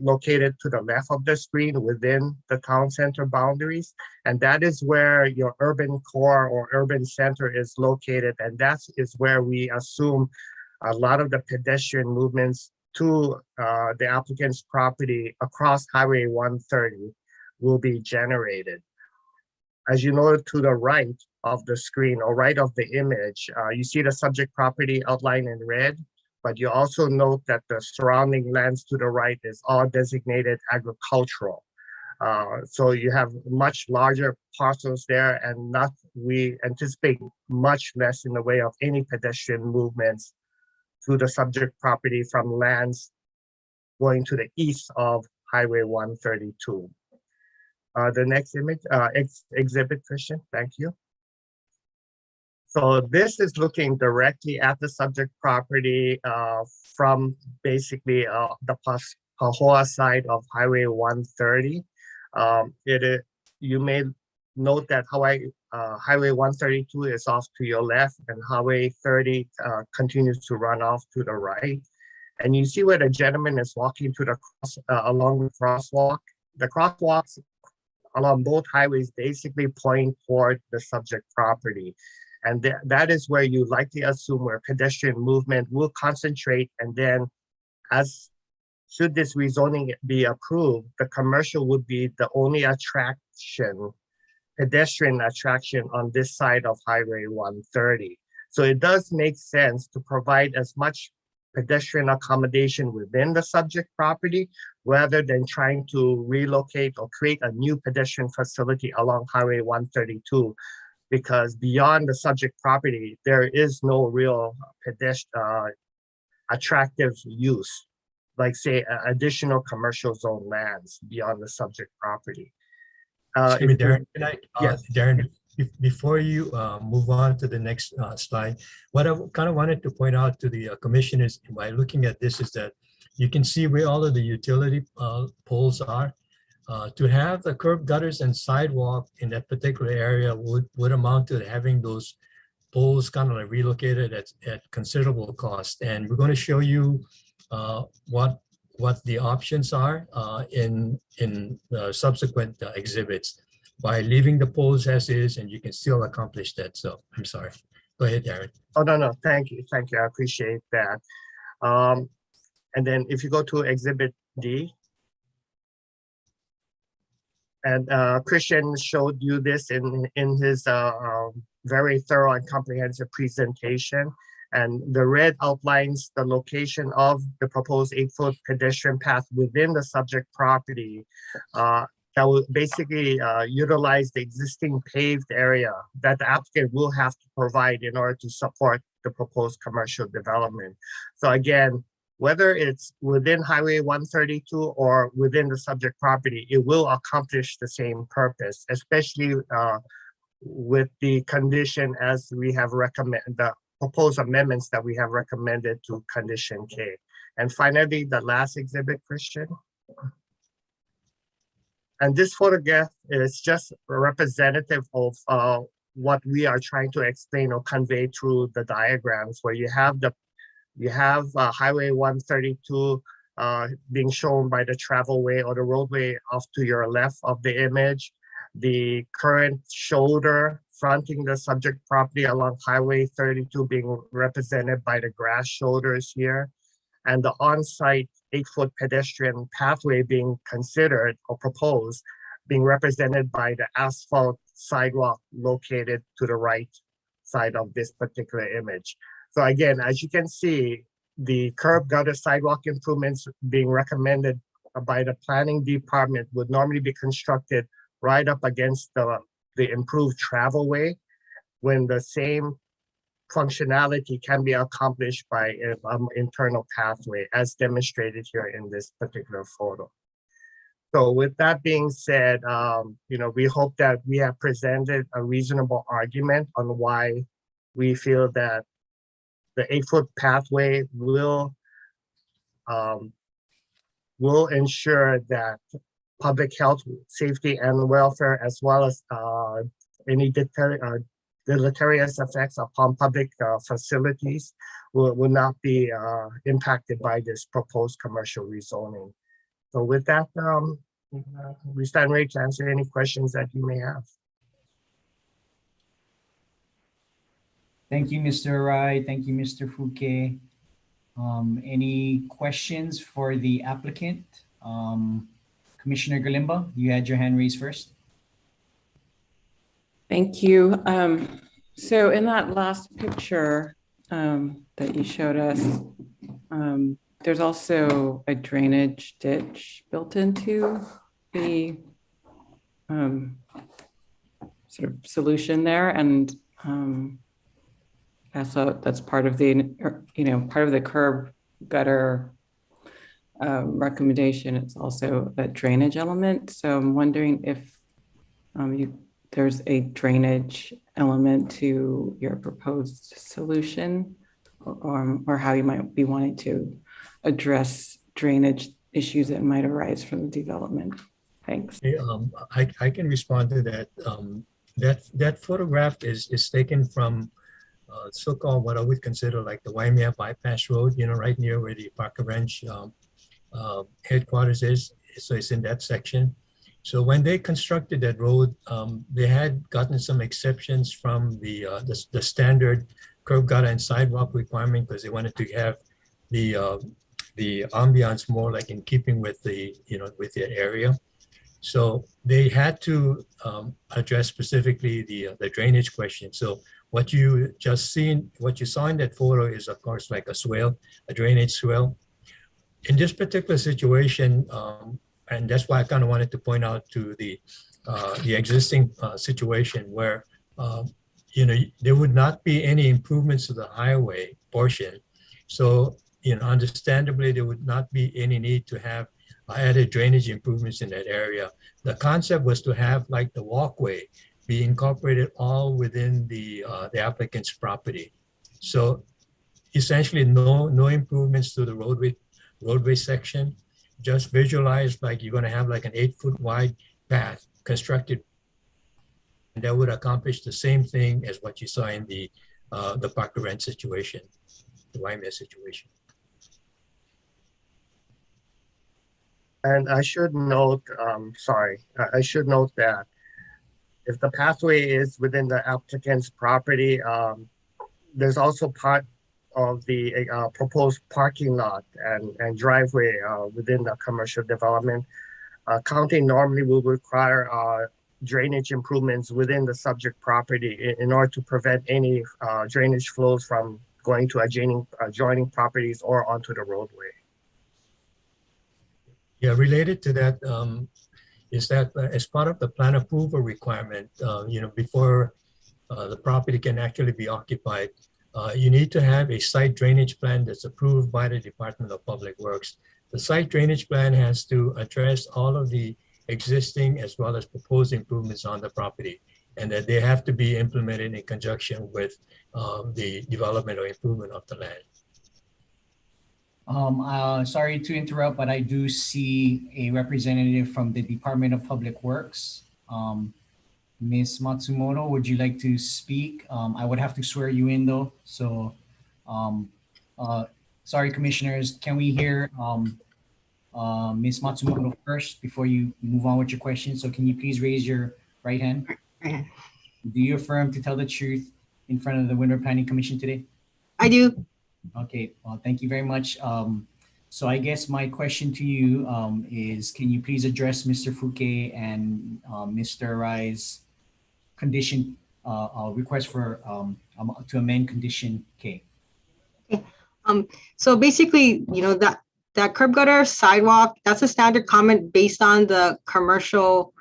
located to the left of the screen within the town center boundaries. And that is where your urban core or urban center is located. And that is where we assume a lot of the pedestrian movements to the applicant's property across Highway 130 will be generated. As you know, to the right of the screen or right of the image, you see the subject property outlined in red, but you also note that the surrounding lands to the right is all designated agricultural. So you have much larger parcels there, and we anticipate much less in the way of any pedestrian movements to the subject property from lands going to the east of Highway 132. The next image, exhibit, Christian, thank you. So this is looking directly at the subject property from basically the Pahoa side of Highway 130. You may note that Highway 132 is off to your left and Highway 30 continues to run off to the right. And you see where the gentleman is walking to the along the crosswalk. The crosswalks along both highways basically point toward the subject property. And that is where you likely assume where pedestrian movement will concentrate. And then should this rezoning be approved, the commercial would be the only pedestrian attraction on this side of Highway 130. So it does make sense to provide as much pedestrian accommodation within the subject property rather than trying to relocate or create a new pedestrian facility along Highway 132. Because beyond the subject property, there is no real attractive use, like say additional commercial zone lands beyond the subject property. Excuse me, Darren, yes. Darren, before you move on to the next slide, what I kind of wanted to point out to the commission is by looking at this is that you can see where all of the utility poles are. To have the curb gutters and sidewalk in that particular area would amount to having those poles kind of like relocated at considerable cost. And we're going to show you what the options are in the subsequent exhibits by leaving the poles as is, and you can still accomplish that. So I'm sorry. Go ahead, Darren. Oh, no, thank you. Thank you. I appreciate that. And then if you go to Exhibit D, and Christian showed you this in his very thorough and comprehensive presentation. And the red outlines the location of the proposed 8-foot pedestrian path within the subject property that will basically utilize the existing paved area that the applicant will have to provide in order to support the proposed commercial development. So again, whether it's within Highway 132 or within the subject property, it will accomplish the same purpose, especially with the condition as we have recommended, the proposed amendments that we have recommended to Condition K. And finally, the last exhibit, Christian. And this photograph is just representative of what we are trying to explain or convey through the diagrams, where you have Highway 132 being shown by the travelway or the roadway off to your left of the image, the current shoulder fronting the subject property along Highway 32 being represented by the grass shoulders here, and the on-site 8-foot pedestrian pathway being considered or proposed being represented by the asphalt sidewalk located to the right side of this particular image. So again, as you can see, the curb gutter sidewalk improvements being recommended by the planning department would normally be constructed right up against the improved travelway, when the same functionality can be accomplished by an internal pathway, as demonstrated here in this particular photo. So with that being said, we hope that we have presented a reasonable argument on why we feel that the 8-foot pathway will will ensure that public health, safety, and welfare, as well as any deleterious effects upon public facilities will not be impacted by this proposed commercial rezoning. So with that, we stand ready to answer any questions that you may have. Thank you, Mr. Rai. Thank you, Mr. Fouquet. Any questions for the applicant? Commissioner Galimba, you had your hand raised first. Thank you. So in that last picture that you showed us, there's also a drainage ditch built into the sort of solution there, and so that's part of the part of the curb gutter recommendation. It's also a drainage element. So I'm wondering if there's a drainage element to your proposed solution, or how you might be wanting to address drainage issues that might arise from the development. Thanks. I can respond to that. That photograph is taken from so-called what I would consider like the Waimea bypass road, right near where the Parker Ranch headquarters is. So it's in that section. So when they constructed that road, they had gotten some exceptions from the standard curb gutter and sidewalk requirement, because they wanted to have the ambiance more like in keeping with the with the area. So they had to address specifically the drainage question. So what you saw in that photo is, of course, like a swale, a drainage swale. In this particular situation, and that's why I kind of wanted to point out to the existing situation where there would not be any improvements to the highway portion. So understandably, there would not be any need to have added drainage improvements in that area. The concept was to have like the walkway be incorporated all within the applicant's property. So essentially no improvements to the roadway section. Just visualize like you're going to have like an 8-foot wide path constructed, and that would accomplish the same thing as what you saw in the Parker Ranch situation, the Waimea situation. And I should note, I should note that if the pathway is within the applicant's property, there's also part of the proposed parking lot and driveway within the commercial development. County normally will require drainage improvements within the subject property in order to prevent any drainage flows from going to adjoining properties or onto the roadway. Yeah, related to that is that as part of the plan approval requirement, before the property can actually be occupied, you need to have a site drainage plan that's approved by the Department of Public Works. The site drainage plan has to address all of the existing as well as proposed improvements on the property, and that they have to be implemented in conjunction with the development or improvement of the land. Sorry to interrupt, but I do see a representative from the Department of Public Works. Ms. Matsumoto, would you like to speak? I would have to swear you in though. So, sorry, commissioners, can we hear Ms. Matsumoto first before you move on with your question? So can you please raise your right hand? Do you affirm to tell the truth in front of the Windward Planning Commission today? I do. Okay, well, thank you very much. So I guess my question to you is, can you please address Mr. Fouquet and Mr. Rai's condition request for to amend condition K? Okay. So basically, that curb gutter sidewalk, that's a standard comment based on the commercial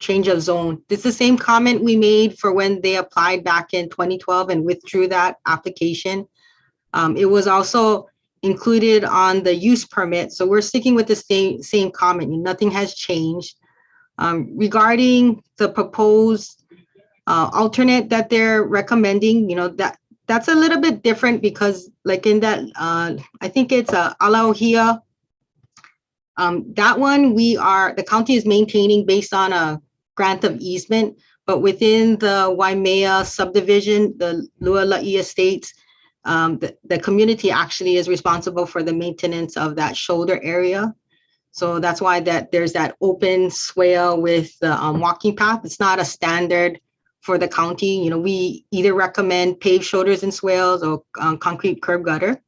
change of zone. This is the same comment we made for when they applied back in 2012 and withdrew that application. It was also included on the use permit. So we're sticking with the same comment. Nothing has changed. Regarding the proposed alternate that they're recommending, that's a little bit different because like in that, I think it's Alaohia That one, the county is maintaining based on a grant of easement, but within the Waimea subdivision, the Luala'i Estates, the community actually is responsible for the maintenance of that shoulder area. So that's why there's that open swale with the walking path. It's not a standard for the county. You know, we either recommend paved shoulders and swales or concrete curb gutter.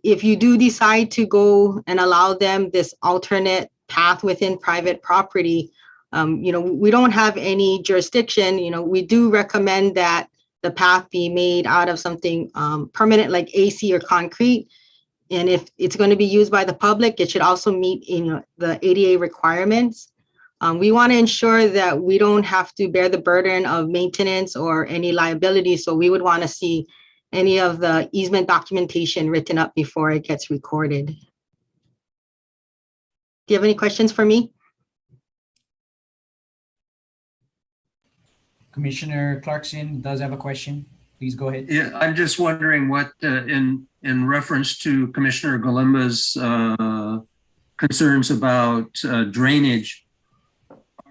If you do decide to go and allow them this alternate path within private property, you know, we don't have any jurisdiction. You know, we do recommend that the path be made out of something permanent like AC or concrete. And if it's going to be used by the public, it should also meet the ADA requirements. We want to ensure that we don't have to bear the burden of maintenance or any liability. So we would want to see any of the easement documentation written up before it gets recorded. Do you have any questions for me? Commissioner Clarkson does have a question. Please go ahead. Yeah, I'm just wondering what, in reference to Commissioner Galimba's concerns about drainage,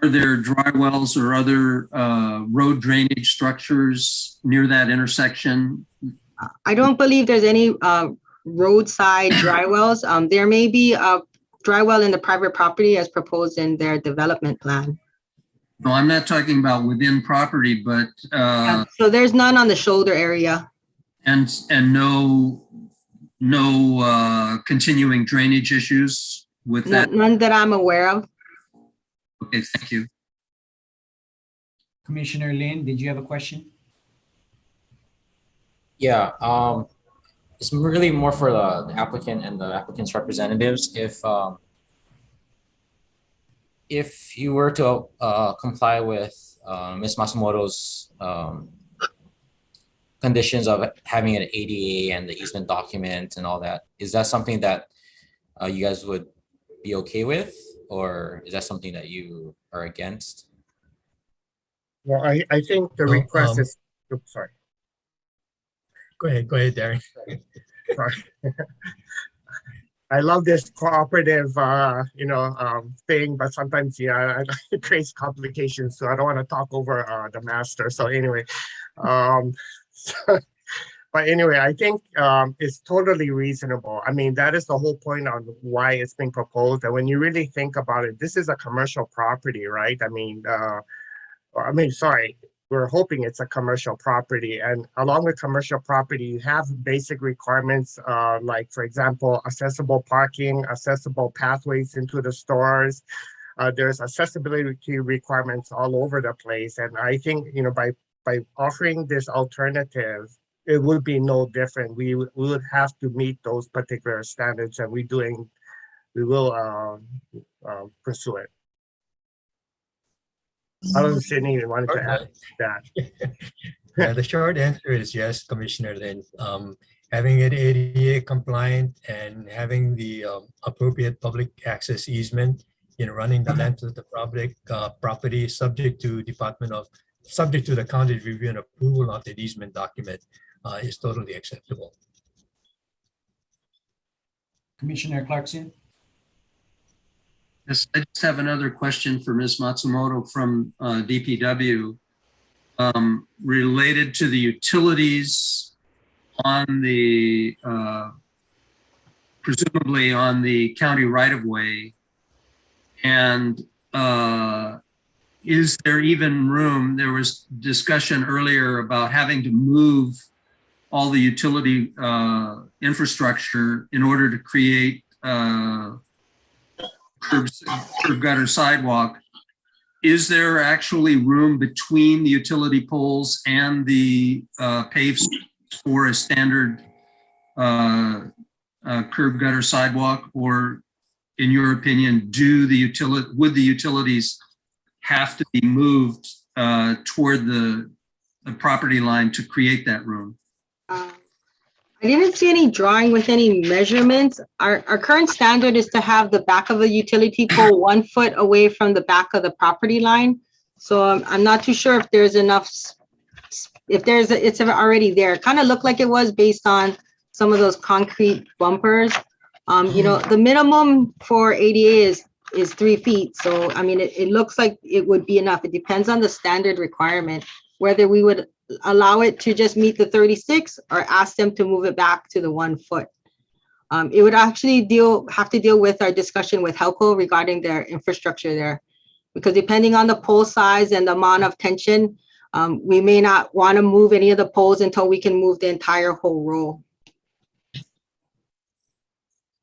are there dry wells or other road drainage structures near that intersection? I don't believe there's any roadside dry wells. There may be a dry well in the private property as proposed in their development plan. No, I'm not talking about within property, but so there's none on the shoulder area. And no continuing drainage issues with that? None that I'm aware of. Okay, thank you. Commissioner Lin, did you have a question? Yeah, it's really more for the applicant and the applicant's representatives. If you were to comply with Ms. Matsumoto's conditions of having an ADA and the easement document and all that, is that something that you guys would be okay with, or is that something that you are against? Well, I think the request is, oops, sorry. Go ahead, Darren. Sorry. I love this cooperative, thing, but sometimes, yeah, it creates complications. So I don't want to talk over the master. So anyway, but anyway, I think it's totally reasonable. I mean, that is the whole point on why it's being proposed. And when you really think about it, this is a commercial property, right? Sorry, we're hoping it's a commercial property, and along with commercial property, you have basic requirements like, for example, accessible parking, accessible pathways into the stores. There's accessibility requirements all over the place, and I think by offering this alternative, it would be no different. We would have to meet those particular standards, and we will pursue it. I don't see anyone wanted to add that. Yeah, the short answer is yes, Commissioner Lin. Having it ADA compliant and having the appropriate public access easement in running the length of the property subject to the county review and approval of the easement document is totally acceptable. Commissioner Clarkson. Yes, I just have another question for Ms. Matsumoto from DPW related to the utilities on the, presumably on the county right-of-way. And is there even room? There was discussion earlier about having to move all the utility infrastructure in order to create curb gutter sidewalk. Is there actually room between the utility poles and the paved for a standard curb gutter sidewalk? Or in your opinion, would the utilities have to be moved toward the property line to create that room? I didn't see any drawing with any measurements. Our current standard is to have the back of the utility pole 1 foot away from the back of the property line. So I'm not too sure if there's enough, it's already there. It kind of looked like it was based on some of those concrete bumpers. The minimum for ADA is 3 feet. So, I mean, it looks like it would be enough. It depends on the standard requirement, whether we would allow it to just meet the 36 or ask them to move it back to the 1 foot. It would actually have to deal with our discussion with Helco regarding their infrastructure there, because depending on the pole size and the amount of tension, we may not want to move any of the poles until we can move the entire whole row.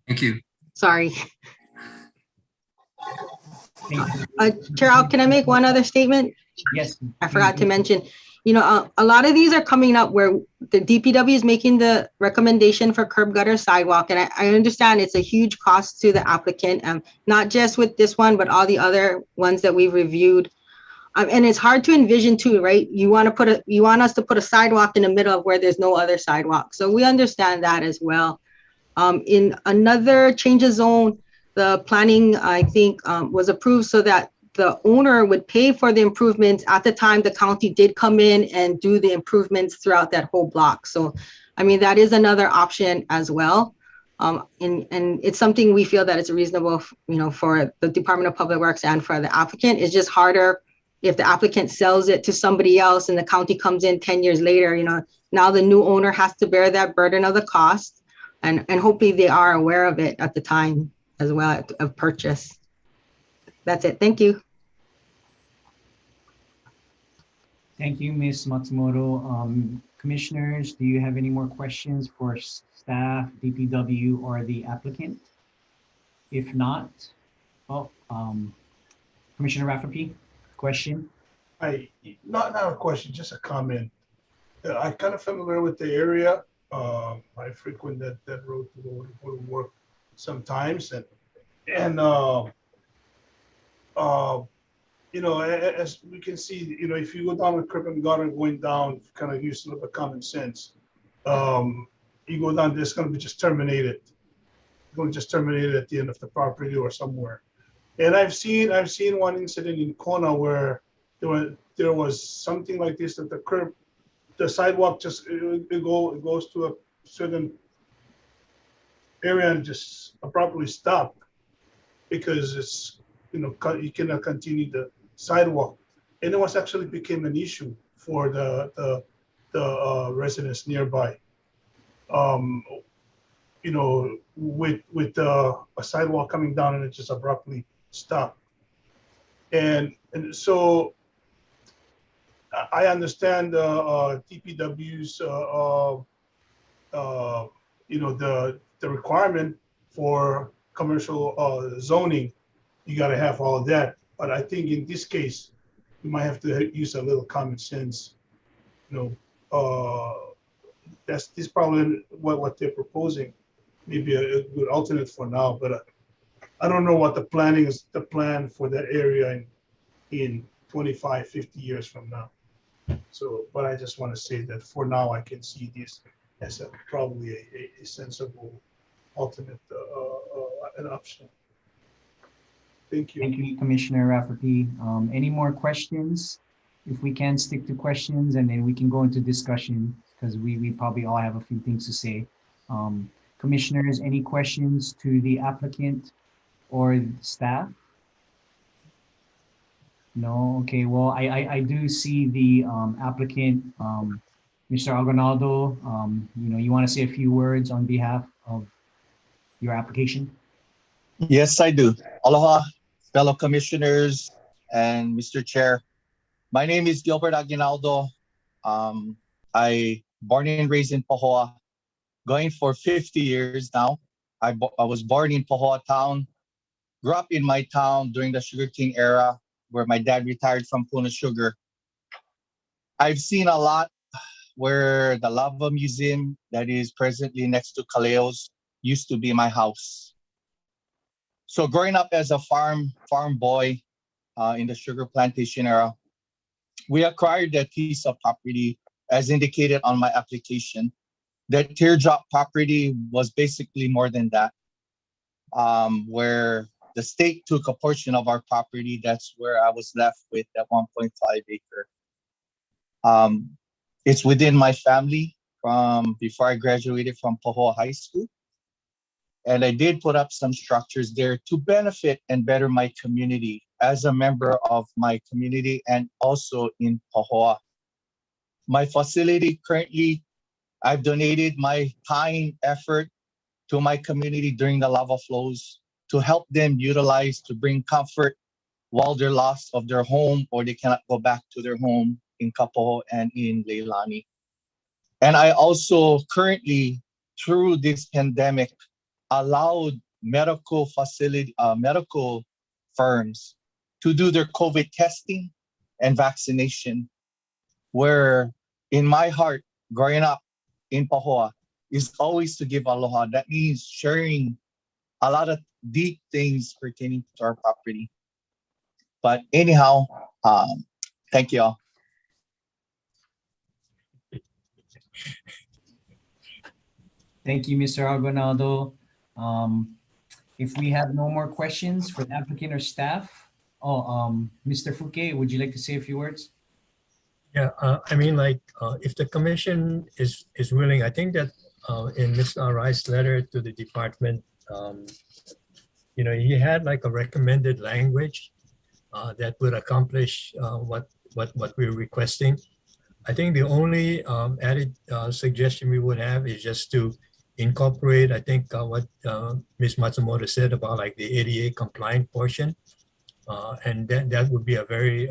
Thank you. Sorry. Thank you. Chair, can I make one other statement? Yes. I forgot to mention, a lot of these are coming up where the DPW is making the recommendation for curb gutter sidewalk. And I understand it's a huge cost to the applicant, not just with this one, but all the other ones that we've reviewed. And it's hard to envision too, right? You want us to put a sidewalk in the middle of where there's no other sidewalk. So we understand that as well. In another change of zone, the planning, I think, was approved so that the owner would pay for the improvements at the time the county did come in and do the improvements throughout that whole block. So, I mean, that is another option as well. And it's something we feel that it's reasonable, for the Department of Public Works and for the applicant. It's just harder if the applicant sells it to somebody else and the county comes in 10 years later, now the new owner has to bear that burden of the cost. And hopefully they are aware of it at the time as well of purchase. That's it. Thank you. Thank you, Ms. Matsumoto. Commissioners, do you have any more questions for staff, DPW, or the applicant? If not, Commissioner Rafferty, question? Not a question, just a comment. I'm kind of familiar with the area. I frequent that road to go to work sometimes, and as we can see, if you go down the curb and gutter going down, kind of use a little bit of common sense. You go down, it's going to be just terminated. It's going to just terminate it at the end of the property or somewhere. And I've seen one incident in Kona where there was something like this, that the sidewalk just it goes to a certain area and just abruptly stop because it's you cannot continue the sidewalk, and it was actually became an issue for the residents nearby. With a sidewalk coming down and it just abruptly stopped, and so I understand DPW's the requirement for commercial zoning. You got to have all of that, but I think in this case you might have to use a little common sense. This probably what they're proposing, maybe a good alternate for now, but I don't know what the plan for that area in 25, 50 years from now. So, but I just want to say that for now, I can see this as probably a sensible alternate an option. Thank you. Thank you, Commissioner Rafferty. Any more questions? If we can stick to questions, and then we can go into discussion because we probably all have a few things to say. Commissioners, any questions to the applicant or staff? No. Okay. Well, I do see the applicant, Mr. Aguinaldo. You want to say a few words on behalf of your application? Yes, I do. Aloha, fellow commissioners and Mr. Chair. My name is Gilbert Aguinaldo. I born and raised in Pahoa, going for 50 years now. I was born in Pahoa town, grew up in my town during the sugarcane era, where my dad retired from Puna Sugar. I've seen a lot where the Lava Museum that is presently next to Kaleo's used to be my house. So growing up as a farm boy in the sugar plantation era, we acquired that piece of property as indicated on my application. That teardrop property was basically more than that, where the state took a portion of our property. That's where I was left with that 1.5 acre. It's within my family from before I graduated from Pahoa High School. And I did put up some structures there to benefit and better my community as a member of my community and also in Pahoa. My facility currently, I've donated my time, effort to my community during the lava flows to help them utilize to bring comfort while they're lost of their home or they cannot go back to their home in Kapoho and in Leilani. And I also currently, through this pandemic, allowed medical firms to do their COVID testing and vaccination, where in my heart, growing up in Pahoa, is always to give aloha. That means sharing a lot of deep things pertaining to our property. But anyhow, thank you all. Thank you, Mr. Aguinaldo. If we have no more questions for the applicant or staff, Mr. Fouquet, would you like to say a few words? Yeah, I mean, like, if the commission is willing, I think that in Mr. Arai's letter to the department, he had like a recommended language that would accomplish what we're requesting. I think the only added suggestion we would have is just to incorporate, I think, what Ms. Matsumoto said about like the ADA compliant portion. And that would be a very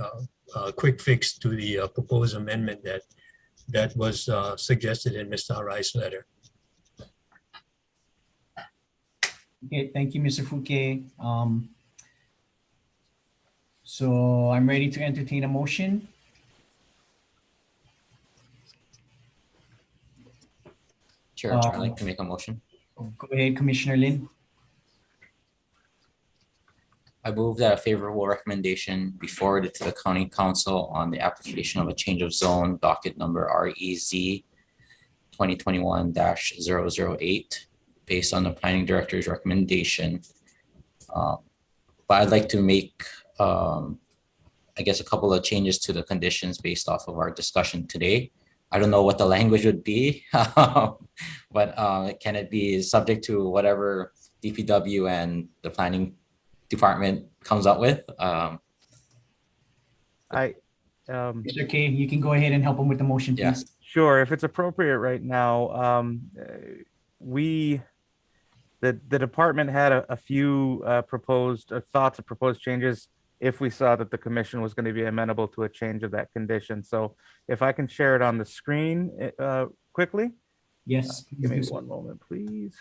quick fix to the proposed amendment that was suggested in Mr. Arai's letter. Okay, thank you, Mr. Fouquet. So I'm ready to entertain a motion. Chair, I'd like to make a motion. Go ahead, Commissioner Lin. I move that a favorable recommendation be forwarded to the County Council on the application of a change of zone docket number REZ 2021-008 based on the planning director's recommendation. But I'd like to make, I guess, a couple of changes to the conditions based off of our discussion today. I don't know what the language would be, but can it be subject to whatever DPW and the planning department comes up with? Mr. K, you can go ahead and help him with the motion, please. Yeah. Sure, if it's appropriate right now, the department had a few proposed thoughts of proposed changes if we saw that the commission was going to be amenable to a change of that condition. So if I can share it on the screen quickly. Yes. Give me one moment, please.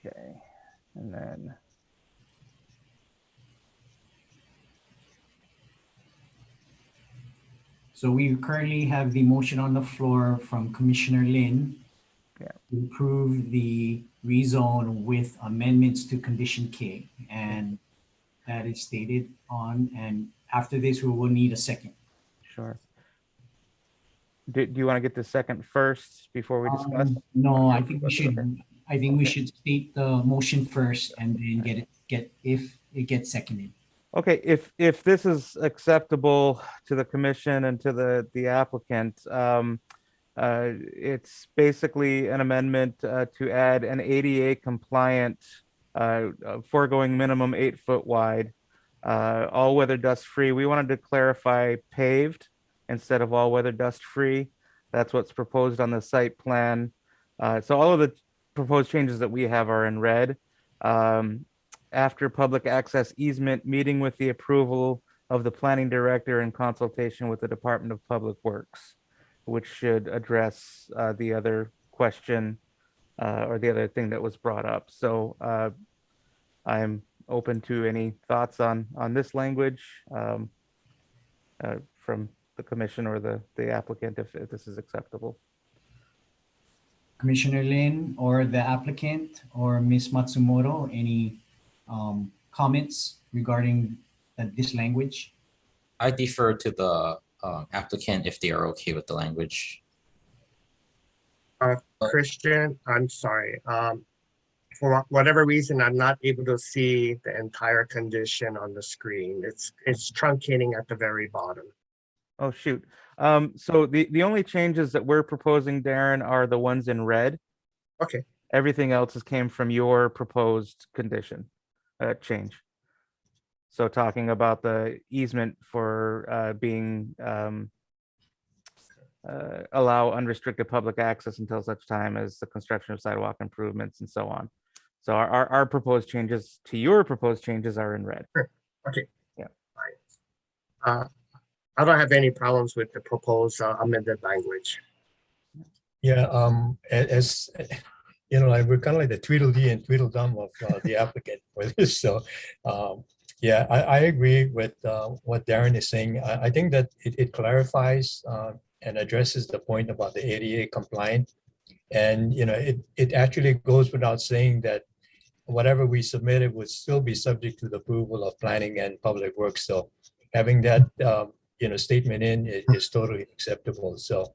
Okay, and then. So we currently have the motion on the floor from Commissioner Lin to approve the rezone with amendments to condition K. And that is stated on, and after this, we will need a second. Sure. Do you want to get the second first before we discuss? No, I think we should. I think we should state the motion first and then if it gets seconded. Okay, if this is acceptable to the commission and to the applicant, it's basically an amendment to add an ADA compliant foregoing minimum 8 foot wide, all weather dust free. We wanted to clarify paved instead of all weather dust free. That's what's proposed on the site plan. So all of the proposed changes that we have are in red. After public access easement, meeting with the approval of the planning director in consultation with the Department of Public Works, which should address the other question or the other thing that was brought up. So I'm open to any thoughts on this language from the commission or the applicant if this is acceptable. Commissioner Lin or the applicant or Ms. Matsumoto, any comments regarding this language? I defer to the applicant if they are okay with the language. Christian, I'm sorry. For whatever reason, I'm not able to see the entire condition on the screen. It's truncating at the very bottom. Oh, shoot. So the only changes that we're proposing, Darren, are the ones in red. Okay. Everything else came from your proposed condition change. So talking about the easement for being allow unrestricted public access until such time as the construction of sidewalk improvements and so on. So our proposed changes to your proposed changes are in red. Sure. Okay. Yeah. I don't have any problems with the proposed amended language. Yeah, as you know, like we're kind of like the Tweedledee and Tweedledum of the applicant for this. So, yeah, I agree with what Darren is saying. I think that it clarifies and addresses the point about the ADA compliant. And, you know, it actually goes without saying that whatever we submitted would still be subject to the approval of planning and public works. So having that, you know, statement in is totally acceptable. So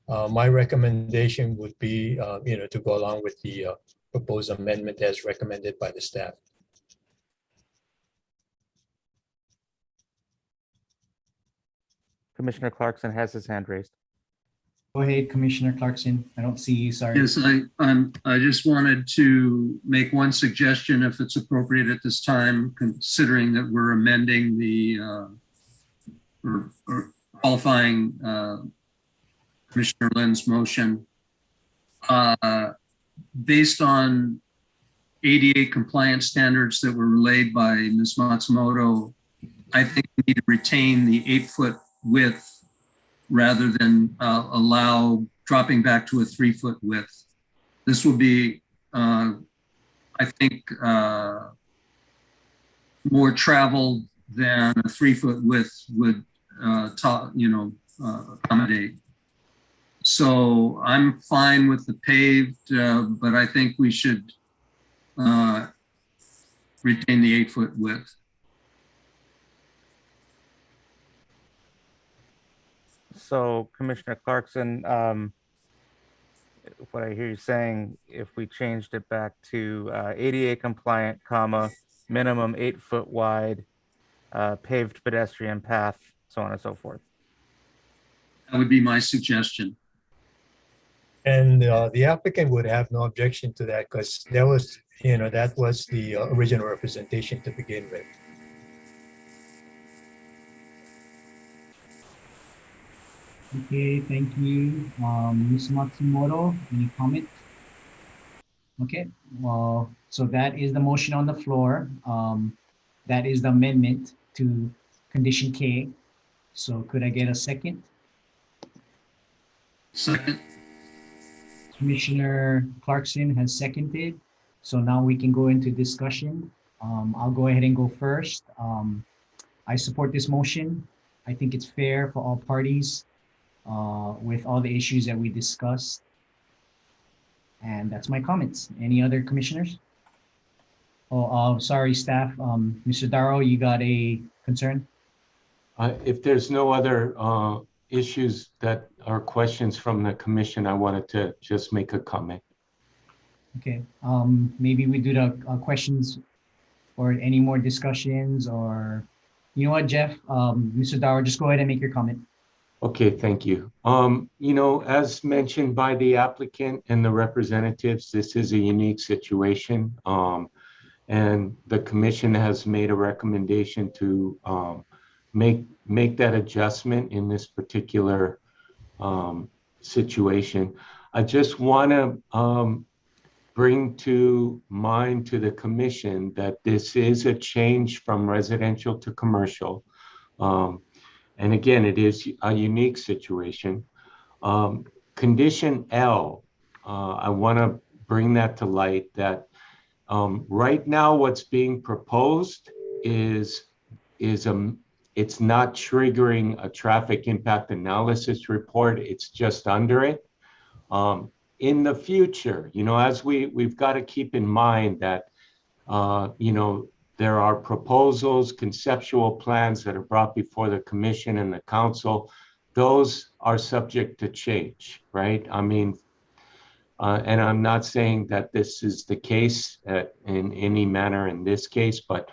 my recommendation would be, you know, to go along with the proposed amendment as recommended by the staff. Commissioner Clarkson has his hand raised. Go ahead, Commissioner Clarkson. I don't see you, sorry. Yes, I just wanted to make one suggestion, if it's appropriate at this time, considering that we're amending the or qualifying Commissioner Lin's motion. Based on ADA compliance standards that were relayed by Ms. Matsumoto, I think we need to retain the 8-foot width rather than allow dropping back to a 3-foot width. This will be, I think, more traveled than a 3-foot width would, accommodate. So I'm fine with the paved, but I think we should retain the 8-foot width. So Commissioner Clarkson, what I hear you saying, if we changed it back to ADA compliant, comma, minimum 8-foot wide, paved pedestrian path, so on and so forth. That would be my suggestion. And the applicant would have no objection to that because that was, you know, that was the original representation to begin with. Okay, thank you. Ms. Matsumoto, any comment? Okay, well, so that is the motion on the floor. That is the amendment to condition K. So could I get a second? Second. Commissioner Clarkson has seconded. So now we can go into discussion. I'll go ahead and go first. I support this motion. I think it's fair for all parties with all the issues that we discussed. And that's my comments. Any other commissioners? Oh, sorry, staff. Mr. Darrow, you got a concern? If there's no other issues that are questions from the commission, I wanted to just make a comment. Okay, maybe we do the questions or any more discussions, or you know what, Jeff, Mr. Darrow, just go ahead and make your comment. Okay, thank you. You know, as mentioned by the applicant and the representatives, this is a unique situation. And the commission has made a recommendation to make that adjustment in this particular situation. I just want to bring to mind to the commission that this is a change from residential to commercial. And again, it is a unique situation. Condition L, I want to bring that to light that right now what's being proposed is it's not triggering a traffic impact analysis report. It's just under it. In the future, you know, as we've got to keep in mind that, you know, there are proposals, conceptual plans that are brought before the commission and the council. Those are subject to change, right? I mean, and I'm not saying that this is the case in any manner in this case, but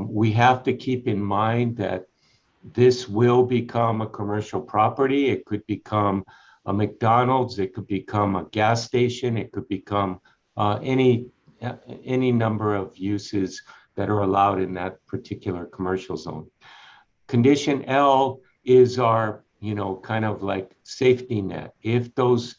we have to keep in mind that this will become a commercial property. It could become a McDonald's, it could become a gas station, it could become any number of uses that are allowed in that particular commercial zone. Condition L is our, kind of like safety net. If those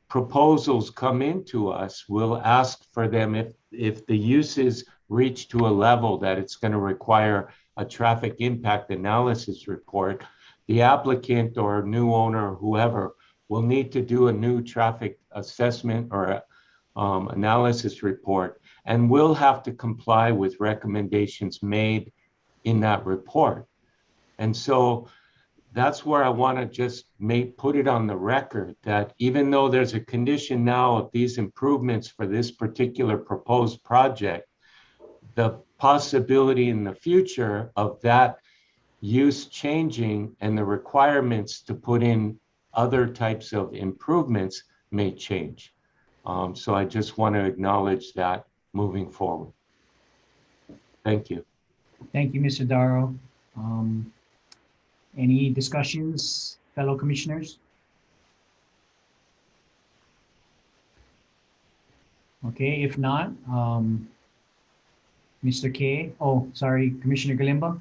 proposals come into us, we'll ask for them if the uses reach to a level that it's going to require a traffic impact analysis report, the applicant or new owner or whoever will need to do a new traffic assessment or analysis report, and we'll have to comply with recommendations made in that report. And so that's where I want to just put it on the record that even though there's a condition now of these improvements for this particular proposed project, the possibility in the future of that use changing and the requirements to put in other types of improvements may change. So I just want to acknowledge that moving forward. Thank you. Thank you, Mr. Darrow. Any discussions, fellow commissioners? Okay, if not, Mr. K. Oh, sorry, Commissioner Galimba.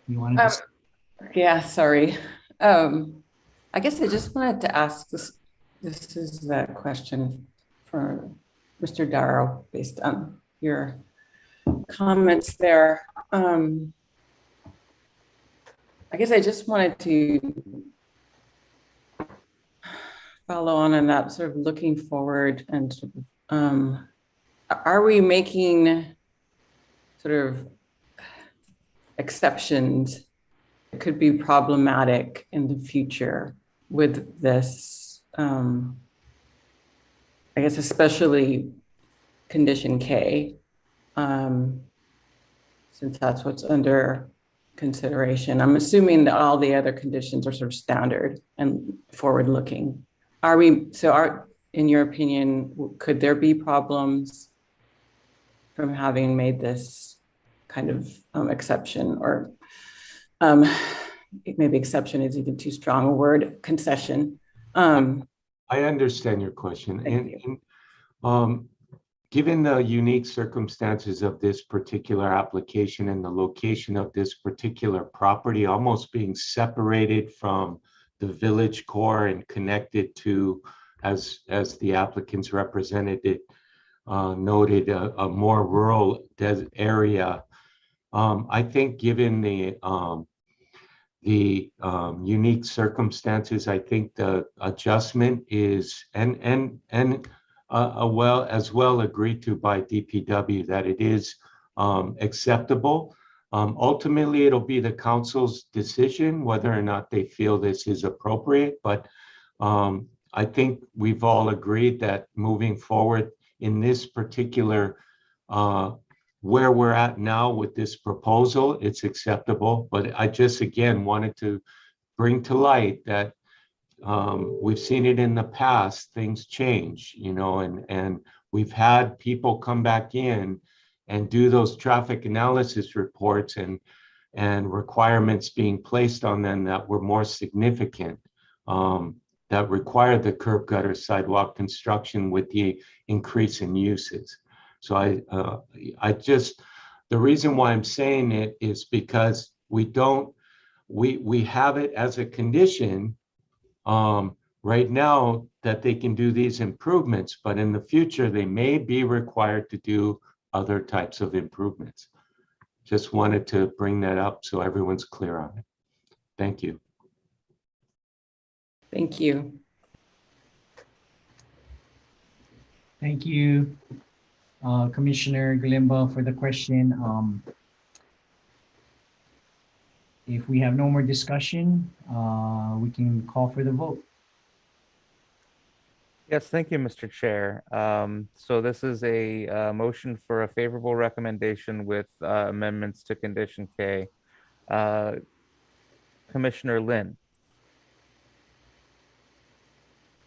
You wanted to? Yeah, sorry. I guess I just wanted to ask this. This is the question for Mr. Darrow based on your comments there. I guess I just wanted to follow on that, sort of looking forward, and are we making sort of exceptions that could be problematic in the future with this, I guess especially condition K, since that's what's under consideration. I'm assuming that all the other conditions are sort of standard and forward-looking. In your opinion, could there be problems from having made this kind of exception, or maybe exception is even too strong a word, concession? I understand your question. And given the unique circumstances of this particular application and the location of this particular property, almost being separated from the village core and connected to, as the applicant's representative noted, a more rural area, I think given the unique circumstances, I think the adjustment is as well agreed to by DPW that it is acceptable. Ultimately, it'll be the council's decision whether or not they feel this is appropriate, but I think we've all agreed that moving forward in this particular where we're at now with this proposal, it's acceptable. But I just again wanted to bring to light that we've seen it in the past, things change, and we've had people come back in and do those traffic analysis reports and requirements being placed on them that were more significant, that required the curb gutter sidewalk construction with the increase in uses. So the reason why I'm saying it is because we have it as a condition right now that they can do these improvements, but in the future, they may be required to do other types of improvements. Just wanted to bring that up so everyone's clear on it. Thank you. Thank you. Thank you, Commissioner Galimba, for the question. If we have no more discussion, we can call for the vote. Yes, thank you, Mr. Chair. So this is a motion for a favorable recommendation with amendments to condition K. Commissioner Lin.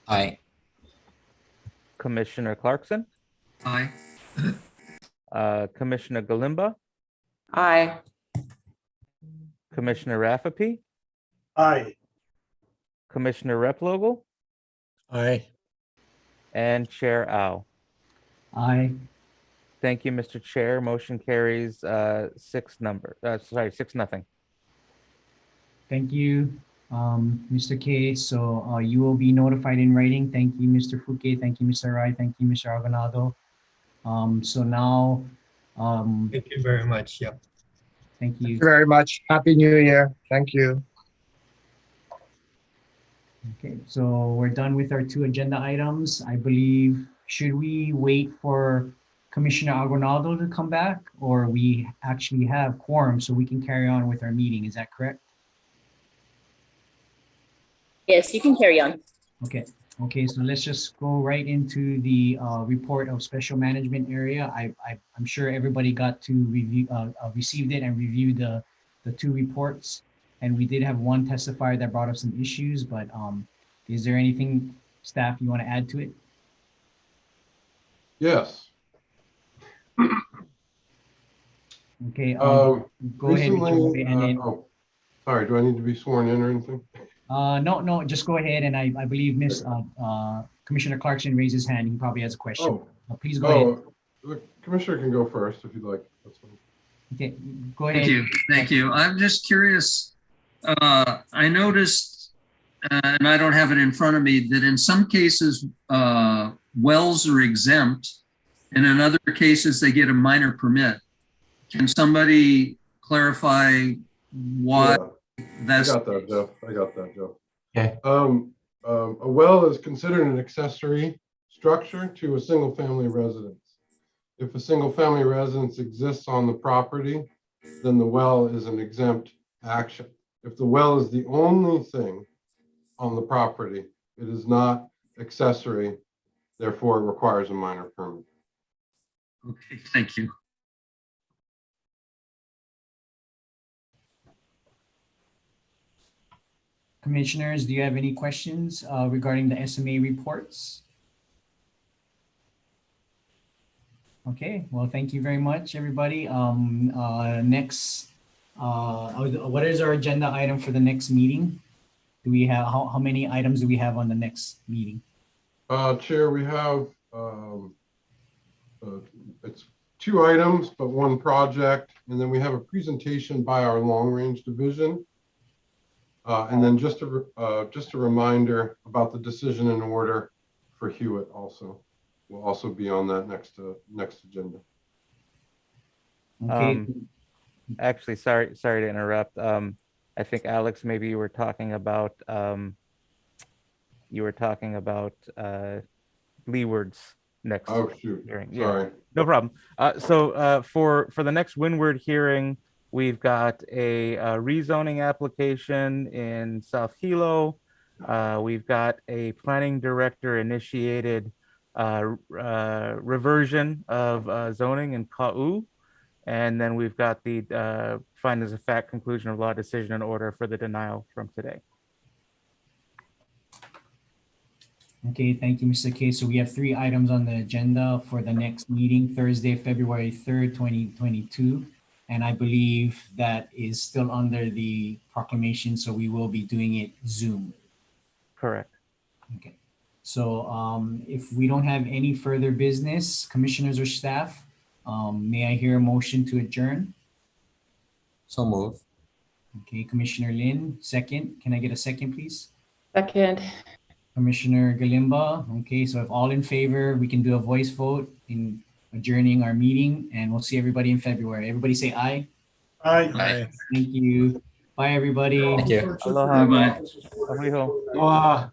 Aye. Commissioner Clarkson. Aye. Commissioner Galimba. Aye. Commissioner Rafferty. Aye. Commissioner Replogle. Aye. And Chair Ao. Aye. Thank you, Mr. Chair. Motion carries 6-0. Thank you, Mr. K. So you will be notified in writing. Thank you, Mr. Fouquet. Thank you, Mr. Rai. Thank you, Mr. Agonado. So now, Thank you very much. Yep. thank Thank you. you very much. Happy New Year. Thank you. Okay, so we're done with our 2 agenda items. I believe, should we wait for Commissioner Agonado to come back, or we actually have quorum so we can carry on with our meeting? Is that correct? Yes, you can carry on. Okay, so let's just go right into the report of special management area. I'm sure everybody got to review, received it and reviewed the 2 reports. And we did have one testifier that brought up some issues, but is there anything, staff, you want to add to it? Yes. Okay, go ahead. Recently, Mr. Ray, and then, oh, sorry, do I need to be sworn in or anything? no, just go ahead. And I believe Commissioner Clarkson raised his hand. He probably has a question. Please go ahead. The commissioner can go first if you'd like. That's fine. Okay, go ahead. Thank you. I'm just curious. I noticed, and I don't have it in front of me, that in some cases, wells are exempt, and in other cases, they get a minor permit. Can somebody clarify why that's? I got that, Jeff. Okay. A well is considered an accessory structure to a single family residence. If a single family residence exists on the property, then the well is an exempt action. If the well is the only thing on the property, it is not accessory, therefore it requires a minor permit. Okay, thank you. Commissioners, do you have any questions regarding the SMA reports? Okay, well, thank you very much, everybody. Next, what is our agenda item for the next meeting? Do we have, how many items do we have on the next meeting? Chair, we have, it's 2 items, but 1 project. And then we have a presentation by our long range division. And then just a reminder about the decision in order for Hewitt also. Will also be on that next agenda. Okay. Actually, sorry to interrupt. I think Alex, maybe you were talking about Leeward's next. Oh shoot! Hearing. Sorry. Yeah, no problem. So for the next Windward hearing, we've got a rezoning application in South Hilo. We've got a planning director initiated reversion of zoning in Ka'u. And then we've got the findings of fact, conclusion of law, decision and order for the denial from today. Okay, thank you, Mr. K. So we have 3 items on the agenda for the next meeting, Thursday, February 3rd, 2022. And I believe that is still under the proclamation, so we will be doing it Zoom. Correct. Okay. So if we don't have any further business, commissioners or staff, may I hear a motion to adjourn? So move. Okay, Commissioner Lin, second. Can I get a second, please? Second. Commissioner Galimba. Okay, so if all in favor, we can do a voice vote in adjourning our meeting, and we'll see everybody in February. Everybody say aye. Aye. Aye. Thank you. Bye, everybody. Thank you. Aloha. Bye-bye. Aloha. Aloha.